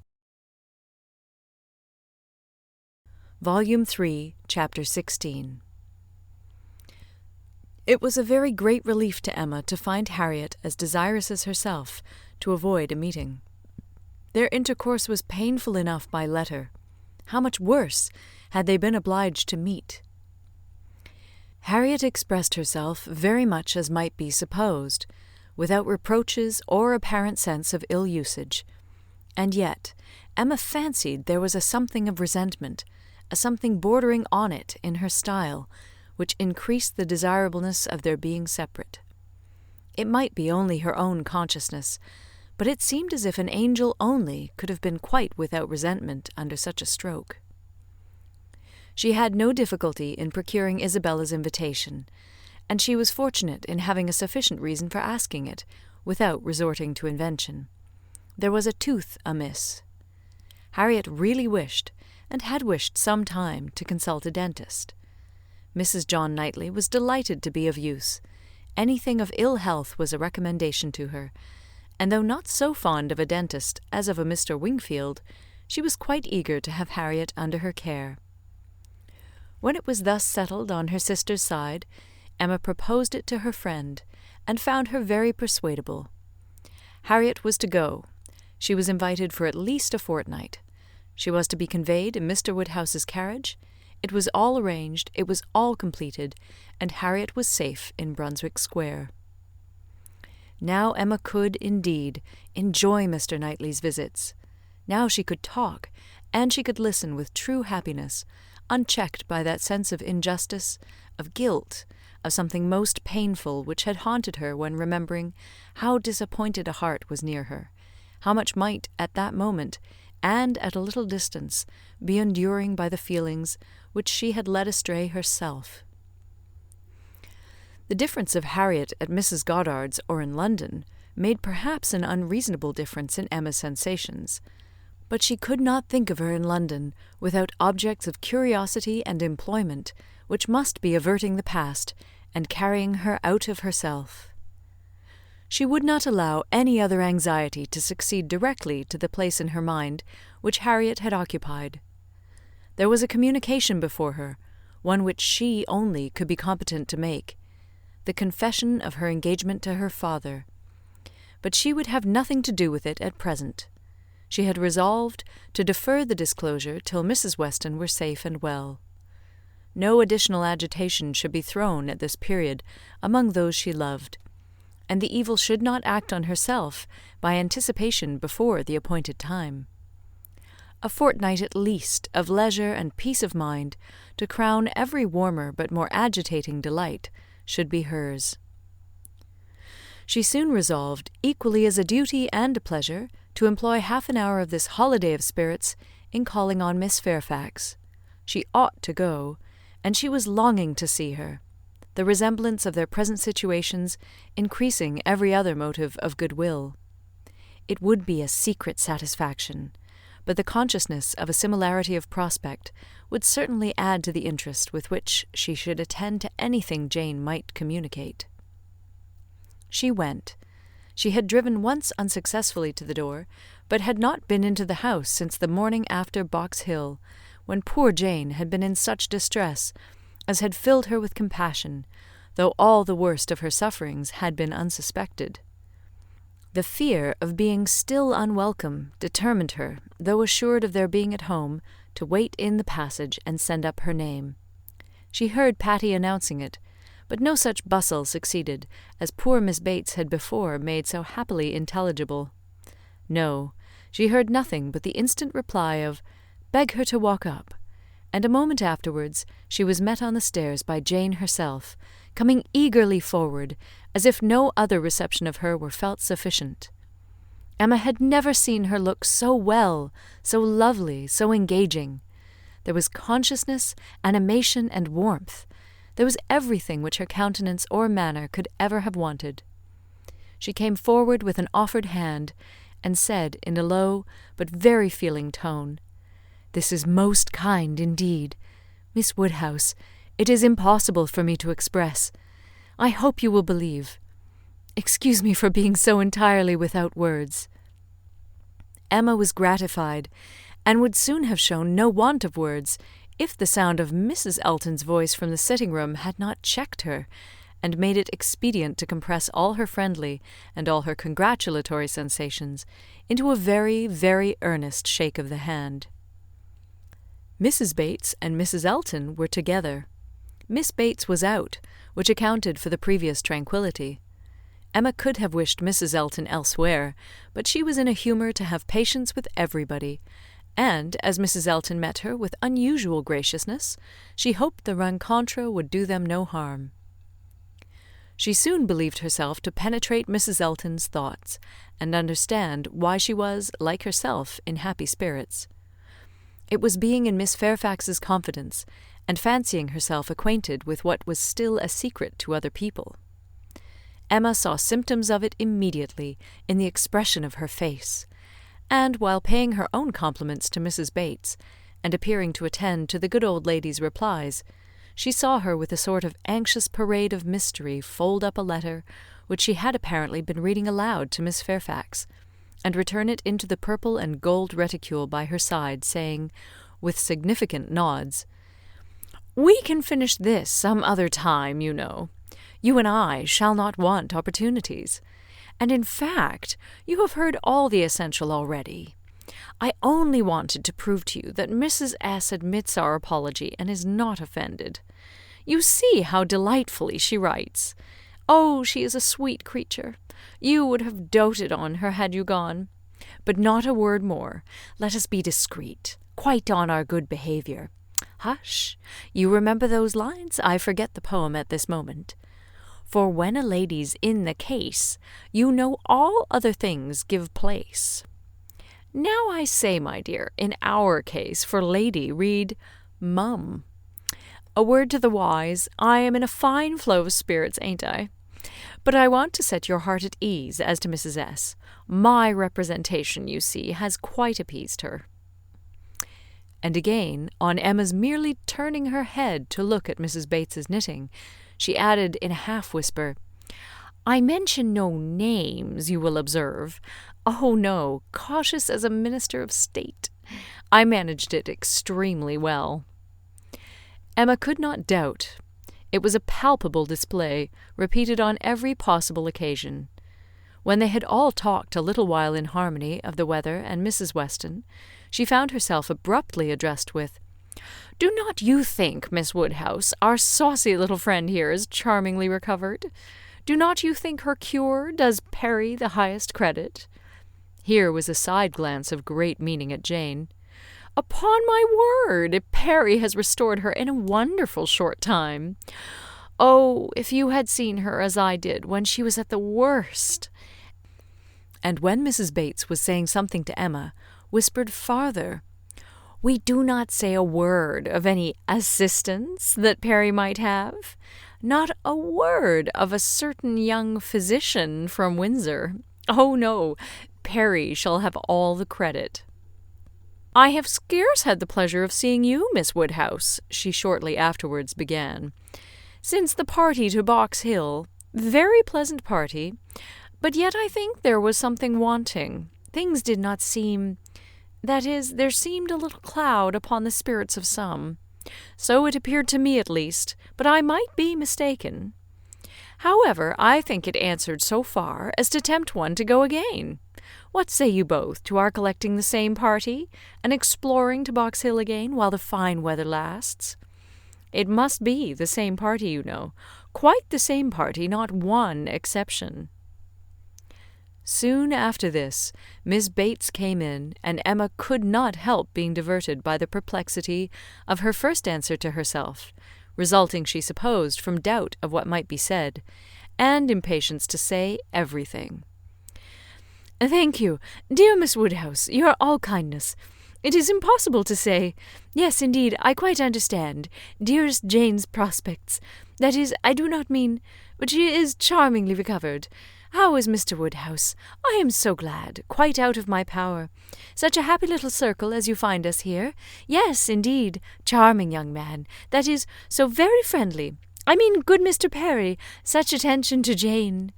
Volume 3, Chapter 16. It was a very great relief to Emma to find Harriet as desirous as herself to avoid a meeting. Their intercourse was painful enough by letter. How much worse had they been obliged to meet? Harriet expressed herself very much as might be supposed, without reproaches or apparent sense of ill usage, and yet Emma fancied there was a something of resentment, a something bordering on it in her style, which increased the desirableness of their being separate. It might be only her own consciousness, but it seemed as if an angel only could have been quite without resentment under such a stroke. She had no difficulty in procuring Isabella's invitation, and she was fortunate in having a sufficient reason for asking it, without resorting to invention. There was a tooth amiss. Harriet really wished, and had wished some time, to consult a dentist. Mrs. John Knightley was delighted to be of use. Anything of ill health was a recommendation to her, and though not so fond of a dentist as of a Mr. Wingfield, she was quite eager to have Harriet under her care. When it was thus settled on her sister's side, Emma proposed it to her friend, and found her very persuadable. Harriet was to go. She was invited for at least a fortnight. She was to be conveyed in Mr. Woodhouse's carriage. It was all arranged, it was all completed, and Harriet was safe in Brunswick Square. Now Emma could, indeed, enjoy Mr. Knightley's visits. Now she could talk, and she could listen with true happiness, unchecked by that sense of injustice, of guilt, of something most painful which had haunted her when remembering how disappointed a heart was near her, how much might, at that moment, and at a little distance, be enduring by the feelings which she had led astray herself. The difference of Harriet at Mrs. Goddard's or in London made perhaps an unreasonable difference in Emma's sensations, but she could not think of her in London without objects of curiosity and employment which must be averting the past and carrying her out of herself. She would not allow any other anxiety to succeed directly to the place in her mind which Harriet had occupied. There was a communication before her, one which she only could be competent to make, the confession of her engagement to her father. But she would have nothing to do with it at present. She had resolved to defer the disclosure till Mrs. Weston were safe and well. No additional agitation should be thrown at this period among those she loved, and the evil should not act on herself by anticipation before the appointed time. A fortnight at least of leisure and peace of mind to crown every warmer but more agitating delight should be hers. She soon resolved, equally as a duty and a pleasure, to employ half an hour of this holiday of spirits in calling on Miss Fairfax. She ought to go, and she was longing to see her, the resemblance of their present situations increasing every other motive of goodwill. It would be a secret satisfaction, but the consciousness of a similarity of prospect would certainly add to the interest with which she should attend to anything Jane might communicate. She went. She had driven once unsuccessfully to the door, but had not been into the house since the morning after Box Hill, when poor Jane had been in such distress as had filled her with compassion, though all the worst of her sufferings had been unsuspected. The fear of being still unwelcome determined her, though assured of their being at home, to wait in the passage and send up her name. She heard Patty announcing it, but no such bustle succeeded as poor Miss Bates had before made so happily intelligible. No, she heard nothing but the instant reply of "Beg her to walk up," and a moment afterwards she was met on the stairs by Jane herself, coming eagerly forward, as if no other reception of her were felt sufficient. Emma had never seen her look so well, so lovely, so engaging. There was consciousness, animation, and warmth. There was everything which her countenance or manner could ever have wanted. She came forward with an offered hand, and said in a low but very feeling tone, "This is most kind indeed. Miss Woodhouse, it is impossible for me to express. I hope you will believe. Excuse me for being so entirely without words." Emma was gratified, and would soon have shown no want of words, if the sound of Mrs. Elton's voice from the sitting-room had not checked her, and made it expedient to compress all her friendly and all her congratulatory sensations into a very, very earnest shake of the hand. Mrs. Bates and Mrs. Elton were together. Miss Bates was out, which accounted for the previous tranquillity. Emma could have wished Mrs. Elton elsewhere, but she was in a humour to have patience with everybody, and, as Mrs. Elton met her with unusual graciousness, she hoped the rencontre would do them no harm. She soon believed herself to penetrate Mrs. Elton's thoughts, and understand why she was, like herself, in happy spirits. It was being in Miss Fairfax's confidence, and fancying herself acquainted with what was still a secret to other people. Emma saw symptoms of it immediately in the expression of her face, and while paying her own compliments to Mrs. Bates, and appearing to attend to the good old lady's replies, she saw her with a sort of anxious parade of mystery fold up a letter which she had apparently been reading aloud to Miss Fairfax, and return it into the purple and gold reticule by her side, saying, with significant nods, "We can finish this some other time, you know. You and I shall not want opportunities. And in fact, you have heard all the essential already. I only wanted to prove to you that Mrs. S. admits our apology and is not offended. You see how delightfully she writes. Oh, she is a sweet creature. You would have doted on her had you gone. But not a word more. Let us be discreet, quite on our good behaviour. Hush! You remember those lines? I forget the poem at this moment. For when a lady's in the case, you know all other things give place. Now I say, my dear, in our case, for lady, read mum. A word to the wise, I am in a fine flow of spirits, ain't I? But I want to set your heart at ease as to Mrs. S. My representation, you see, has quite appeased her. And again, on Emma's merely turning her head to look at Mrs. Bates's knitting, she added in a half-whisper, I mention no names, you will observe. Oh, no, cautious as a minister of state. I managed it extremely well. Emma could not doubt. It was a palpable display, repeated on every possible occasion. When they had all talked a little while in harmony of the weather and Mrs. Weston, she found herself abruptly addressed with, Do not you think, Miss Woodhouse, our saucy little friend here is charmingly recovered? Do not you think her cure does Perry the highest credit? Here was a side glance of great meaning at Jane. Upon my word, Perry has restored her in a wonderful short time. Oh, if you had seen her as I did when she was at the worst. And when Mrs. Bates was saying something to Emma, whispered farther, We do not say a word of any assistance that Perry might have. Not a word of a certain young physician from Windsor. Oh, no, Perry shall have all the credit. I have scarce had the pleasure of seeing you, Miss Woodhouse, she shortly afterwards began, since the party to Box Hill. Very pleasant party, but yet I think there was something wanting. Things did not seem— that is, there seemed a little cloud upon the spirits of some. So it appeared to me at least, but I might be mistaken. However, I think it answered so far as to tempt one to go again. What say you both to our collecting the same party, and exploring to Box Hill again while the fine weather lasts? It must be the same party, you know. Quite the same party, not one exception. Soon after this, Miss Bates came in, and Emma could not help being diverted by the perplexity of her first answer to herself, resulting, she supposed, from doubt of what might be said, and impatience to say everything. "Thank you, dear Miss Woodhouse, you are all kindness. It is impossible to say. Yes, indeed, I quite understand. Dearest Jane's prospects. That is, I do not mean— but she is charmingly recovered. How is Mr. Woodhouse? I am so glad. Quite out of my power. Such a happy little circle as you find us here. Yes, indeed. Charming young man. That is, so very friendly. I mean, good Mr. Perry. Such attention to Jane."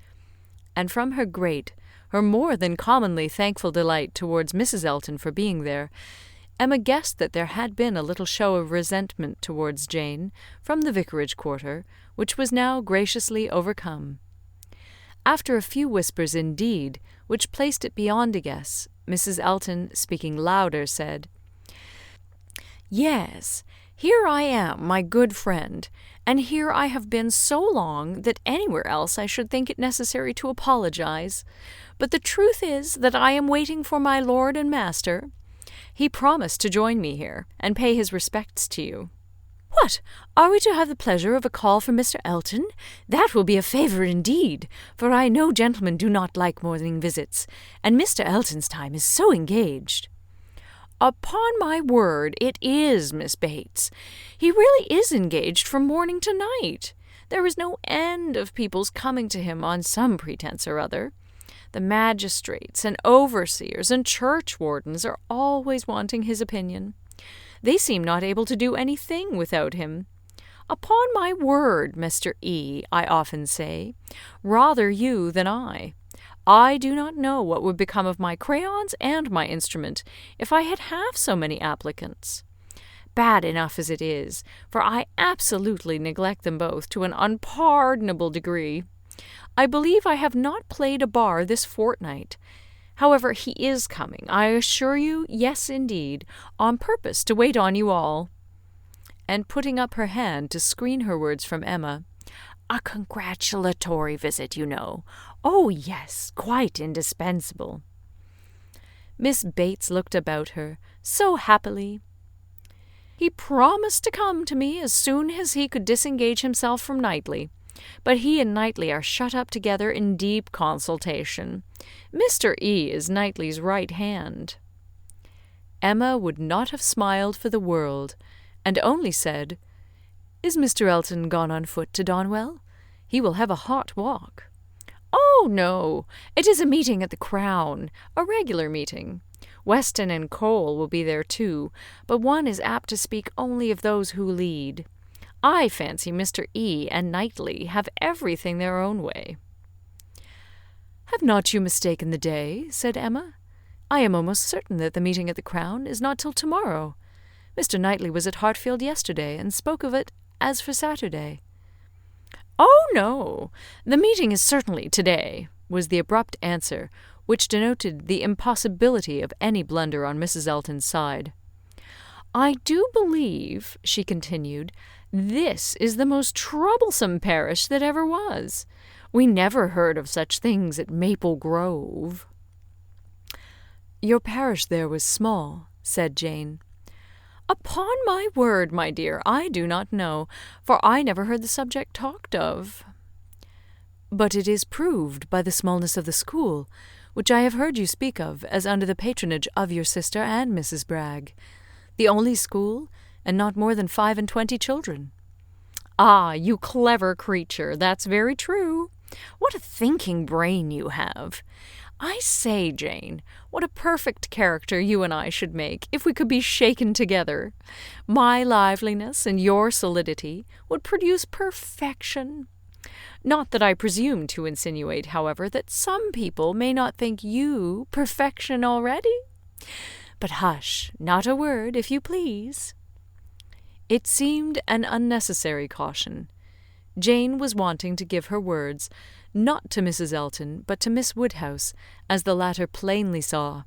And from her more than commonly thankful delight towards Mrs. Elton for being there, Emma guessed that there had been a little show of resentment towards Jane from the vicarage quarter, which was now graciously overcome. After a few whispers indeed, which placed it beyond a guess, Mrs. Elton, speaking louder, said, "Yes, here I am, my good friend, and here I have been so long that anywhere else I should think it necessary to apologize. But the truth is that I am waiting for my lord and master. He promised to join me here, and pay his respects to you." "What! Are we to have the pleasure of a call from Mr. Elton? That will be a favour indeed, for I know gentlemen do not like morning visits, and Mr. Elton's time is so engaged." "Upon my word, it is, Miss Bates. He really is engaged from morning to night. There is no end of people's coming to him on some pretence or other. The magistrates and overseers and churchwardens are always wanting his opinion. They seem not able to do anything without him. Upon my word, Mr. E., I often say, rather you than I. I do not know what would become of my crayons and my instrument if I had half so many applicants. Bad enough as it is, for I absolutely neglect them both to an unpardonable degree. I believe I have not played a bar this fortnight. However, he is coming, I assure you, yes, indeed, on purpose to wait on you all." And putting up her hand to screen her words from Emma, "A congratulatory visit, you know. Oh, yes, quite indispensable." Miss Bates looked about her, so happily. "He promised to come to me as soon as he could disengage himself from Knightley. But he and Knightley are shut up together in deep consultation. Mr. E. is Knightley's right hand." Emma would not have smiled for the world, and only said, "Is Mr. Elton gone on foot to Donwell? He will have a hot walk." "Oh, no. It is a meeting at the Crown, a regular meeting. Weston and Cole will be there too, but one is apt to speak only of those who lead. I fancy Mr. E. and Knightley have everything their own way." "Have not you mistaken the day?" said Emma. "I am almost certain that the meeting at the Crown is not till to-morrow. Mr. Knightley was at Hartfield yesterday, and spoke of it as for Saturday." "Oh, no. The meeting is certainly to-day," was the abrupt answer, which denoted the impossibility of any blunder on Mrs. Elton's side. "I do believe," she continued, "this is the most troublesome parish that ever was. We never heard of such things at Maple Grove." "Your parish there was small," said Jane. "Upon my word, my dear, I do not know, for I never heard the subject talked of." "But it is proved by the smallness of the school, which I have heard you speak of as under the patronage of your sister and Mrs. Bragg. The only school, and not more than 25 children." "Ah, you clever creature, that's very true. What a thinking brain you have! I say, Jane, what a perfect character you and I should make if we could be shaken together. My liveliness and your solidity would produce perfection. Not that I presume to insinuate, however, that some people may not think you perfection already. But hush, not a word, if you please." It seemed an unnecessary caution. Jane was wanting to give her words, not to Mrs. Elton, but to Miss Woodhouse, as the latter plainly saw.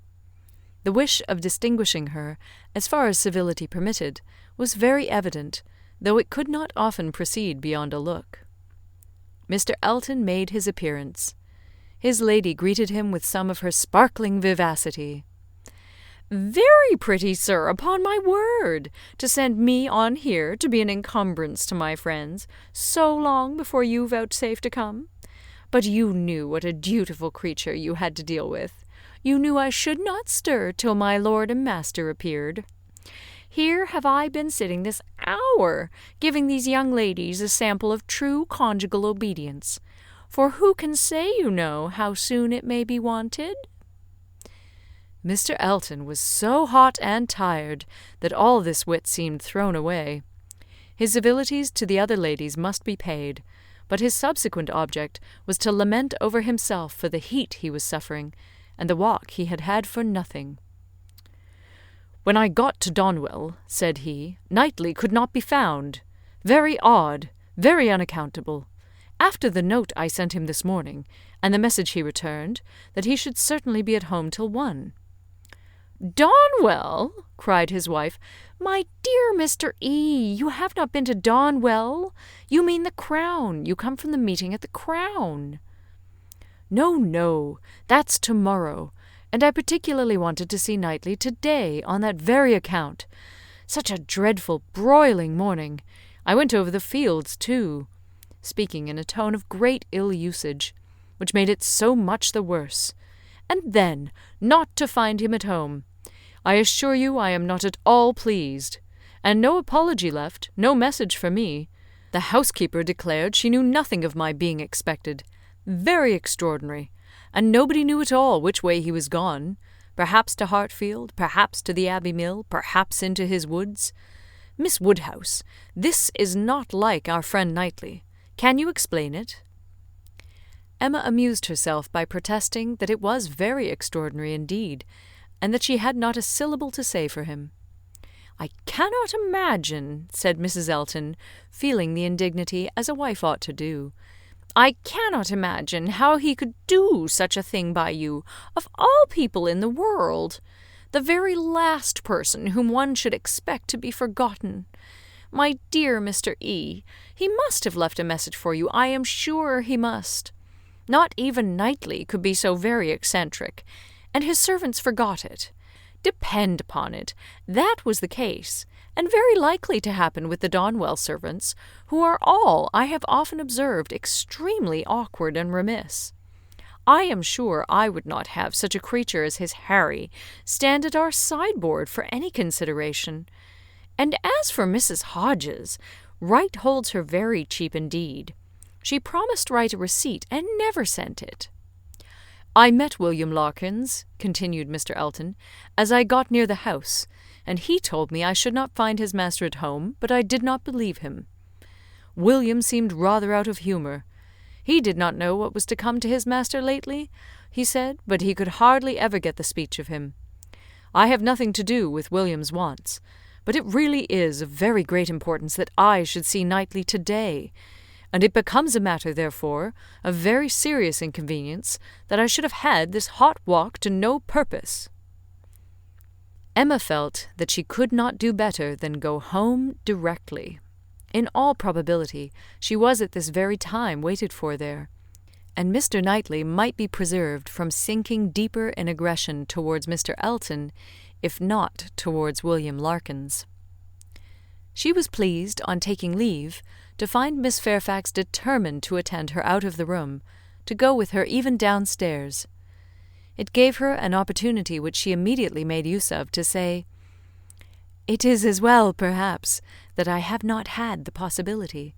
The wish of distinguishing her, as far as civility permitted, was very evident, though it could not often proceed beyond a look. Mr. Elton made his appearance. His lady greeted him with some of her sparkling vivacity. "Very pretty, sir, upon my word, to send me on here to be an encumbrance to my friends, so long before you vouchsafe to come. But you knew what a dutiful creature you had to deal with. You knew I should not stir till my lord and master appeared. Here have I been sitting this hour, giving these young ladies a sample of true conjugal obedience. For who can say, you know, how soon it may be wanted?" Mr. Elton was so hot and tired that all this wit seemed thrown away. His civilities to the other ladies must be paid, but his subsequent object was to lament over himself for the heat he was suffering, and the walk he had had for nothing. "When I got to Donwell," said he, "Knightley could not be found. Very odd, very unaccountable. After the note I sent him this morning, and the message he returned, that he should certainly be at home till 1. "Donwell!" cried his wife. "My dear Mr. E., you have not been to Donwell. You mean the Crown. You come from the meeting at the Crown." "No, no, that's to-morrow, and I particularly wanted to see Knightley to-day on that very account. Such a dreadful broiling morning. I went over the fields too," speaking in a tone of great ill-usage, which made it so much the worse. "And then not to find him at home. I assure you I am not at all pleased. And no apology left, no message for me. The housekeeper declared she knew nothing of my being expected. Very extraordinary. And nobody knew at all which way he was gone. Perhaps to Hartfield, perhaps to the Abbey Mill, perhaps into his woods. Miss Woodhouse, this is not like our friend Knightley. Can you explain it?" Emma amused herself by protesting that it was very extraordinary indeed, and that she had not a syllable to say for him. "I cannot imagine," said Mrs. Elton, feeling the indignity as a wife ought to do, "I cannot imagine how he could do such a thing by you, of all people in the world. The very last person whom one should expect to be forgotten. My dear Mr. E., he must have left a message for you, I am sure he must. Not even Knightley could be so very eccentric, and his servants forgot it. Depend upon it, that was the case, and very likely to happen with the Donwell servants, who are all, I have often observed, extremely awkward and remiss. I am sure I would not have such a creature as his Harry stand at our sideboard for any consideration. And as for Mrs. Hodges, Wright holds her very cheap indeed. She promised Wright a receipt, and never sent it. "I met William Larkins," continued Mr. Elton, "as I got near the house, and he told me I should not find his master at home, but I did not believe him. William seemed rather out of humour. He did not know what was to come to his master lately, he said, but he could hardly ever get the speech of him. I have nothing to do with William's wants, but it really is of very great importance that I should see Knightley to-day, and it becomes a matter, therefore, of very serious inconvenience that I should have had this hot walk to no purpose." Emma felt that she could not do better than go home directly. In all probability, she was at this very time waited for there, and Mr. Knightley might be preserved from sinking deeper in aggression towards Mr. Elton, if not towards William Larkins. She was pleased, on taking leave, to find Miss Fairfax determined to attend her out of the room, to go with her even downstairs. It gave her an opportunity which she immediately made use of to say, "It is as well, perhaps, that I have not had the possibility.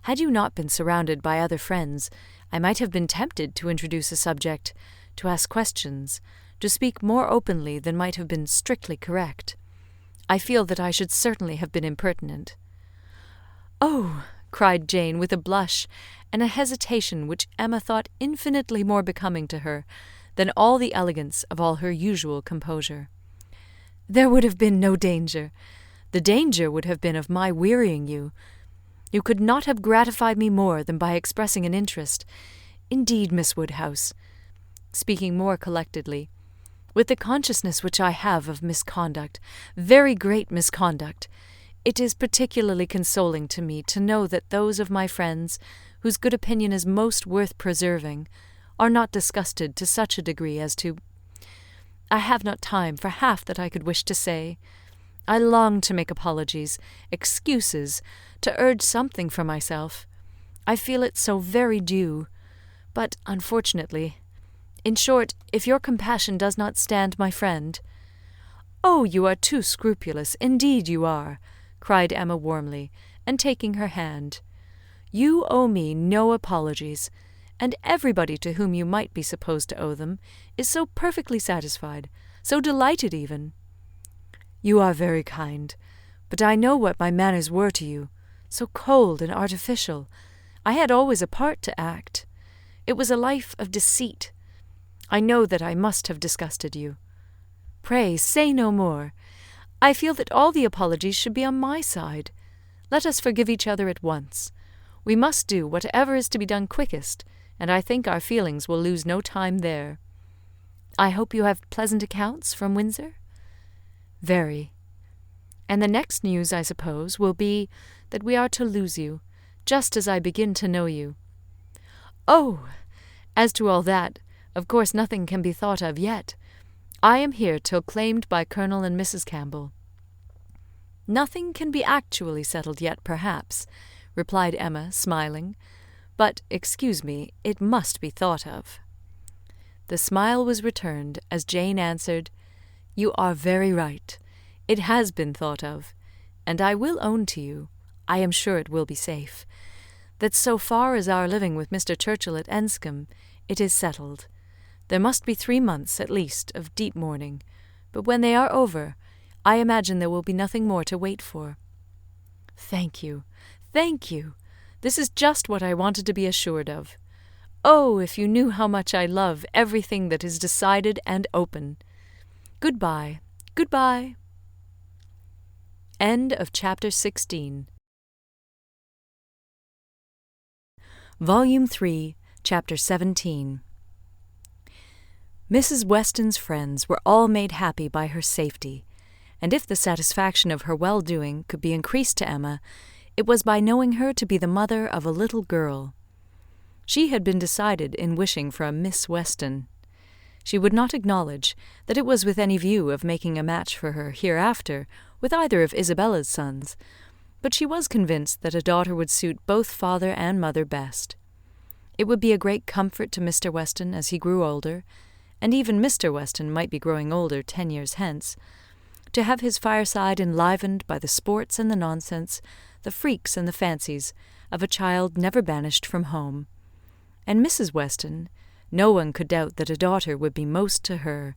Had you not been surrounded by other friends, I might have been tempted to introduce a subject, to ask questions, to speak more openly than might have been strictly correct. I feel that I should certainly have been impertinent." "Oh, cried Jane with a blush and a hesitation which Emma thought infinitely more becoming to her than all the elegance of all her usual composure. "There would have been no danger. The danger would have been of my wearying you. You could not have gratified me more than by expressing an interest. Indeed, Miss Woodhouse," speaking more collectedly, "with the consciousness which I have of misconduct, very great misconduct, it is particularly consoling to me to know that those of my friends whose good opinion is most worth preserving are not disgusted to such a degree as to— I have not time for half that I could wish to say. I long to make apologies, excuses, to urge something for myself. I feel it so very due. But, unfortunately— in short, if your compassion does not stand my friend—" "Oh, you are too scrupulous, indeed you are," cried Emma warmly, and taking her hand. "You owe me no apologies, and everybody to whom you might be supposed to owe them is so perfectly satisfied, so delighted even." "You are very kind, but I know what my manners were to you, so cold and artificial. I had always a part to act. It was a life of deceit. I know that I must have disgusted you. Pray say no more. I feel that all the apologies should be on my side. Let us forgive each other at once. We must do whatever is to be done quickest, and I think our feelings will lose no time there. I hope you have pleasant accounts from Windsor?" "Very. And the next news, I suppose, will be that we are to lose you, just as I begin to know you." "Oh! As to all that, of course nothing can be thought of yet. I am here till claimed by Colonel and Mrs. Campbell." "Nothing can be actually settled yet, perhaps," replied Emma, smiling. "But, excuse me, it must be thought of." The smile was returned as Jane answered, "You are very right. It has been thought of, and I will own to you, I am sure it will be safe, that so far as our living with Mr. Churchill at Enscombe, it is settled. There must be 3 months, at least, of deep mourning, but when they are over, I imagine there will be nothing more to wait for." "Thank you, thank you. This is just what I wanted to be assured of. Oh, if you knew how much I love everything that is decided and open. Good-bye, good-bye." End of chapter 16. Volume 3, Chapter 17. Mrs. Weston's friends were all made happy by her safety, and if the satisfaction of her well-doing could be increased to Emma, it was by knowing her to be the mother of a little girl. She had been decided in wishing for a Miss Weston. She would not acknowledge that it was with any view of making a match for her hereafter with either of Isabella's sons, but she was convinced that a daughter would suit both father and mother best. It would be a great comfort to Mr. Weston as he grew older, and even Mr. Weston might be growing older 10 years hence, to have his fireside enlivened by the sports and the nonsense, the freaks and the fancies, of a child never banished from home. And Mrs. Weston, no one could doubt that a daughter would be most to her,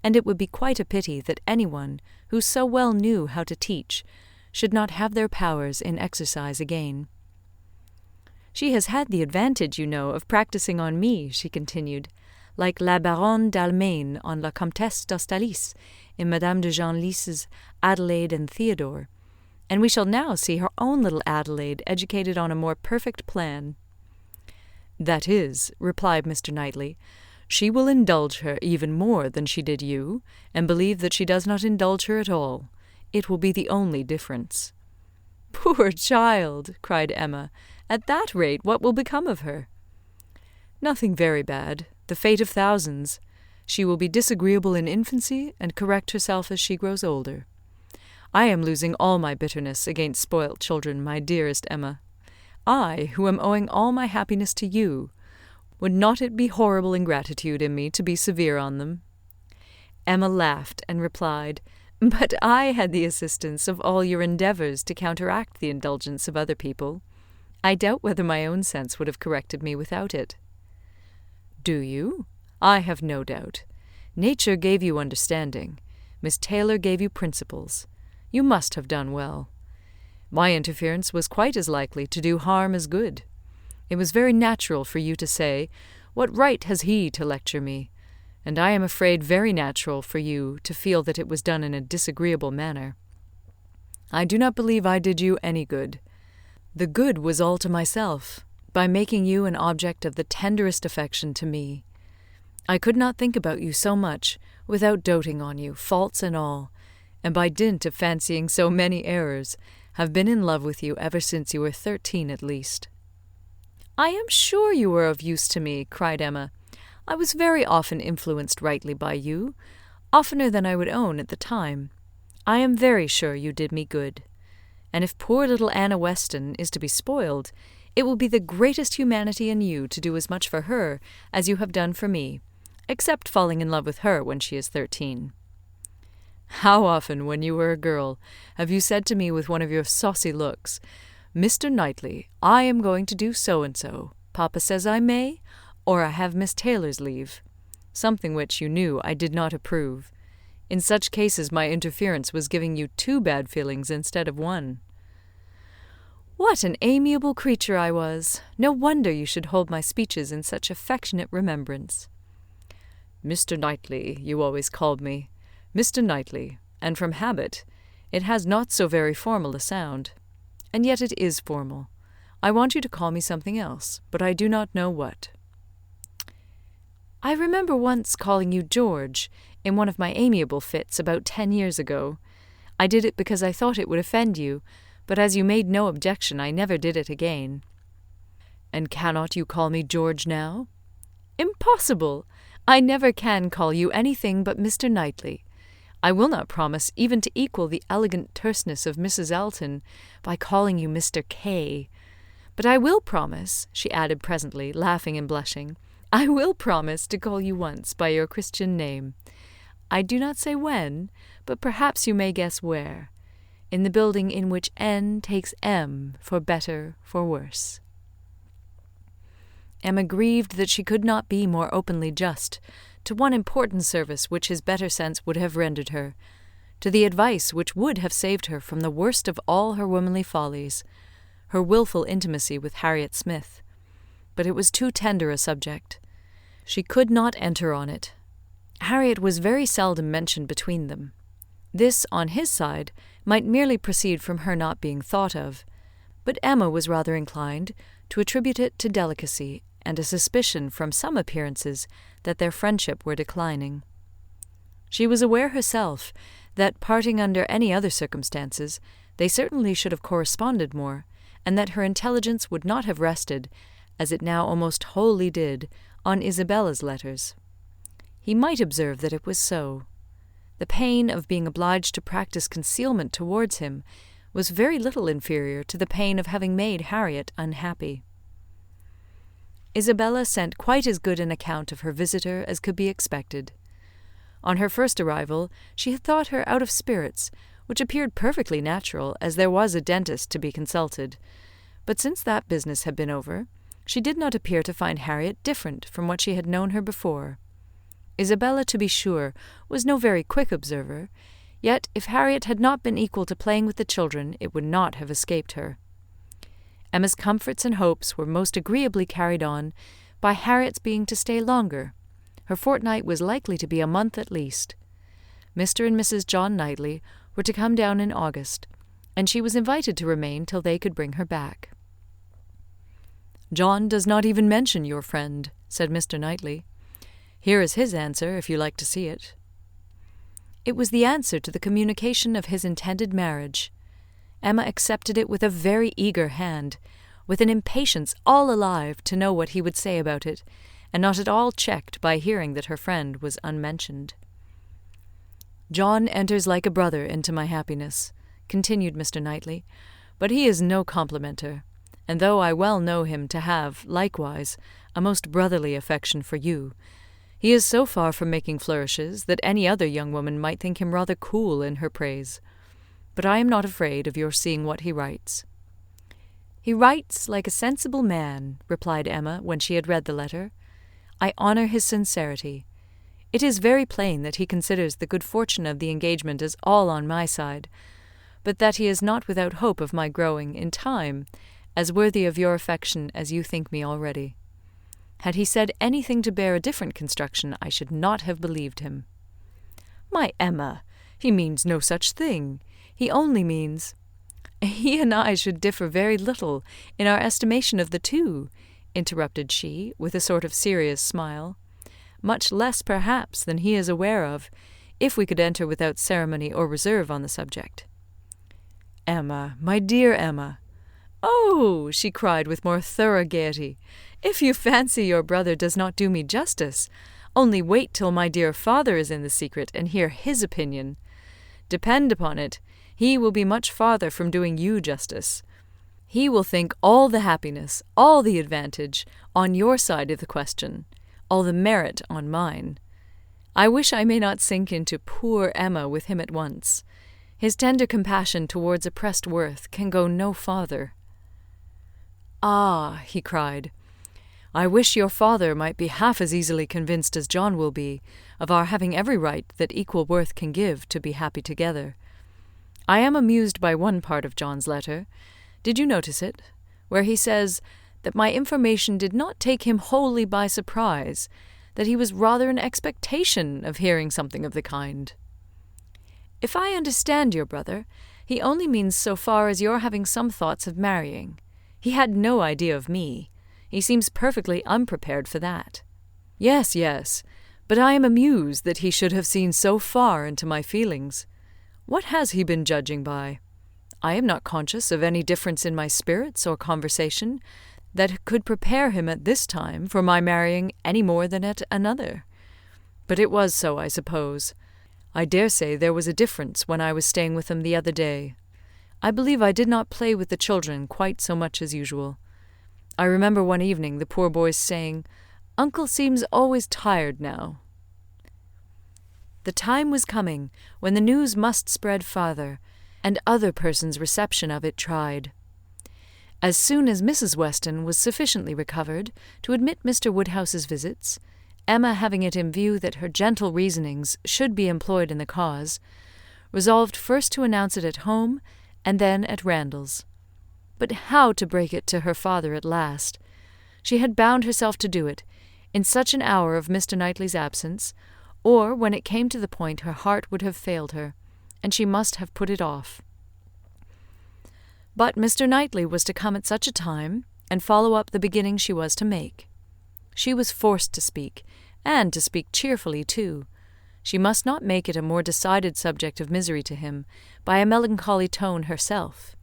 and it would be quite a pity that any one who so well knew how to teach should not have their powers in exercise again. "She has had the advantage, you know, of practising on me," she continued, "like la Baronne d'Almaine on la Comtesse d'Ostalis in Madame de Genlis's Adelaide and Theodore, and we shall now see her own little Adelaide educated on a more perfect plan." "That is," replied Mr. Knightley, "she will indulge her even more than she did you, and believe that she does not indulge her at all. It will be the only difference." "Poor child!" cried Emma. "At that rate, what will become of her?" "Nothing very bad. The fate of thousands. She will be disagreeable in infancy, and correct herself as she grows older. I am losing all my bitterness against spoilt children, my dearest Emma. I, who am owing all my happiness to you. Would not it be horrible ingratitude in me to be severe on them?" Emma laughed, and replied, "But I had the assistance of all your endeavours to counteract the indulgence of other people. I doubt whether my own sense would have corrected me without it." "Do you? I have no doubt. Nature gave you understanding. Miss Taylor gave you principles. You must have done well. My interference was quite as likely to do harm as good. It was very natural for you to say, 'What right has he to lecture me?' And I am afraid very natural for you to feel that it was done in a disagreeable manner. I do not believe I did you any good. The good was all to myself, by making you an object of the tenderest affection to me. I could not think about you so much without doting on you, faults and all, and by dint of fancying so many errors, have been in love with you ever since you were 13 at least." "I am sure you were of use to me," cried Emma. "I was very often influenced rightly by you, oftener than I would own at the time. I am very sure you did me good. And if poor little Anna Weston is to be spoiled, it will be the greatest humanity in you to do as much for her as you have done for me, except falling in love with her when she is 13. How often, when you were a girl, have you said to me with one of your saucy looks, 'Mr. Knightley, I am going to do so-and-so. Papa says I may, or I have Miss Taylor's leave,' something which you knew I did not approve. In such cases my interference was giving you 2 bad feelings instead of 1. What an amiable creature I was! No wonder you should hold my speeches in such affectionate remembrance." "Mr. Knightley, you always called me. Mr. Knightley, and from habit, it has not so very formal a sound. And yet it is formal. I want you to call me something else, but I do not know what." "I remember once calling you George, in one of my amiable fits about 10 years ago. I did it because I thought it would offend you, but as you made no objection, I never did it again." "And cannot you call me George now?" "Impossible! I never can call you anything but Mr. Knightley. I will not promise even to equal the elegant terseness of Mrs. Elton by calling you Mr. K. But I will promise," she added presently, laughing and blushing, "I will promise to call you once by your Christian name. I do not say when, but perhaps you may guess where. In the building in which N takes M for better, for worse." Emma grieved that she could not be more openly just to one important service which his better sense would have rendered her, to the advice which would have saved her from the worst of all her womanly follies, her wilful intimacy with Harriet Smith. But it was too tender a subject. She could not enter on it. Harriet was very seldom mentioned between them. This, on his side, might merely proceed from her not being thought of, but Emma was rather inclined to attribute it to delicacy and a suspicion from some appearances that their friendship were declining. She was aware herself that, parting under any other circumstances, they certainly should have corresponded more, and that her intelligence would not have rested, as it now almost wholly did, on Isabella's letters. He might observe that it was so. The pain of being obliged to practice concealment towards him was very little inferior to the pain of having made Harriet unhappy. Isabella sent quite as good an account of her visitor as could be expected. On her first arrival she had thought her out of spirits, which appeared perfectly natural, as there was a dentist to be consulted, but since that business had been over, she did not appear to find Harriet different from what she had known her before. Isabella, to be sure, was no very quick observer, yet if Harriet had not been equal to playing with the children, it would not have escaped her. Emma's comforts and hopes were most agreeably carried on by Harriet's being to stay longer. Her fortnight was likely to be a month at least. Mr. and Mrs. John Knightley were to come down in August, and she was invited to remain till they could bring her back. "John does not even mention your friend," said Mr. Knightley. "Here is his answer, if you like to see it." It was the answer to the communication of his intended marriage. Emma accepted it with a very eager hand, with an impatience all alive to know what he would say about it, and not at all checked by hearing that her friend was unmentioned. "John enters like a brother into my happiness," continued Mr. Knightley, "but he is no complimenter, and though I well know him to have, likewise, a most brotherly affection for you, he is so far from making flourishes that any other young woman might think him rather cool in her praise. But I am not afraid of your seeing what he writes." "He writes like a sensible man," replied Emma, when she had read the letter. "I honour his sincerity. It is very plain that he considers the good fortune of the engagement as all on my side, but that he is not without hope of my growing, in time, as worthy of your affection as you think me already. Had he said anything to bear a different construction, I should not have believed him." "My Emma, he means no such thing. He only means—" "He and I should differ very little in our estimation of the two," interrupted she, with a sort of serious smile. "Much less, perhaps, than he is aware of, if we could enter without ceremony or reserve on the subject." "Emma, my dear Emma!" "Oh!" she cried with more thorough gaiety, "if you fancy your brother does not do me justice, only wait till my dear father is in the secret and hear his opinion. Depend upon it, he will be much farther from doing you justice. He will think all the happiness, all the advantage, on your side of the question, all the merit on mine. I wish I may not sink into poor Emma with him at once. His tender compassion towards oppressed worth can go no farther." "Ah," he cried, "I wish your father might be half as easily convinced as John will be of our having every right that equal worth can give to be happy together. I am amused by one part of John's letter. Did you notice it? Where he says that my information did not take him wholly by surprise, that he was rather in expectation of hearing something of the kind." "If I understand your brother, he only means so far as your having some thoughts of marrying. He had no idea of me. He seems perfectly unprepared for that." "Yes, yes, but I am amused that he should have seen so far into my feelings. What has he been judging by? I am not conscious of any difference in my spirits or conversation that could prepare him at this time for my marrying any more than at another. But it was so, I suppose. I dare say there was a difference when I was staying with him the other day. I believe I did not play with the children quite so much as usual. I remember one evening the poor boys saying, 'Uncle seems always tired now.'" The time was coming when the news must spread farther, and other persons' reception of it tried. As soon as Mrs. Weston was sufficiently recovered to admit Mr. Woodhouse's visits, Emma, having it in view that her gentle reasonings should be employed in the cause, resolved first to announce it at home and then at Randalls. But how to break it to her father at last? She had bound herself to do it, in such an hour of Mr. Knightley's absence, or when it came to the point her heart would have failed her, and she must have put it off. But Mr. Knightley was to come at such a time, and follow up the beginning she was to make. She was forced to speak, and to speak cheerfully too. She must not make it a more decided subject of misery to him by a melancholy tone herself.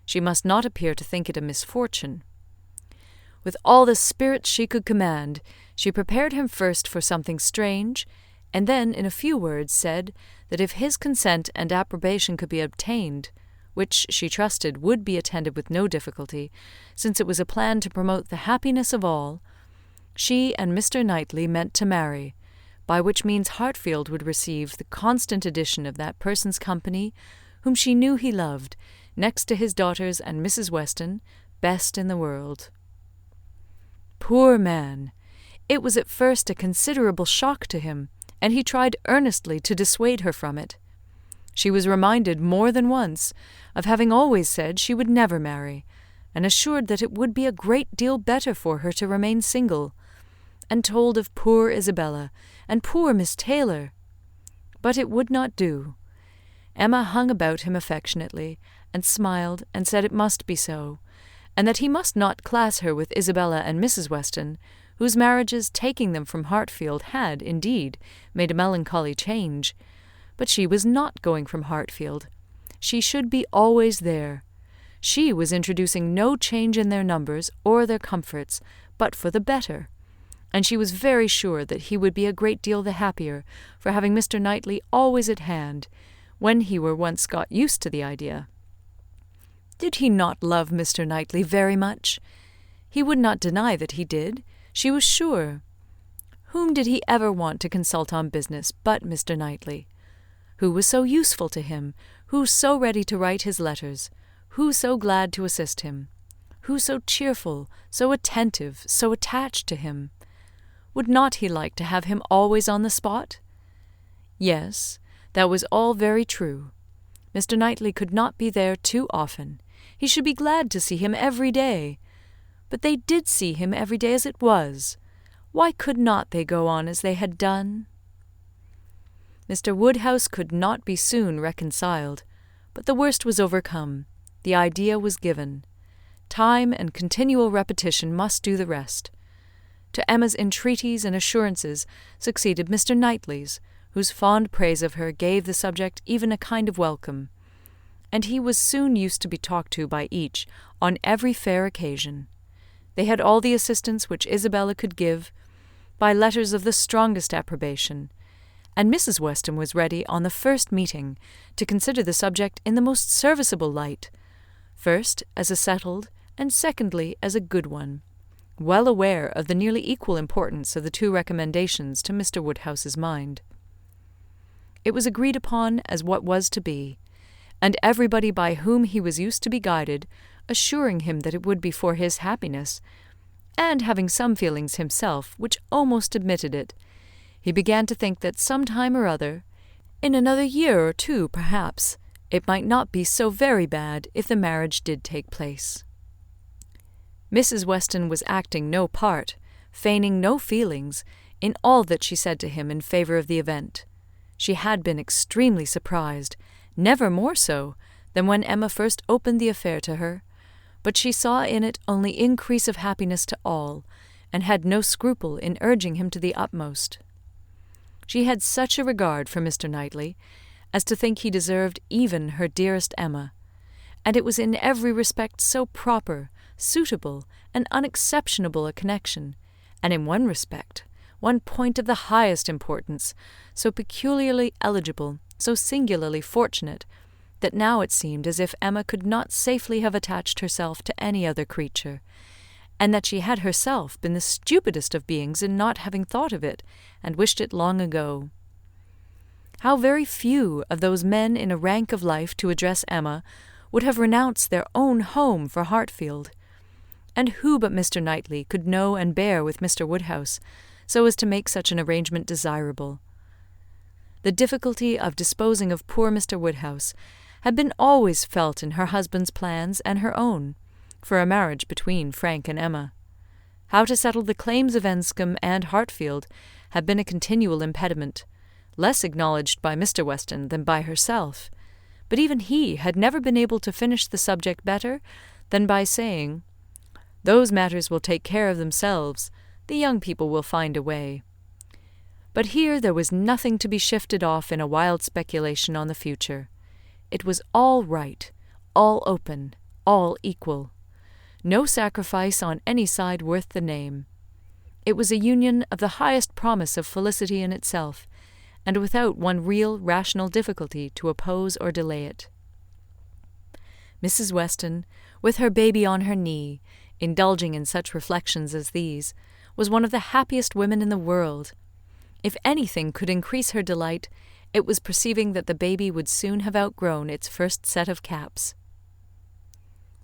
She must not appear to think it a misfortune. With all the spirit she could command, she prepared him first for something strange, and then in a few words said that if his consent and approbation could be obtained, which she trusted would be attended with no difficulty, since it was a plan to promote the happiness of all, she and Mr. Knightley meant to marry, by which means Hartfield would receive the constant addition of that person's company whom she knew he loved, next to his daughters and Mrs. Weston, best in the world. Poor man! It was at first a considerable shock to him, and he tried earnestly to dissuade her from it. She was reminded more than once of having always said she would never marry, and assured that it would be a great deal better for her to remain single, and told of poor Isabella and poor Miss Taylor. But it would not do. Emma hung about him affectionately, and smiled, and said it must be so, and that he must not class her with Isabella and Mrs. Weston, whose marriages taking them from Hartfield had, indeed, made a melancholy change. But she was not going from Hartfield. She should be always there. She was introducing no change in their numbers or their comforts, but for the better, and she was very sure that he would be a great deal the happier for having Mr. Knightley always at hand, when he were once got used to the idea. Did he not love Mr. Knightley very much? He would not deny that he did, she was sure. Whom did he ever want to consult on business but Mr. Knightley? Who was so useful to him, who so ready to write his letters, who so glad to assist him, who so cheerful, so attentive, so attached to him? Would not he like to have him always on the spot? Yes, that was all very true. Mr. Knightley could not be there too often. He should be glad to see him every day. But they did see him every day as it was. Why could not they go on as they had done? Mr. Woodhouse could not be soon reconciled, but the worst was overcome. The idea was given. Time and continual repetition must do the rest. To Emma's entreaties and assurances succeeded Mr. Knightley's, whose fond praise of her gave the subject even a kind of welcome, and he was soon used to be talked to by each on every fair occasion. They had all the assistance which Isabella could give, by letters of the strongest approbation, and Mrs. Weston was ready on the first meeting to consider the subject in the most serviceable light, first as a settled, and secondly as a good one, well aware of the nearly equal importance of the two recommendations to Mr. Woodhouse's mind. It was agreed upon as what was to be, and everybody by whom he was used to be guided, assuring him that it would be for his happiness, and having some feelings himself which almost admitted it, he began to think that some time or other, in another year or two perhaps, it might not be so very bad if the marriage did take place. Mrs. Weston was acting no part, feigning no feelings, in all that she said to him in favour of the event. She had been extremely surprised, never more so than when Emma first opened the affair to her, but she saw in it only increase of happiness to all, and had no scruple in urging him to the utmost. She had such a regard for Mr. Knightley as to think he deserved even her dearest Emma, and it was in every respect so proper, suitable, and unexceptionable a connection, and in one respect, one point of the highest importance, so peculiarly eligible, so singularly fortunate, that now it seemed as if Emma could not safely have attached herself to any other creature, and that she had herself been the stupidest of beings in not having thought of it, and wished it long ago. How very few of those men in a rank of life to address Emma would have renounced their own home for Hartfield, and who but Mr. Knightley could know and bear with Mr. Woodhouse, so as to make such an arrangement desirable? The difficulty of disposing of poor Mr. Woodhouse had been always felt in her husband's plans and her own, for a marriage between Frank and Emma. How to settle the claims of Enscombe and Hartfield had been a continual impediment, less acknowledged by Mr. Weston than by herself, but even he had never been able to finish the subject better than by saying, "Those matters will take care of themselves. The young people will find a way." But here there was nothing to be shifted off in a wild speculation on the future. It was all right, all open, all equal. No sacrifice on any side worth the name. It was a union of the highest promise of felicity in itself, and without one real rational difficulty to oppose or delay it. Mrs. Weston, with her baby on her knee, indulging in such reflections as these, was one of the happiest women in the world. If anything could increase her delight, it was perceiving that the baby would soon have outgrown its first set of caps.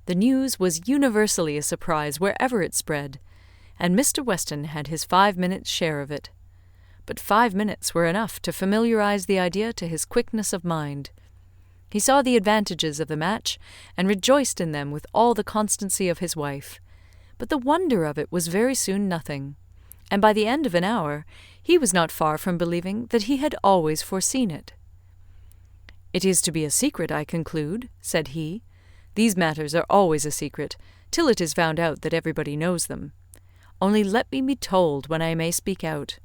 The news was universally a surprise wherever it spread, and Mr. Weston had his 5 minutes' share of it. But 5 minutes were enough to familiarize the idea to his quickness of mind. He saw the advantages of the match, and rejoiced in them with all the constancy of his wife. But the wonder of it was very soon nothing, and by the end of an hour he was not far from believing that he had always foreseen it. "It is to be a secret, I conclude," said he. "These matters are always a secret, till it is found out that everybody knows them. Only let me be told when I may speak out.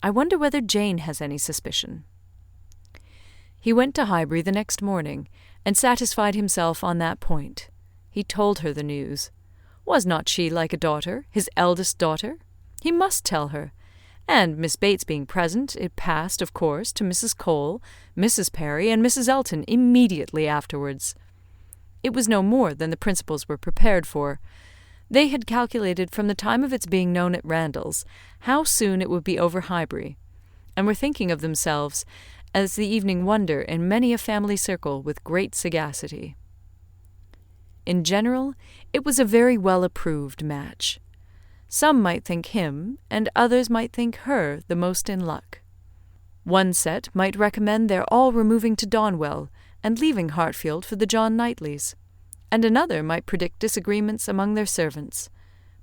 I wonder whether Jane has any suspicion." He went to Highbury the next morning, and satisfied himself on that point. He told her the news. Was not she like a daughter, his eldest daughter? He must tell her, and Miss Bates being present, it passed, of course, to Mrs. Cole, Mrs. Perry, and Mrs. Elton immediately afterwards. It was no more than the principals were prepared for. They had calculated from the time of its being known at Randalls how soon it would be over Highbury, and were thinking of themselves as the evening wonder in many a family circle with great sagacity. In general, it was a very well approved match. Some might think him, and others might think her, the most in luck. One set might recommend their all removing to Donwell, and leaving Hartfield for the John Knightleys, and another might predict disagreements among their servants.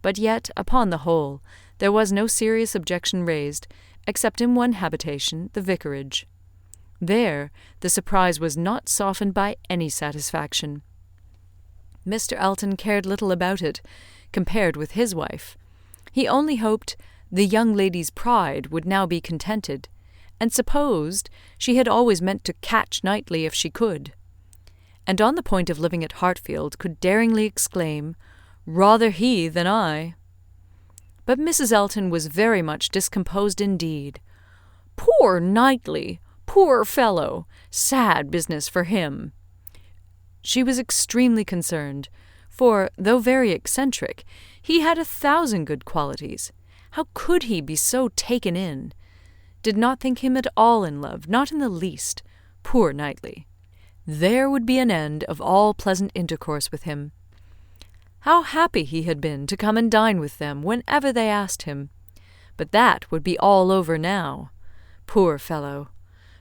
But yet, upon the whole, there was no serious objection raised, except in one habitation, the vicarage. There the surprise was not softened by any satisfaction. Mr. Elton cared little about it, compared with his wife. He only hoped the young lady's pride would now be contented, and supposed she had always meant to catch Knightley if she could, and on the point of living at Hartfield could daringly exclaim, "Rather he than I." But Mrs. Elton was very much discomposed indeed. "Poor Knightley! Poor fellow! Sad business for him." She was extremely concerned, for, though very eccentric, he had 1,000 good qualities. How could he be so taken in? Did not think him at all in love, not in the least. Poor Knightley! There would be an end of all pleasant intercourse with him. How happy he had been to come and dine with them whenever they asked him. But that would be all over now. Poor fellow!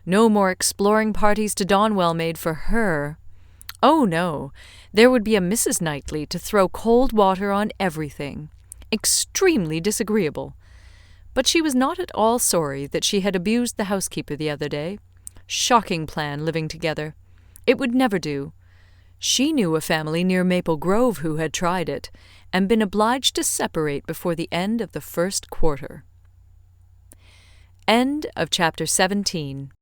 No more exploring parties to Donwell made for her. Oh, no, there would be a Mrs. Knightley to throw cold water on everything. Extremely disagreeable. But she was not at all sorry that she had abused the housekeeper the other day. Shocking plan, living together. It would never do. She knew a family near Maple Grove who had tried it, and been obliged to separate before the end of the first quarter. End of chapter 17.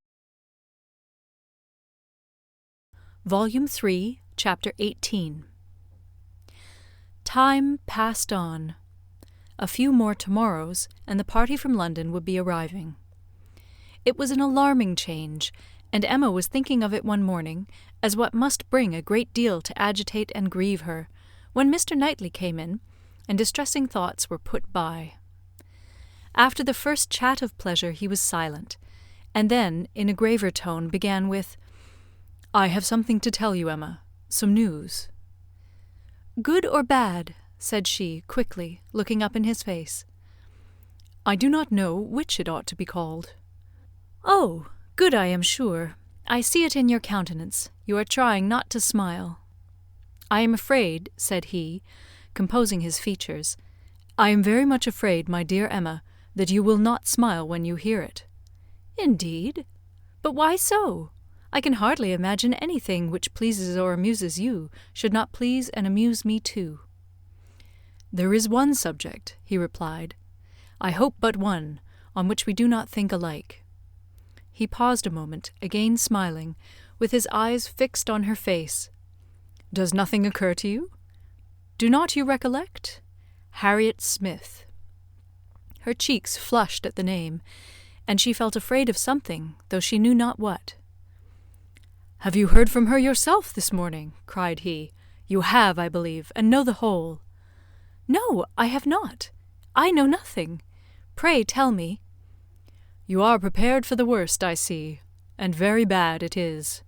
Volume 3, Chapter 18. Time passed on. A few more tomorrows, and the party from London would be arriving. It was an alarming change, and Emma was thinking of it one morning as what must bring a great deal to agitate and grieve her, when Mr. Knightley came in, and distressing thoughts were put by. After the first chat of pleasure he was silent, and then, in a graver tone, began with, "I have something to tell you, Emma. Some news." "Good or bad?" said she, quickly, looking up in his face. "I do not know which it ought to be called." "Oh, good, I am sure. I see it in your countenance. You are trying not to smile." "I am afraid," said he, composing his features, "I am very much afraid, my dear Emma, that you will not smile when you hear it." "Indeed? But why so? I can hardly imagine anything which pleases or amuses you should not please and amuse me too." "There is one subject," he replied, "I hope but one, on which we do not think alike." He paused a moment, again smiling, with his eyes fixed on her face. "Does nothing occur to you? Do not you recollect? Harriet Smith." Her cheeks flushed at the name, and she felt afraid of something, though she knew not what. "Have you heard from her yourself this morning?" cried he. "You have, I believe, and know the whole." "No, I have not. I know nothing. Pray tell me." "You are prepared for the worst, I see, and very bad it is.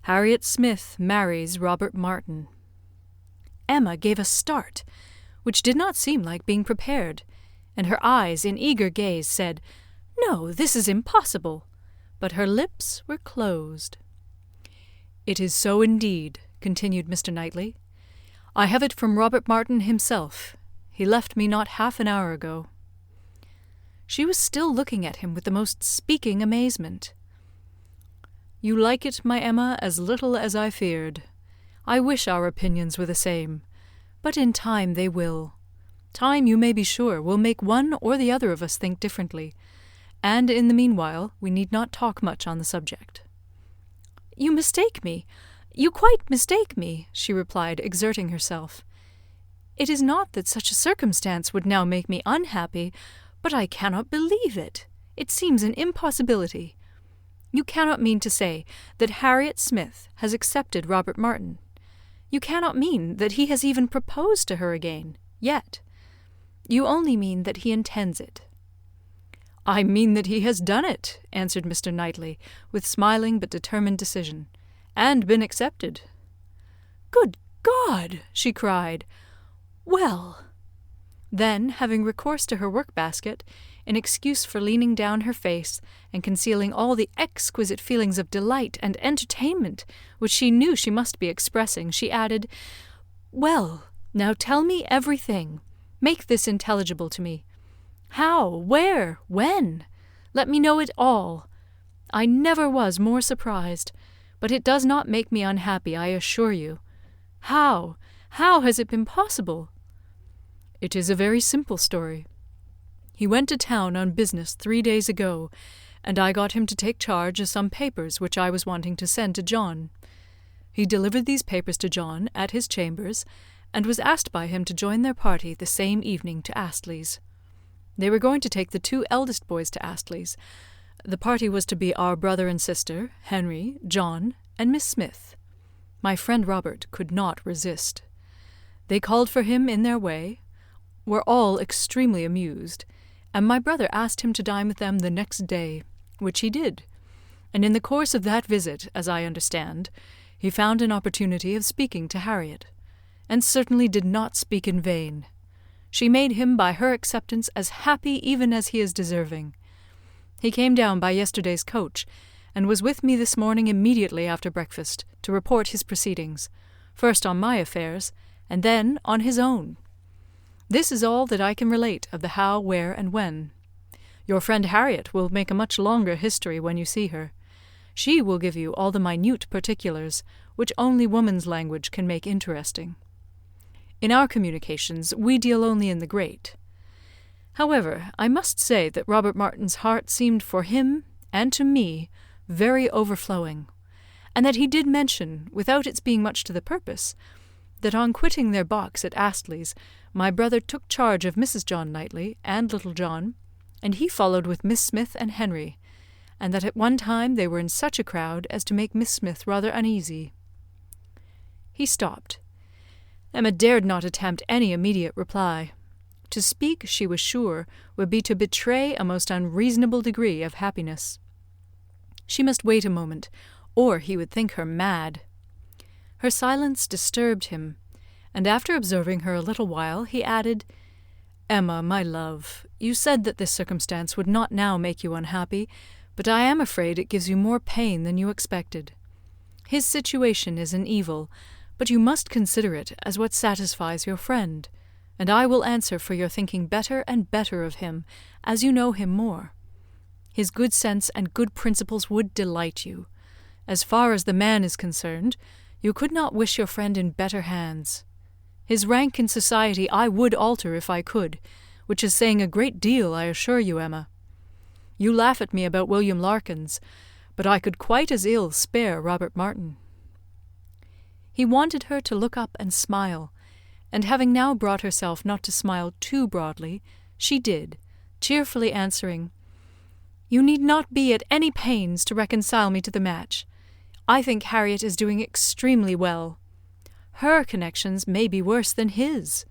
Harriet Smith marries Robert Martin." Emma gave a start, which did not seem like being prepared, and her eyes, in eager gaze, said, "No, this is impossible," but her lips were closed. "It is so indeed," continued Mr. Knightley. "I have it from Robert Martin himself. He left me not half an hour ago." She was still looking at him with the most speaking amazement. "You like it, my Emma, as little as I feared. I wish our opinions were the same, but in time they will. Time, you may be sure, will make one or the other of us think differently, and in the meanwhile we need not talk much on the subject." "You mistake me. You quite mistake me," she replied, exerting herself. "It is not that such a circumstance would now make me unhappy, but I cannot believe it. It seems an impossibility. You cannot mean to say that Harriet Smith has accepted Robert Martin. You cannot mean that he has even proposed to her again, yet. You only mean that he intends it." "I mean that he has done it," answered Mr. Knightley, with smiling but determined decision, "and been accepted." "Good God!" she cried. "Well." Then, having recourse to her work-basket, in excuse for leaning down her face and concealing all the exquisite feelings of delight and entertainment which she knew she must be expressing, she added, "Well, now tell me everything. Make this intelligible to me. How? Where? When? Let me know it all. I never was more surprised, but it does not make me unhappy, I assure you. How? How has it been possible?" "It is a very simple story. He went to town on business 3 days ago, and I got him to take charge of some papers which I was wanting to send to John. He delivered these papers to John at his chambers, and was asked by him to join their party the same evening to Astley's. They were going to take the 2 eldest boys to Astley's. The party was to be our brother and sister, Henry, John, and Miss Smith. My friend Robert could not resist. They called for him in their way, were all extremely amused, and my brother asked him to dine with them the next day, which he did, and in the course of that visit, as I understand, he found an opportunity of speaking to Harriet, and certainly did not speak in vain. She made him by her acceptance as happy even as he is deserving. He came down by yesterday's coach, and was with me this morning immediately after breakfast, to report his proceedings, first on my affairs, and then on his own. This is all that I can relate of the how, where, and when. Your friend Harriet will make a much longer history when you see her. She will give you all the minute particulars, which only woman's language can make interesting. In our communications we deal only in the great. However, I must say that Robert Martin's heart seemed for him, and to me, very overflowing, and that he did mention, without its being much to the purpose, that on quitting their box at Astley's, my brother took charge of Mrs. John Knightley and little John, and he followed with Miss Smith and Henry, and that at one time they were in such a crowd as to make Miss Smith rather uneasy. He stopped. Emma dared not attempt any immediate reply. To speak, she was sure, would be to betray a most unreasonable degree of happiness. She must wait a moment, or he would think her mad. Her silence disturbed him, and after observing her a little while, he added, "Emma, my love, you said that this circumstance would not now make you unhappy, but I am afraid it gives you more pain than you expected. His situation is an evil, but you must consider it as what satisfies your friend, and I will answer for your thinking better and better of him, as you know him more. His good sense and good principles would delight you. As far as the man is concerned, you could not wish your friend in better hands. His rank in society I would alter if I could, which is saying a great deal, I assure you, Emma. You laugh at me about William Larkins, but I could quite as ill spare Robert Martin." He wanted her to look up and smile, and having now brought herself not to smile too broadly, she did, cheerfully answering, "You need not be at any pains to reconcile me to the match. I think Harriet is doing extremely well. Her connections may be worse than his.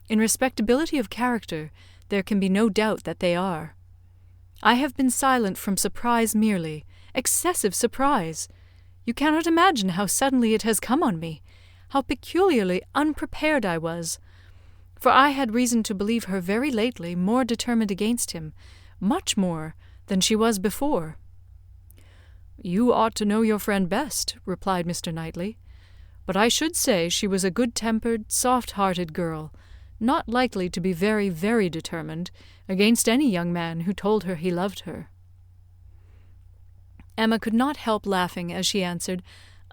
In respectability of character, there can be no doubt that they are. I have been silent from surprise merely, excessive surprise. You cannot imagine how suddenly it has come on me, how peculiarly unprepared I was, for I had reason to believe her very lately more determined against him, much more, than she was before." "You ought to know your friend best," replied Mr. Knightley, "but I should say she was a good-tempered, soft-hearted girl, not likely to be very, very determined against any young man who told her he loved her." Emma could not help laughing as she answered,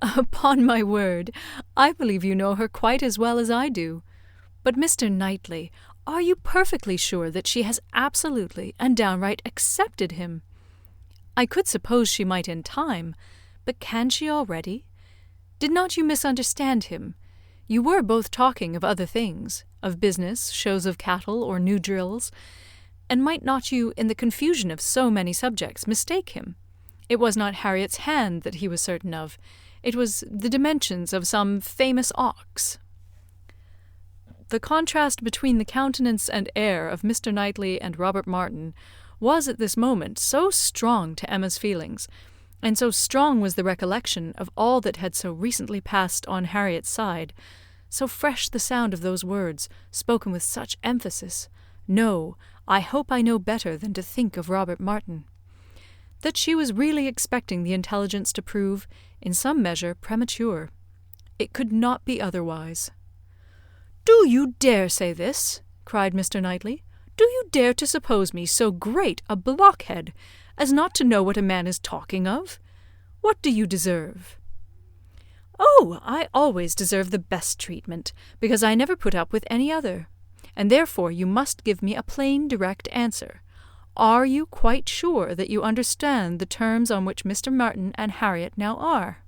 "Upon my word, I believe you know her quite as well as I do. But, Mr. Knightley, are you perfectly sure that she has absolutely and downright accepted him? I could suppose she might in time, but can she already? Did not you misunderstand him? You were both talking of other things, of business, shows of cattle, or new drills, and might not you, in the confusion of so many subjects, mistake him? It was not Harriet's hand that he was certain of, it was the dimensions of some famous ox." The contrast between the countenance and air of Mr. Knightley and Robert Martin was at this moment so strong to Emma's feelings, and so strong was the recollection of all that had so recently passed on Harriet's side, So fresh the sound of those words, spoken with such emphasis, "No, I hope I know better than to think of Robert Martin," that she was really expecting the intelligence to prove, in some measure, premature. It could not be otherwise. "Do you dare say this?" cried Mr. Knightley. "Do you dare to suppose me so great a blockhead as not to know what a man is talking of? What do you deserve?" "Oh, I always deserve the best treatment, because I never put up with any other. And therefore you must give me a plain, direct answer. Are you quite sure that you understand the terms on which Mr. Martin and Harriet now are?"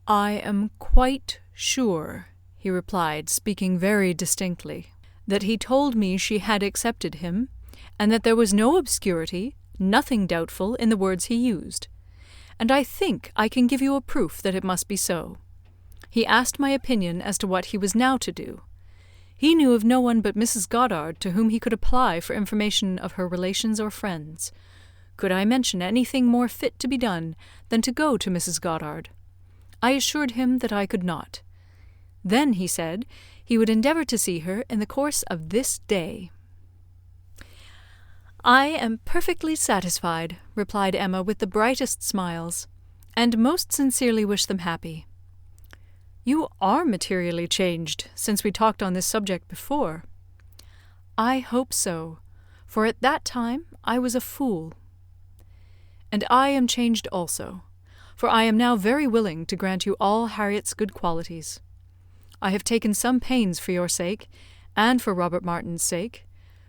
"I am quite sure," he replied, speaking very distinctly, "that he told me she had accepted him, and that there was no obscurity, nothing doubtful, in the words he used. And I think I can give you a proof that it must be so. He asked my opinion as to what he was now to do. He knew of no one but Mrs. Goddard to whom he could apply for information of her relations or friends. Could I mention anything more fit to be done than to go to Mrs. Goddard? I assured him that I could not. Then, he said, he would endeavour to see her in the course of this day." "I am perfectly satisfied," replied Emma with the brightest smiles, "and most sincerely wish them happy. You are materially changed since we talked on this subject before." "I hope so, for at that time I was a fool." "And I am changed also, for I am now very willing to grant you all Harriet's good qualities. I have taken some pains for your sake, and for Robert Martin's sake,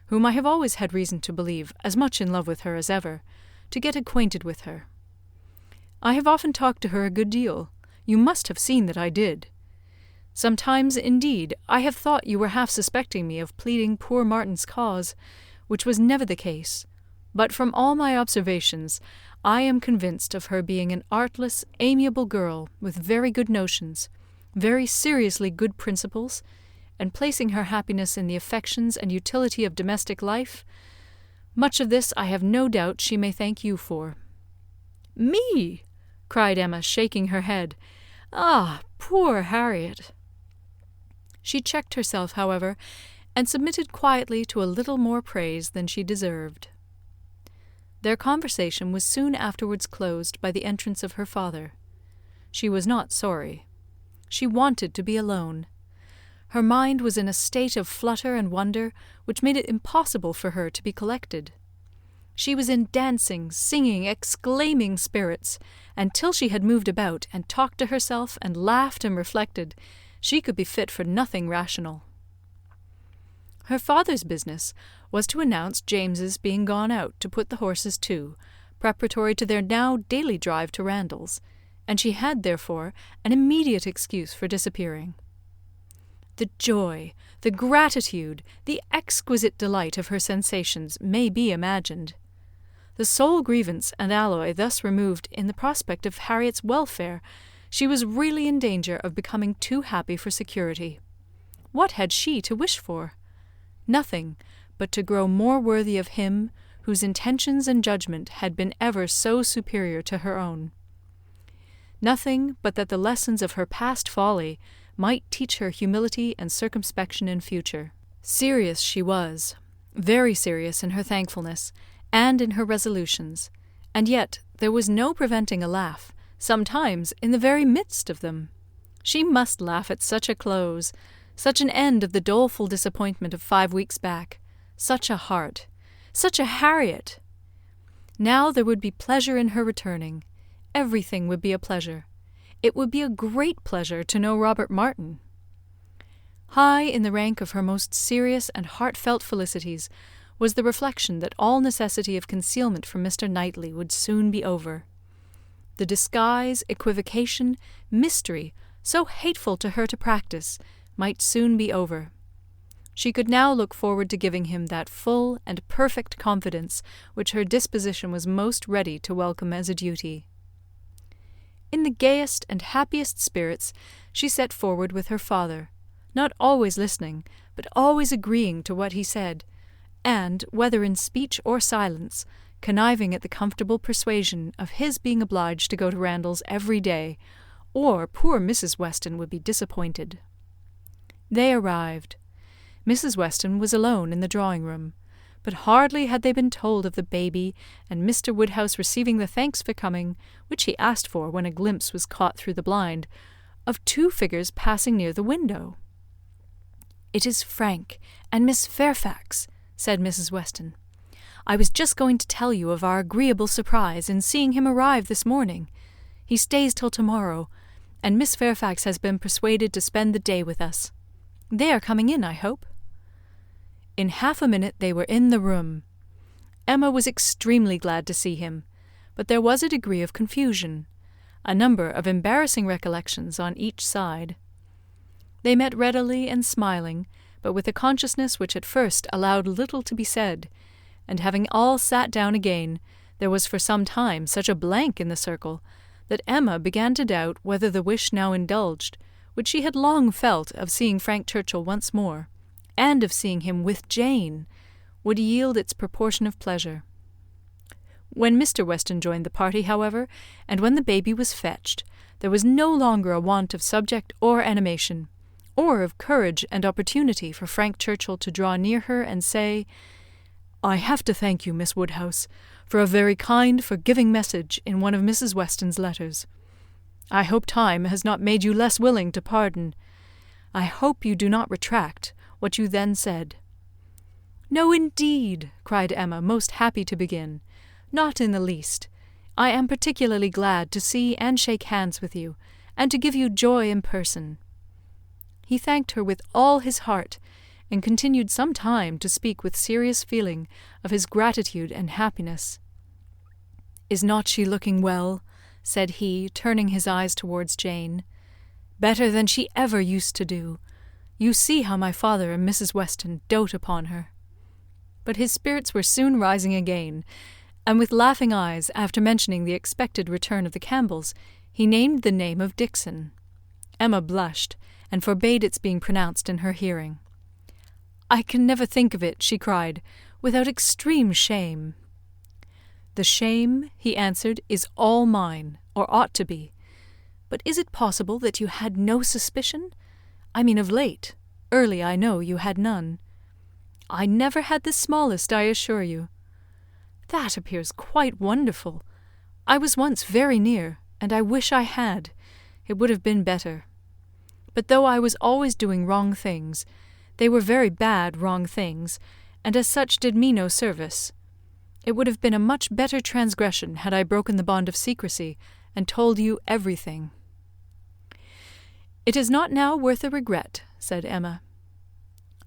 whom I have always had reason to believe as much in love with her as ever, to get acquainted with her. I have often talked to her a good deal. You must have seen that I did. Sometimes, indeed, I have thought you were half suspecting me of pleading poor Martin's cause, which was never the case, but from all my observations I am convinced of her being an artless, amiable girl, with very good notions, very seriously good principles, and placing her happiness in the affections and utility of domestic life. Much of this I have no doubt she may thank you for." "Me!" cried Emma, shaking her head. "Ah, poor Harriet!" She checked herself, however, and submitted quietly to a little more praise than she deserved. Their conversation was soon afterwards closed by the entrance of her father. She was not sorry. She wanted to be alone. Her mind was in a state of flutter and wonder which made it impossible for her to be collected. She was in dancing, singing, exclaiming spirits, and till she had moved about, and talked to herself, and laughed and reflected, she could be fit for nothing rational. Her father's business was to announce James's being gone out to put the horses to, preparatory to their now daily drive to Randalls, and she had, therefore, an immediate excuse for disappearing. The joy, the gratitude, the exquisite delight of her sensations may be imagined. The sole grievance and alloy thus removed in the prospect of Harriet's welfare, she was really in danger of becoming too happy for security. What had she to wish for? Nothing, but to grow more worthy of him whose intentions and judgment had been ever so superior to her own. Nothing but that the lessons of her past folly might teach her humility and circumspection in future. Serious she was, very serious in her thankfulness, and in her resolutions, and yet there was no preventing a laugh, sometimes in the very midst of them. She must laugh at such a close, such an end of the doleful disappointment of 5 weeks back, such a heart, such a Harriet! Now there would be pleasure in her returning. Everything would be a pleasure. It would be a great pleasure to know Robert Martin. High in the rank of her most serious and heartfelt felicities was the reflection that all necessity of concealment from Mr. Knightley would soon be over. The disguise, equivocation, mystery, so hateful to her to practise, might soon be over. She could now look forward to giving him that full and perfect confidence which her disposition was most ready to welcome as a duty. In the gayest and happiest spirits she set forward with her father, not always listening, but always agreeing to what he said, and, whether in speech or silence, conniving at the comfortable persuasion of his being obliged to go to Randalls every day, or poor Mrs. Weston would be disappointed. They arrived. Mrs. Weston was alone in the drawing-room, but hardly had they been told of the baby and Mr. Woodhouse receiving the thanks for coming, which he asked for when a glimpse was caught through the blind, of two figures passing near the window. "It is Frank and Miss Fairfax," said Mrs. Weston. "I was just going to tell you of our agreeable surprise in seeing him arrive this morning. He stays till to-morrow, and Miss Fairfax has been persuaded to spend the day with us. They are coming in, I hope." In half a minute they were in the room. Emma was extremely glad to see him, but there was a degree of confusion, a number of embarrassing recollections on each side. They met readily and smiling, but with a consciousness which at first allowed little to be said, and having all sat down again, there was for some time such a blank in the circle, that Emma began to doubt whether the wish now indulged, which she had long felt of seeing Frank Churchill once more, and of seeing him with Jane, would yield its proportion of pleasure. When Mr. Weston joined the party, however, and when the baby was fetched, there was no longer a want of subject or animation, or of courage and opportunity for Frank Churchill to draw near her and say, "I have to thank you, Miss Woodhouse, for a very kind, forgiving message in one of Mrs. Weston's letters. I hope time has not made you less willing to pardon. I hope you do not retract what you then said." "No, indeed," cried Emma, most happy to begin. "Not in the least. I am particularly glad to see and shake hands with you, and to give you joy in person." He thanked her with all his heart, and continued some time to speak with serious feeling of his gratitude and happiness. "Is not she looking well?" said he, turning his eyes towards Jane. "Better than she ever used to do. You see how my father and Mrs. Weston dote upon her." But his spirits were soon rising again, and with laughing eyes, after mentioning the expected return of the Campbells, he named the name of Dixon. Emma blushed, and forbade its being pronounced in her hearing. "I can never think of it," she cried, "without extreme shame." "The shame," he answered, "is all mine, or ought to be. But is it possible that you had no suspicion? I mean of late. Early, I know, you had none." "I never had the smallest, I assure you." "That appears quite wonderful. I was once very near, and I wish I had. It would have been better. But though I was always doing wrong things, they were very bad wrong things, and as such did me no service. It would have been a much better transgression had I broken the bond of secrecy, and told you everything." "It is not now worth a regret," said Emma.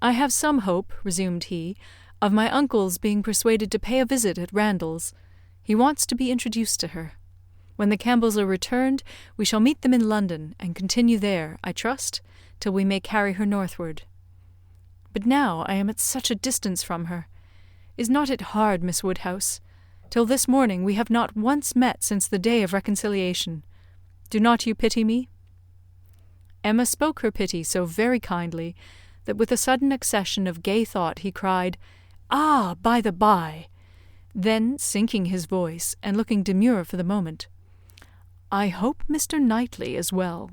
"I have some hope," resumed he, "of my uncle's being persuaded to pay a visit at Randalls. He wants to be introduced to her. When the Campbells are returned, we shall meet them in London, and continue there, I trust, till we may carry her northward. But now I am at such a distance from her. Is not it hard, Miss Woodhouse? Till this morning we have not once met since the day of reconciliation. Do not you pity me?" Emma spoke her pity so very kindly, that with a sudden accession of gay thought he cried, "Ah, by the by!" Then, sinking his voice, and looking demure for the moment, "I hope Mr. Knightley is well."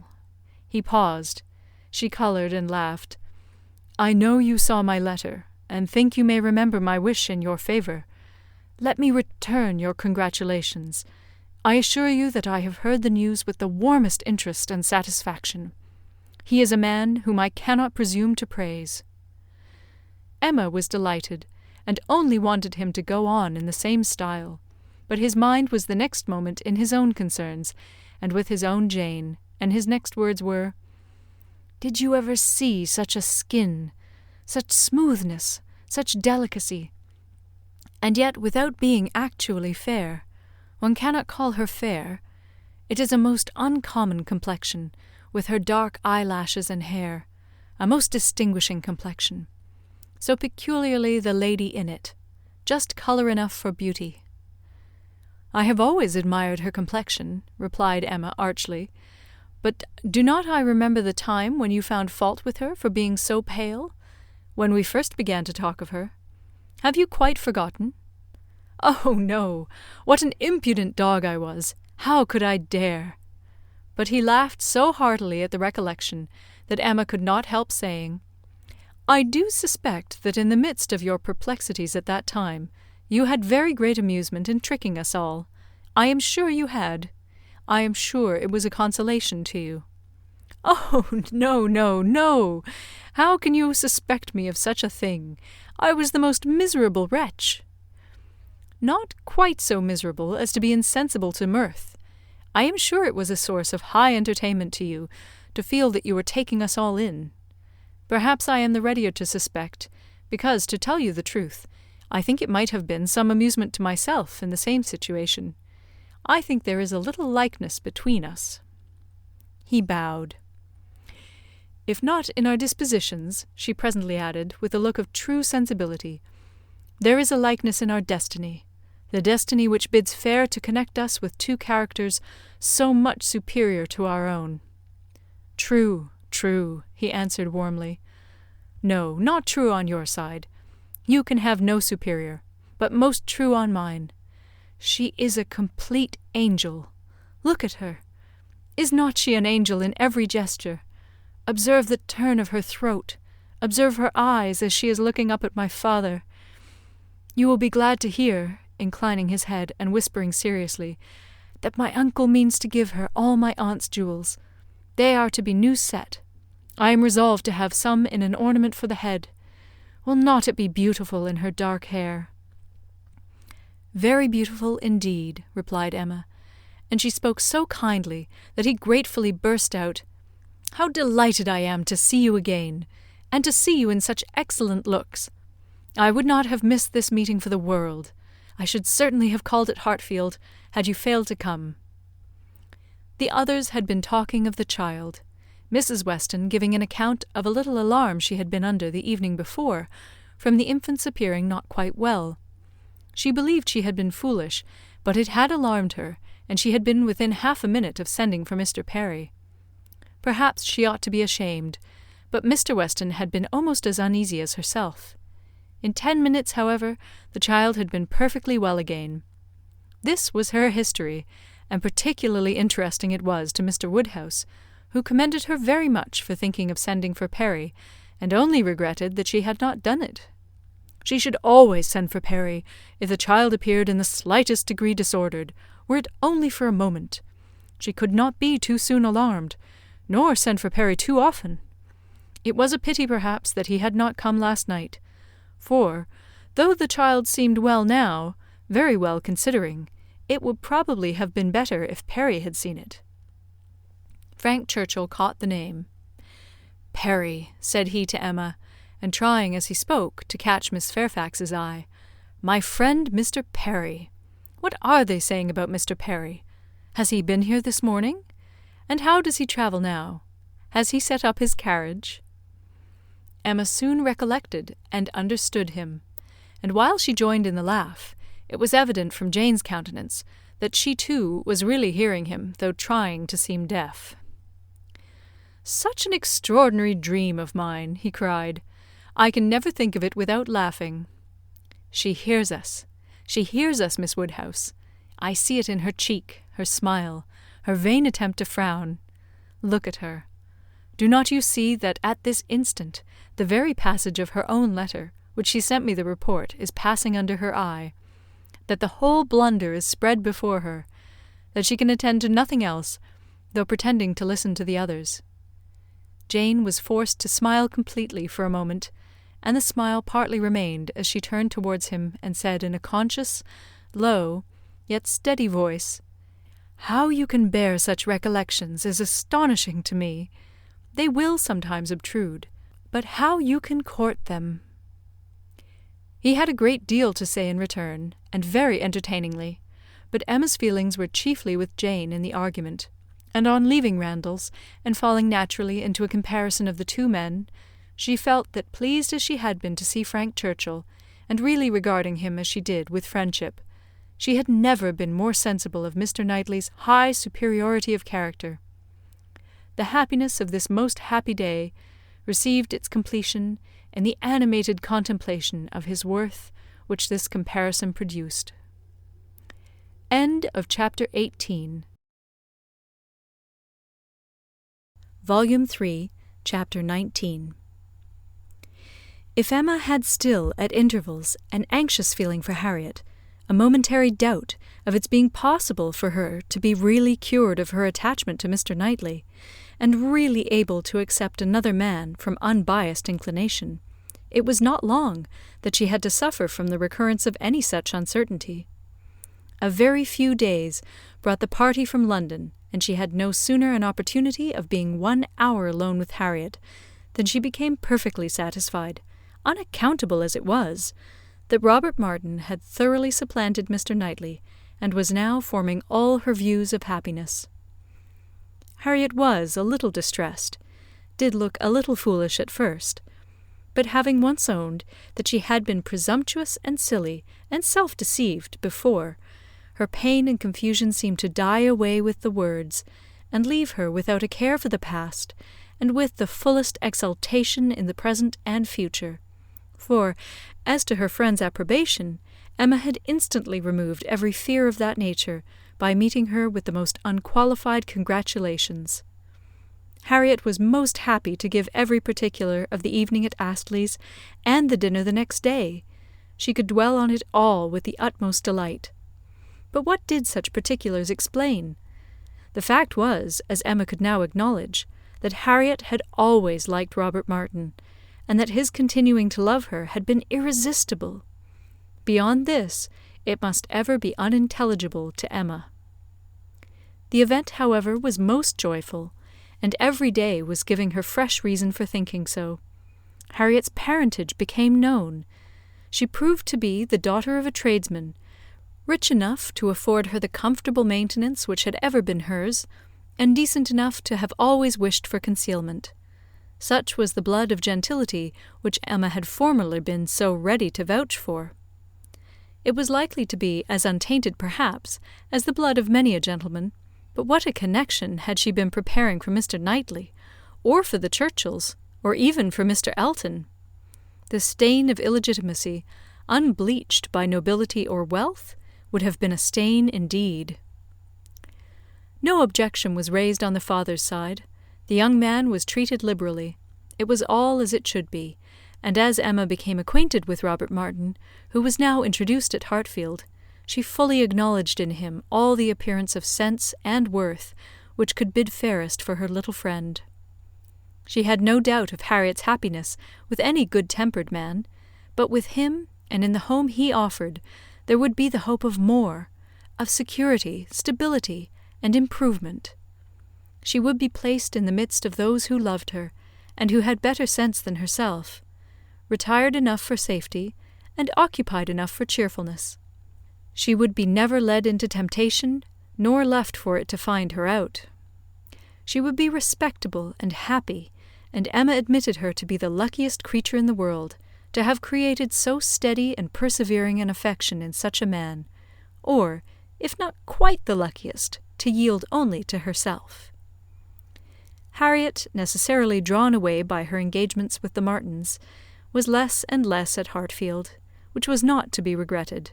He paused. She coloured and laughed. "I know you saw my letter, and think you may remember my wish in your favour. Let me return your congratulations. I assure you that I have heard the news with the warmest interest and satisfaction. He is a man whom I cannot presume to praise." Emma was delighted, and only wanted him to go on in the same style, but his mind was the next moment in his own concerns, and with his own Jane, and his next words were, "Did you ever see such a skin, such smoothness, such delicacy? And yet without being actually fair, one cannot call her fair. It is a most uncommon complexion, with her dark eyelashes and hair, a most distinguishing complexion. So peculiarly the lady in it, just colour enough for beauty." "I have always admired her complexion," replied Emma archly, "but do not I remember the time when you found fault with her for being so pale? When we first began to talk of her. Have you quite forgotten?" "Oh, no! What an impudent dog I was! How could I dare?" But he laughed so heartily at the recollection that Emma could not help saying, "I do suspect that in the midst of your perplexities at that time, you had very great amusement in tricking us all. I am sure you had. I am sure it was a consolation to you." "Oh, no, no, no! How can you suspect me of such a thing? I was the most miserable wretch." "Not quite so miserable as to be insensible to mirth. I am sure it was a source of high entertainment to you to feel that you were taking us all in. Perhaps I am the readier to suspect, because, to tell you the truth, I think it might have been some amusement to myself in the same situation. I think there is a little likeness between us." He bowed. "If not in our dispositions," she presently added, with a look of true sensibility, "there is a likeness in our destiny, the destiny which bids fair to connect us with two characters so much superior to our own." "True, true," he answered warmly. "No, not true on your side. You can have no superior, but most true on mine. She is a complete angel. Look at her. Is not she an angel in every gesture? Observe the turn of her throat. Observe her eyes as she is looking up at my father. You will be glad to hear," inclining his head and whispering seriously, "that my uncle means to give her all my aunt's jewels. They are to be new set. I am resolved to have some in an ornament for the head. Will not it be beautiful in her dark hair?" "Very beautiful indeed," replied Emma, and she spoke so kindly that he gratefully burst out, "How delighted I am to see you again, and to see you in such excellent looks. I would not have missed this meeting for the world. I should certainly have called at Hartfield, had you failed to come." The others had been talking of the child, Mrs. Weston giving an account of a little alarm she had been under the evening before, from the infant's appearing not quite well. She believed she had been foolish, but it had alarmed her, and she had been within half a minute of sending for Mr. Perry. Perhaps she ought to be ashamed, but Mr. Weston had been almost as uneasy as herself. In 10 minutes, however, the child had been perfectly well again. This was her history, and particularly interesting it was to Mr. Woodhouse, who commended her very much for thinking of sending for Perry, and only regretted that she had not done it. She should always send for Perry if the child appeared in the slightest degree disordered, were it only for a moment. She could not be too soon alarmed, nor send for Perry too often. It was a pity, perhaps, that he had not come last night, for, though the child seemed well now, very well considering, it would probably have been better if Perry had seen it. Frank Churchill caught the name. "Perry," said he to Emma, and trying as he spoke to catch Miss Fairfax's eye, "my friend Mr. Perry. What are they saying about Mr. Perry? Has he been here this morning? And how does he travel now? Has he set up his carriage?" Emma soon recollected and understood him, and while she joined in the laugh, it was evident from Jane's countenance that she too was really hearing him, though trying to seem deaf. "Such an extraordinary dream of mine," he cried. "I can never think of it without laughing. She hears us. She hears us, Miss Woodhouse. I see it in her cheek, her smile, her vain attempt to frown. Look at her. Do not you see that at this instant the very passage of her own letter, which she sent me the report, is passing under her eye, that the whole blunder is spread before her, that she can attend to nothing else, though pretending to listen to the others?" Jane was forced to smile completely for a moment, and the smile partly remained as she turned towards him and said in a conscious, low, yet steady voice, "How you can bear such recollections is astonishing to me. They will sometimes obtrude, but how you can court them!" He had a great deal to say in return, and very entertainingly, but Emma's feelings were chiefly with Jane in the argument, and on leaving Randalls, and falling naturally into a comparison of the two men, she felt that pleased as she had been to see Frank Churchill, and really regarding him as she did with friendship, she had never been more sensible of Mr. Knightley's high superiority of character. The happiness of this most happy day received its completion in the animated contemplation of his worth which this comparison produced. End of chapter 18. Volume 3, Chapter 19. If Emma had still, at intervals, an anxious feeling for Harriet, a momentary doubt of its being possible for her to be really cured of her attachment to Mr. Knightley, and really able to accept another man from unbiassed inclination, it was not long that she had to suffer from the recurrence of any such uncertainty. A very few days brought the party from London, and she had no sooner an opportunity of being 1 hour alone with Harriet than she became perfectly satisfied, unaccountable as it was, that Robert Martin had thoroughly supplanted Mr. Knightley, and was now forming all her views of happiness. Harriet was a little distressed, did look a little foolish at first, but having once owned that she had been presumptuous and silly and self-deceived before, her pain and confusion seemed to die away with the words, and leave her without a care for the past, and with the fullest exultation in the present and future. For, as to her friend's approbation, Emma had instantly removed every fear of that nature by meeting her with the most unqualified congratulations. Harriet was most happy to give every particular of the evening at Astley's, and the dinner the next day. She could dwell on it all with the utmost delight. But what did such particulars explain? The fact was, as Emma could now acknowledge, that Harriet had always liked Robert Martin, and that his continuing to love her had been irresistible. Beyond this, it must ever be unintelligible to Emma. The event, however, was most joyful, and every day was giving her fresh reason for thinking so. Harriet's parentage became known. She proved to be the daughter of a tradesman, rich enough to afford her the comfortable maintenance which had ever been hers, and decent enough to have always wished for concealment. Such was the blood of gentility which Emma had formerly been so ready to vouch for. It was likely to be as untainted, perhaps, as the blood of many a gentleman, but what a connection had she been preparing for Mr. Knightley, or for the Churchills, or even for Mr. Elton? The stain of illegitimacy, unbleached by nobility or wealth, would have been a stain indeed. No objection was raised on the father's side. The young man was treated liberally. It was all as it should be, and as Emma became acquainted with Robert Martin, who was now introduced at Hartfield, she fully acknowledged in him all the appearance of sense and worth which could bid fairest for her little friend. She had no doubt of Harriet's happiness with any good-tempered man, but with him, and in the home he offered, there would be the hope of more, of security, stability, and improvement. She would be placed in the midst of those who loved her, and who had better sense than herself, retired enough for safety, and occupied enough for cheerfulness. She would be never led into temptation, nor left for it to find her out. She would be respectable and happy, and Emma admitted her to be the luckiest creature in the world, to have created so steady and persevering an affection in such a man, or, if not quite the luckiest, to yield only to herself. Harriet, necessarily drawn away by her engagements with the Martins, was less and less at Hartfield, which was not to be regretted.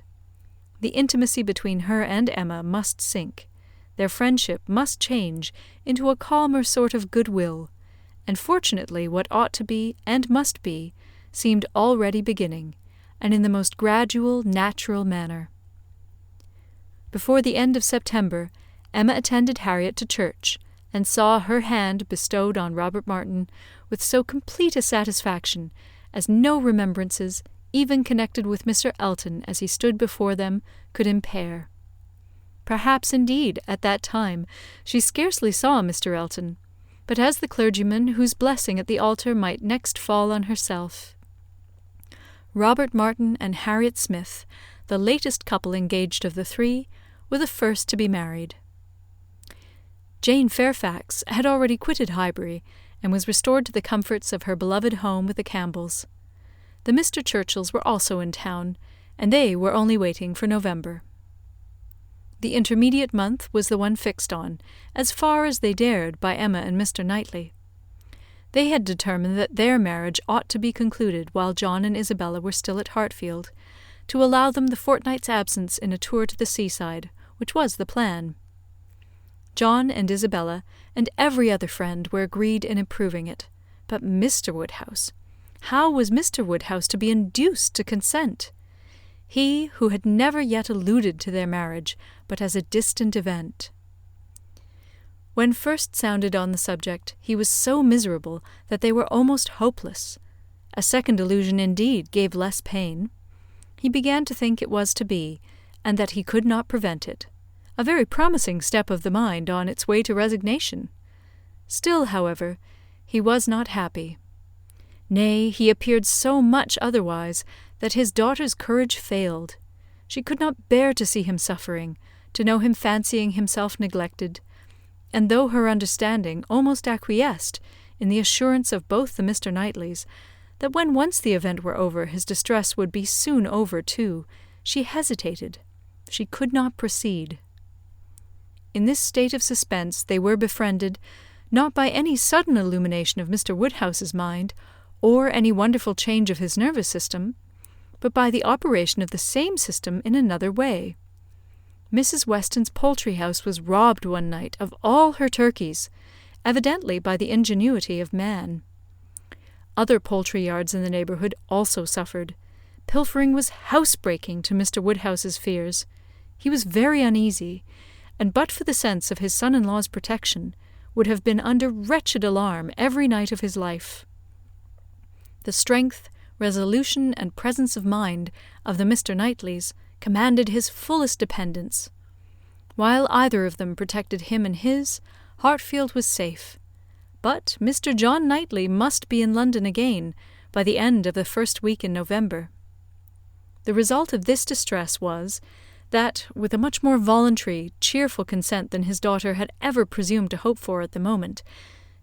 The intimacy between her and Emma must sink, their friendship must change into a calmer sort of goodwill, and fortunately what ought to be, and must be, seemed already beginning, and in the most gradual, natural manner. Before the end of September, Emma attended Harriet to church, and saw her hand bestowed on Robert Martin with so complete a satisfaction as no remembrances, even connected with Mr. Elton as he stood before them, could impair. Perhaps, indeed, at that time, she scarcely saw Mr. Elton, but as the clergyman whose blessing at the altar might next fall on herself. Robert Martin and Harriet Smith, the latest couple engaged of the three, were the first to be married. Jane Fairfax had already quitted Highbury, and was restored to the comforts of her beloved home with the Campbells. The Mr. Churchills were also in town, and they were only waiting for November. The intermediate month was the one fixed on, as far as they dared, by Emma and Mr. Knightley. They had determined that their marriage ought to be concluded while John and Isabella were still at Hartfield, to allow them the fortnight's absence in a tour to the seaside, which was the plan. John and Isabella and every other friend were agreed in approving it, But Mr. Woodhouse, how was Mr. Woodhouse to be induced to consent? He who had never yet alluded to their marriage but as a distant event. When first sounded on the subject, he was so miserable that they were almost hopeless. A second allusion, indeed, gave less pain. He began to think it was to be, and that he could not prevent it. A very promising step of the mind on its way to resignation. Still, however, he was not happy. Nay, he appeared so much otherwise that his daughter's courage failed. She could not bear to see him suffering, to know him fancying himself neglected, and though her understanding almost acquiesced in the assurance of both the Mr. Knightleys that when once the event were over his distress would be soon over too, she hesitated. She could not proceed. In this state of suspense they were befriended, not by any sudden illumination of Mr. Woodhouse's mind, or any wonderful change of his nervous system, but by the operation of the same system in another way. Mrs. Weston's poultry house was robbed one night of all her turkeys, evidently by the ingenuity of man. Other poultry yards in the neighbourhood also suffered. Pilfering was housebreaking to Mr. Woodhouse's fears. He was very uneasy, and but for the sense of his son-in-law's protection, would have been under wretched alarm every night of his life. The strength, resolution, and presence of mind of the Mr. Knightleys commanded his fullest dependence. While either of them protected him and his, Hartfield was safe. But Mr. John Knightley must be in London again by the end of the first week in November. The result of this distress was, that, with a much more voluntary, cheerful consent than his daughter had ever presumed to hope for at the moment,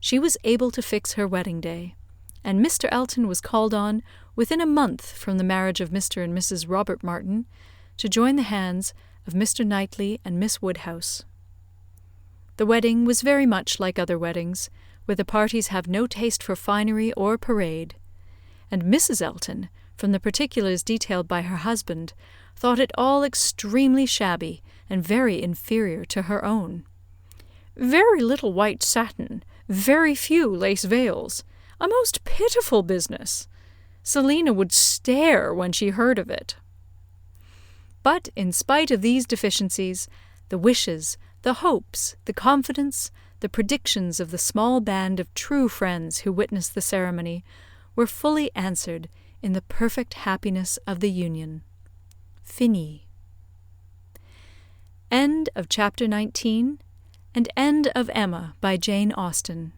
she was able to fix her wedding day, and Mr. Elton was called on, within a month from the marriage of Mr. and Mrs. Robert Martin, to join the hands of Mr. Knightley and Miss Woodhouse. The wedding was very much like other weddings, where the parties have no taste for finery or parade, and Mrs. Elton, from the particulars detailed by her husband, thought it all extremely shabby and very inferior to her own. Very little white satin, very few lace veils, a most pitiful business. Selina would stare when she heard of it. But in spite of these deficiencies, the wishes, the hopes, the confidence, the predictions of the small band of true friends who witnessed the ceremony were fully answered in the perfect happiness of the union. Fini. End of chapter 19, and end of Emma by Jane Austen.